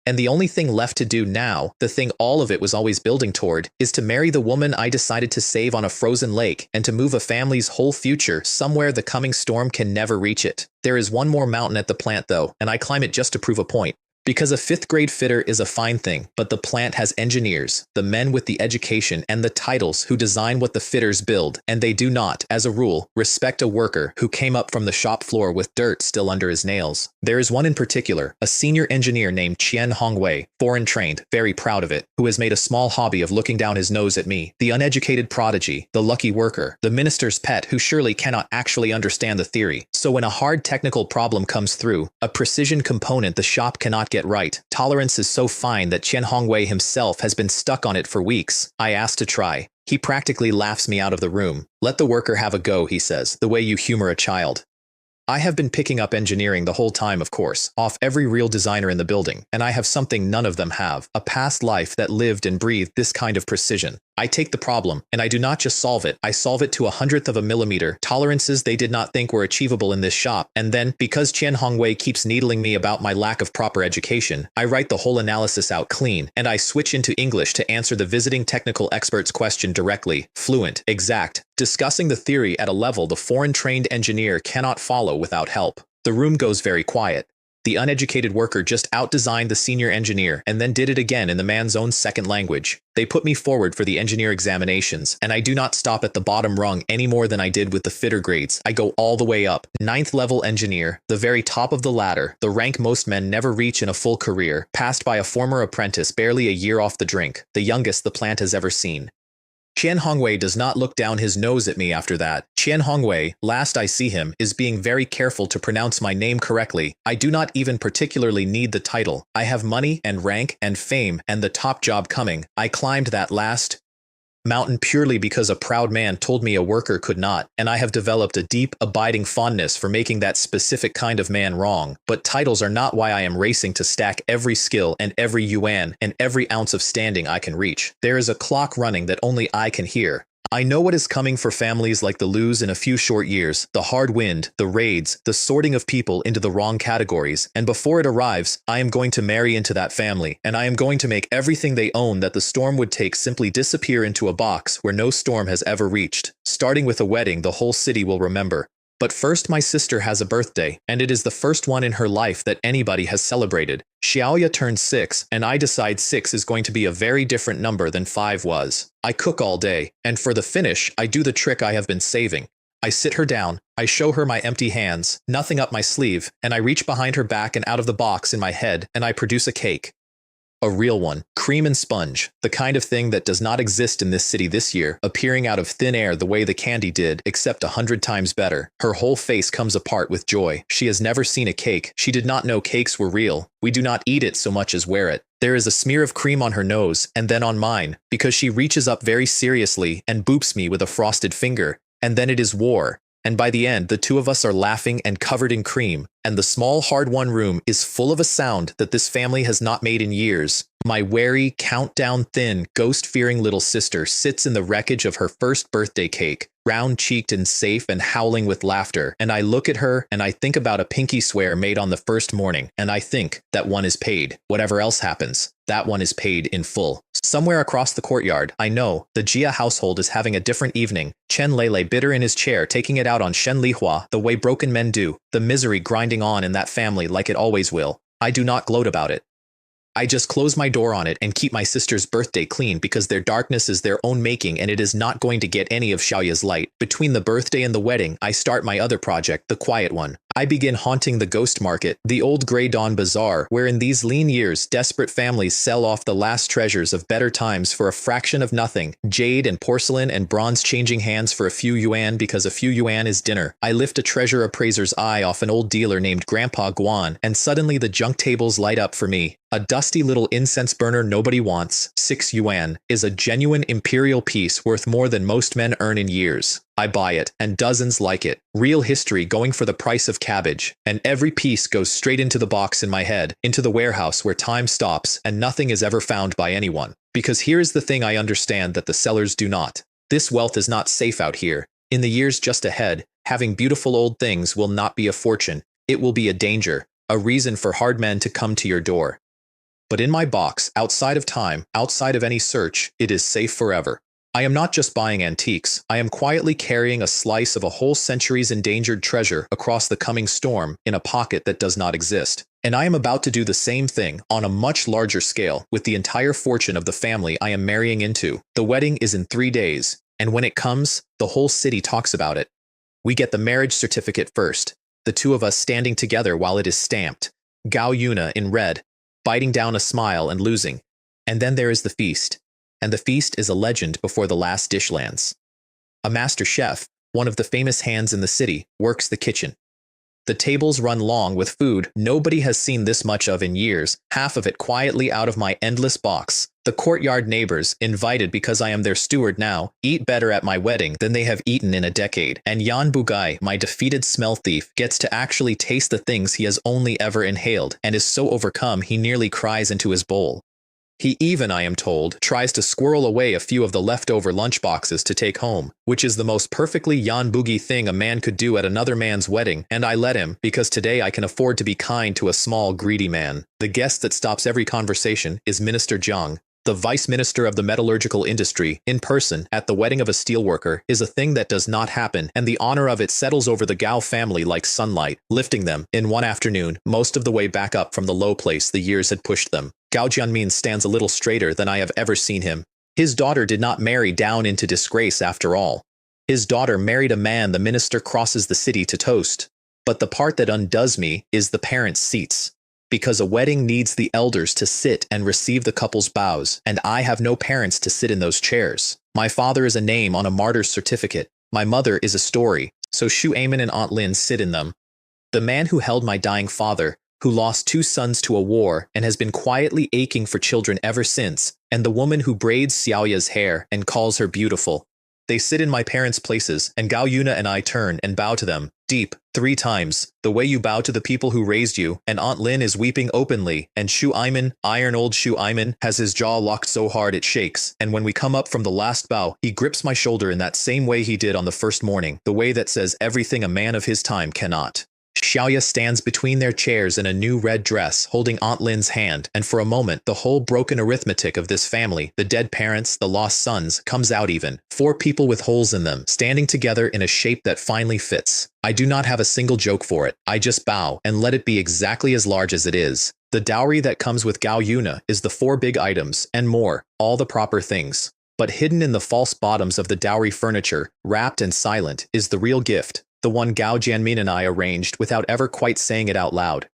Speaker 1: And the only thing left to do now, the thing all of it was always building toward, is to marry the woman I decided to save on a frozen lake and to move a family's whole future somewhere the coming storm can never reach it. There is one more mountain at the plant though, and I climb it just to prove a point. Because a 5th grade fitter is a fine thing, but the plant has engineers, the men with the education and the titles who design what the fitters build, and they do not, as a rule, respect a worker who came up from the shop floor with dirt still under his nails. There is one in particular, a senior engineer named Qian Hongwei, foreign trained, very proud of it, who has made a small hobby of looking down his nose at me, the uneducated prodigy, the lucky worker, the minister's pet who surely cannot actually understand the theory. So when a hard technical problem comes through, a precision component the shop cannot get right, tolerance is so fine that Qian Hongwei himself has been stuck on it for weeks. I ask to try. He practically laughs me out of the room. "Let the worker have a go," he says, the way you humor a child. I have been picking up engineering the whole time, of course, off every real designer in the building, and I have something none of them have, a past life that lived and breathed this kind of precision. I take the problem, and I do not just solve it, I solve it to 1/100th of a millimeter, tolerances they did not think were achievable in this shop, and then, because Qian Hongwei keeps needling me about my lack of proper education, I write the whole analysis out clean, and I switch into English to answer the visiting technical expert's question directly, fluent, exact, discussing the theory at a level the foreign-trained engineer cannot follow without help. The room goes very quiet. The uneducated worker just outdesigned the senior engineer and then did it again in the man's own second language. They put me forward for the engineer examinations, and I do not stop at the bottom rung any more than I did with the fitter grades. I go all the way up. 9th level engineer, the very top of the ladder, the rank most men never reach in a full career, passed by a former apprentice barely a year off the drink, the youngest the plant has ever seen. Qian Hongwei does not look down his nose at me after that. Qian Hongwei, last I see him, is being very careful to pronounce my name correctly. I do not even particularly need the title. I have money and rank and fame and the top job coming. I climbed that last mountain purely because a proud man told me a worker could not, and I have developed a deep, abiding fondness for making that specific kind of man wrong. But titles are not why I am racing to stack every skill and every yuan and every ounce of standing I can reach. There is a clock running that only I can hear. I know what is coming for families like the Lu's in a few short years, the hard wind, the raids, the sorting of people into the wrong categories, and before it arrives, I am going to marry into that family, and I am going to make everything they own that the storm would take simply disappear into a box where no storm has ever reached. Starting with a wedding the whole city will remember. But first my sister has a birthday, and it is the first one in her life that anybody has celebrated. Xiaoya turned 6, and I decide 6 is going to be a very different number than 5 was. I cook all day, and for the finish, I do the trick I have been saving. I sit her down, I show her my empty hands, nothing up my sleeve, and I reach behind her back and out of the box in my head, and I produce a cake. A real one, cream and sponge, the kind of thing that does not exist in this city this year, appearing out of thin air the way the candy did, except 100 times better. Her whole face comes apart with joy. She has never seen a cake. She did not know cakes were real. We do not eat it so much as wear it. There is a smear of cream on her nose, and then on mine, because she reaches up very seriously and boops me with a frosted finger. And then it is war. And by the end, the two of us are laughing and covered in cream, and the small hard-won room is full of a sound that this family has not made in years. My wary, countdown-thin, ghost-fearing little sister sits in the wreckage of her first birthday cake, round-cheeked and safe and howling with laughter, and I look at her and I think about a pinky swear made on the first morning, and I think that one is paid. Whatever else happens, that one is paid in full. Somewhere across the courtyard, I know, the Jia household is having a different evening. Chen Lei bitter in his chair, taking it out on Shen Lihua the way broken men do, the misery grinding on in that family like it always will. I do not gloat about it. I just close my door on it and keep my sister's birthday clean because their darkness is their own making and it is not going to get any of Xiaoya's light. Between the birthday and the wedding, I start my other project, the quiet one. I begin haunting the ghost market, the old Grey Dawn Bazaar, where in these lean years, desperate families sell off the last treasures of better times for a fraction of nothing, jade and porcelain and bronze changing hands for a few yuan because a few yuan is dinner. I lift a treasure appraiser's eye off an old dealer named Grandpa Guan, and suddenly the junk tables light up for me. A dusty little incense burner nobody wants, 6 yuan, is a genuine imperial piece worth more than most men earn in years. I buy it, and dozens like it. Real history going for the price of cabbage. And every piece goes straight into the box in my head, into the warehouse where time stops and nothing is ever found by anyone. Because here is the thing I understand that the sellers do not. This wealth is not safe out here. In the years just ahead, having beautiful old things will not be a fortune. It will be a danger, a reason for hard men to come to your door. But in my box, outside of time, outside of any search, it is safe forever. I am not just buying antiques, I am quietly carrying a slice of a whole century's endangered treasure across the coming storm in a pocket that does not exist. And I am about to do the same thing on a much larger scale with the entire fortune of the family I am marrying into. The wedding is in 3 days, and when it comes, the whole city talks about it. We get the marriage certificate first, the two of us standing together while it is stamped, Gao Yuna in red, biting down a smile and losing. And then there is the feast. And the feast is a legend before the last dish lands. A master chef, one of the famous hands in the city, works the kitchen. The tables run long with food nobody has seen this much of in years, half of it quietly out of my endless box. The courtyard neighbors, invited because I am their steward now, eat better at my wedding than they have eaten in a decade. And Yan Bugai, my defeated smell thief, gets to actually taste the things he has only ever inhaled, and is so overcome he nearly cries into his bowl. He even, I am told, tries to squirrel away a few of the leftover lunchboxes to take home, which is the most perfectly Yan Boogie thing a man could do at another man's wedding, and I let him, because today I can afford to be kind to a small, greedy man. The guest that stops every conversation is Minister Zhang, The vice minister of the metallurgical industry, in person, at the wedding of a steelworker, is a thing that does not happen, and the honor of it settles over the Gao family like sunlight, lifting them, in one afternoon, most of the way back up from the low place the years had pushed them. Gao Jianmin stands a little straighter than I have ever seen him. His daughter did not marry down into disgrace after all. His daughter married a man the minister crosses the city to toast. But the part that undoes me is the parents' seats. Because a wedding needs the elders to sit and receive the couple's bows, and I have no parents to sit in those chairs. My father is a name on a martyr's certificate. My mother is a story, so Shu Amin and Aunt Lin sit in them. The man who held my dying father, who lost 2 sons to a war and has been quietly aching for children ever since, and the woman who braids Xiaoya's hair and calls her beautiful. They sit in my parents' places, and Gao Yuna and I turn and bow to them, deep, 3 times, the way you bow to the people who raised you, and Aunt Lin is weeping openly, and Shu Aiman, iron old Shu Aiman, has his jaw locked so hard it shakes, and when we come up from the last bow, he grips my shoulder in that same way he did on the first morning, the way that says everything a man of his time cannot. Xiaoya stands between their chairs in a new red dress, holding Aunt Lin's hand, and for a moment, the whole broken arithmetic of this family, the dead parents, the lost sons, comes out even. 4 people with holes in them, standing together in a shape that finally fits. I do not have a single joke for it. I just bow, and let it be exactly as large as it is. The dowry that comes with Gao Yuna is the 4 big items, and more, all the proper things. But hidden in the false bottoms of the dowry furniture, wrapped and silent, is the real gift. The one Gao Jianmin and I arranged without ever quite saying it out loud.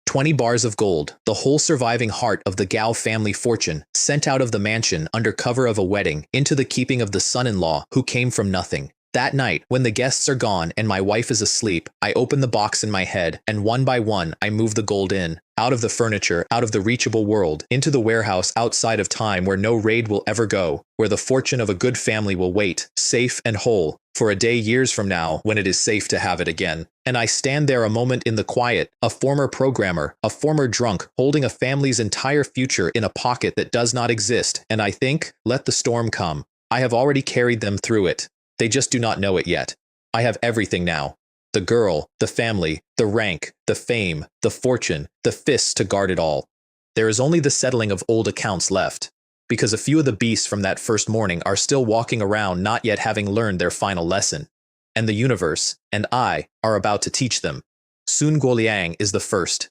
Speaker 1: 20 bars of gold, the whole surviving heart of the Gao family fortune, sent out of the mansion under cover of a wedding into the keeping of the son-in-law who came from nothing. That night, when the guests are gone and my wife is asleep, I open the box in my head, and one by one I move the gold in, out of the furniture, out of the reachable world, into the warehouse outside of time where no raid will ever go, where the fortune of a good family will wait, safe and whole, for a day years from now when it is safe to have it again. And I stand there a moment in the quiet, a former programmer, a former drunk, holding a family's entire future in a pocket that does not exist, and I think, let the storm come. I have already carried them through it. They just do not know it yet. I have everything now. The girl, the family, the rank, the fame, the fortune, the fists to guard it all. There is only the settling of old accounts left, because a few of the beasts from that first morning are still walking around not yet having learned their final lesson. And the universe, and I, are about to teach them. Sun Guoliang is the first.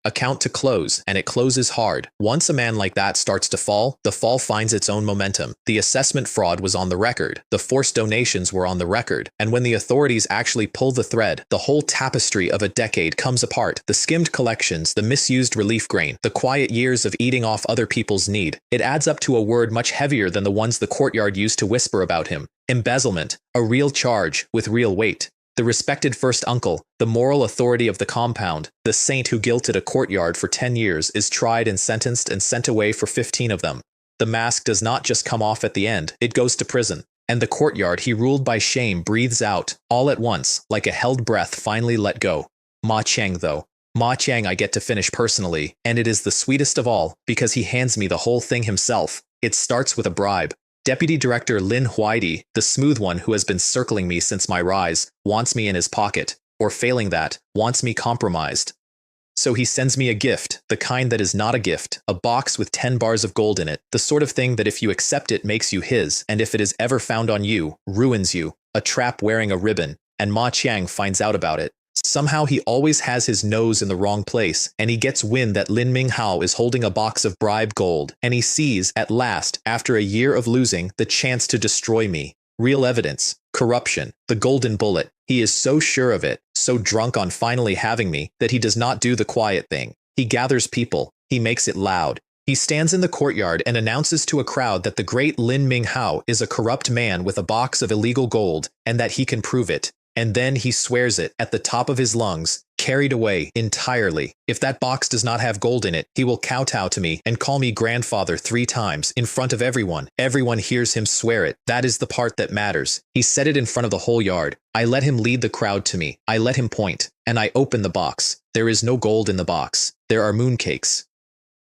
Speaker 1: Account to close, and it closes hard. Once a man like that starts to fall, the fall finds its own momentum. The assessment fraud was on the record. The forced donations were on the record. And when the authorities actually pull the thread, the whole tapestry of a decade comes apart. The skimmed collections, the misused relief grain, the quiet years of eating off other people's need. It adds up to a word much heavier than the ones the courtyard used to whisper about him. Embezzlement, a real charge with real weight. The respected first uncle, the moral authority of the compound, the saint who guilted a courtyard for 10 years, is tried and sentenced and sent away for 15 of them. The mask does not just come off at the end, it goes to prison. And the courtyard he ruled by shame breathes out, all at once, like a held breath finally let go. Ma Qiang though. Ma Qiang I get to finish personally, and it is the sweetest of all, because he hands me the whole thing himself. It starts with a bribe. Deputy Director Lin Huaidi, the smooth one who has been circling me since my rise, wants me in his pocket, or failing that, wants me compromised. So he sends me a gift, the kind that is not a gift, a box with 10 bars of gold in it, the sort of thing that if you accept it makes you his, and if it is ever found on you, ruins you, a trap wearing a ribbon, and Ma Qiang finds out about it. Somehow he always has his nose in the wrong place, and he gets wind that Lin Minghao is holding a box of bribed gold, and he sees, at last, after a year of losing, the chance to destroy me. Real evidence. Corruption. The golden bullet. He is so sure of it, so drunk on finally having me, that he does not do the quiet thing. He gathers people. He makes it loud. He stands in the courtyard and announces to a crowd that the great Lin Minghao is a corrupt man with a box of illegal gold, and that he can prove it. And then he swears it at the top of his lungs, carried away entirely. If that box does not have gold in it, he will kowtow to me and call me grandfather 3 times in front of everyone. Everyone hears him swear it. That is the part that matters. He said it in front of the whole yard. I let him lead the crowd to me. I let him point, and I open the box. There is no gold in the box. There are mooncakes.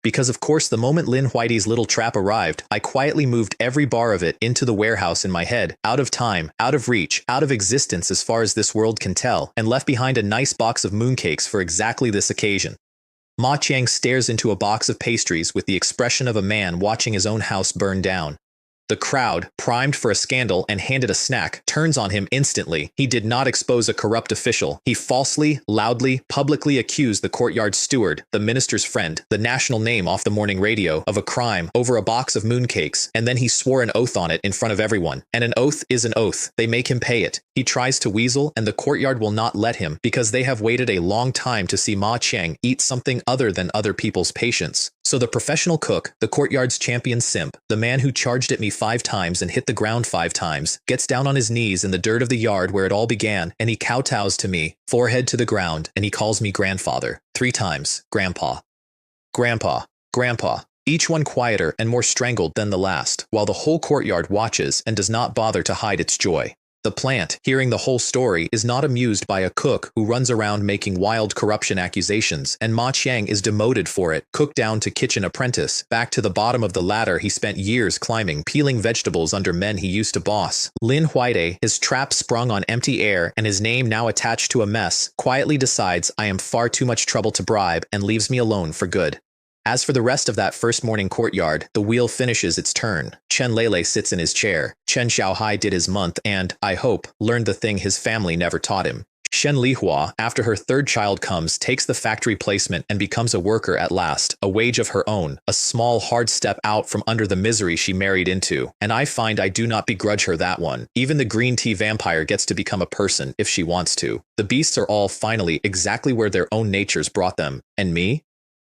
Speaker 1: Because of course the moment Lin Huaidi's little trap arrived, I quietly moved every bar of it into the warehouse in my head, out of time, out of reach, out of existence as far as this world can tell, and left behind a nice box of mooncakes for exactly this occasion. Ma Qiang stares into a box of pastries with the expression of a man watching his own house burn down. The crowd, primed for a scandal and handed a snack, turns on him instantly. He did not expose a corrupt official. He falsely, loudly, publicly accused the courtyard steward, the minister's friend, the national name off the morning radio, of a crime over a box of mooncakes, and then he swore an oath on it in front of everyone. And an oath is an oath. They make him pay it. He tries to weasel, and the courtyard will not let him because they have waited a long time to see Ma Qiang eat something other than other people's patience. So the professional cook, the courtyard's champion simp, the man who charged at me 5 times and hit the ground 5 times, gets down on his knees in the dirt of the yard where it all began, and he kowtows to me, forehead to the ground, and he calls me grandfather. 3 times, grandpa. Grandpa. Grandpa. Each one quieter and more strangled than the last, while the whole courtyard watches and does not bother to hide its joy. The plant, hearing the whole story, is not amused by a cook who runs around making wild corruption accusations, and Ma Qiang is demoted for it, cooked down to kitchen apprentice, back to the bottom of the ladder he spent years climbing, peeling vegetables under men he used to boss. Lin Huide, his trap sprung on empty air and his name now attached to a mess, quietly decides I am far too much trouble to bribe and leaves me alone for good. As for the rest of that first morning courtyard, the wheel finishes its turn. Chen Lele sits in his chair. Chen Xiaohai did his month and, I hope, learned the thing his family never taught him. Shen Lihua, after her 3rd child comes, takes the factory placement and becomes a worker at last, a wage of her own, a small hard step out from under the misery she married into. And I find I do not begrudge her that one. Even the green tea vampire gets to become a person if she wants to. The beasts are all finally exactly where their own natures brought them. And me?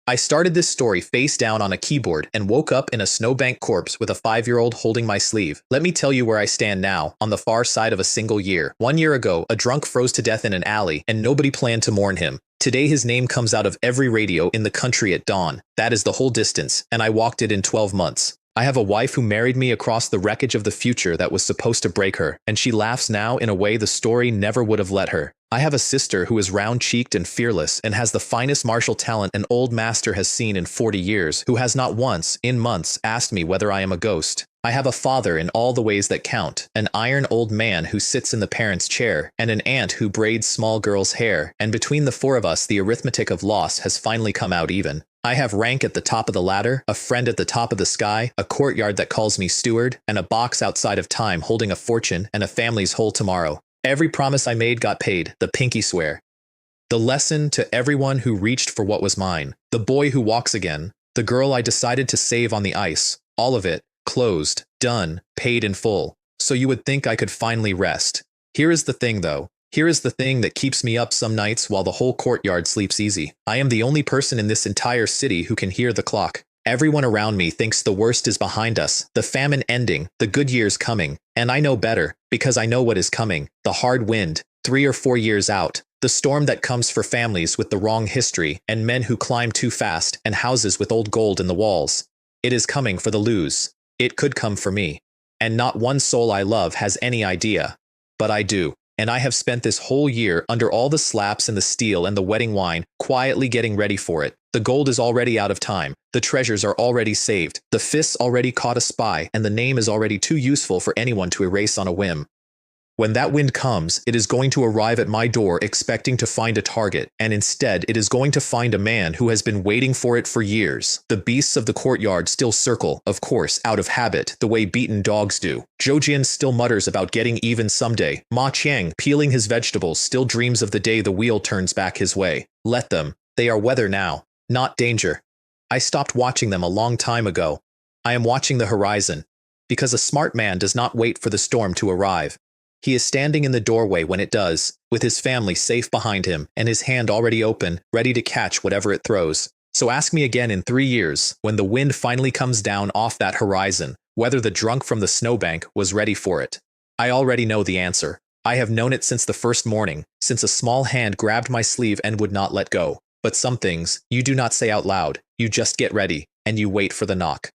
Speaker 1: I started this story face down on a keyboard and woke up in a snowbank corpse with a 5-year-old holding my sleeve. Let me tell you where I stand now, on the far side of a single year. 1 year ago, a drunk froze to death in an alley, and nobody planned to mourn him. Today his name comes out of every radio in the country at dawn. That is the whole distance, and I walked it in 12 months. I have a wife who married me across the wreckage of the future that was supposed to break her, and she laughs now in a way the story never would have let her. I have a sister who is round-cheeked and fearless and has the finest martial talent an old master has seen in 40 years, who has not once, in months, asked me whether I am a ghost. I have a father in all the ways that count, an iron old man who sits in the parent's chair, and an aunt who braids small girls' hair, and between the 4 of us the arithmetic of loss has finally come out even. I have rank at the top of the ladder, a friend at the top of the sky, a courtyard that calls me steward, and a box outside of time holding a fortune and a family's whole tomorrow. Every promise I made got paid, the pinky swear. The lesson to everyone who reached for what was mine, the boy who walks again, the girl I decided to save on the ice, all of it, closed, done, paid in full. So you would think I could finally rest. Here is the thing though. Here is the thing that keeps me up some nights while the whole courtyard sleeps easy. I am the only person in this entire city who can hear the clock. Everyone around me thinks the worst is behind us, the famine ending, the good years coming. And I know better, because I know what is coming. The hard wind, 3 or 4 years out. The storm that comes for families with the wrong history, and men who climb too fast, and houses with old gold in the walls. It is coming for the lose. It could come for me. And not one soul I love has any idea. But I do. And I have spent this whole year under all the slaps and the steel and the wedding wine, quietly getting ready for it. The gold is already out of time. The treasures are already saved. The fists already caught a spy, and the name is already too useful for anyone to erase on a whim. When that wind comes, it is going to arrive at my door expecting to find a target, and instead it is going to find a man who has been waiting for it for years. The beasts of the courtyard still circle, of course, out of habit, the way beaten dogs do. Zhou Jian still mutters about getting even someday. Ma Qiang, peeling his vegetables, still dreams of the day the wheel turns back his way. Let them. They are weather now, not danger. I stopped watching them a long time ago. I am watching the horizon, because a smart man does not wait for the storm to arrive. He is standing in the doorway when it does, with his family safe behind him and his hand already open, ready to catch whatever it throws. So ask me again in 3 years, when the wind finally comes down off that horizon, whether the drunk from the snowbank was ready for it. I already know the answer. I have known it since the first morning, since a small hand grabbed my sleeve and would not let go. But some things, you do not say out loud, you just get ready, and you wait for the knock.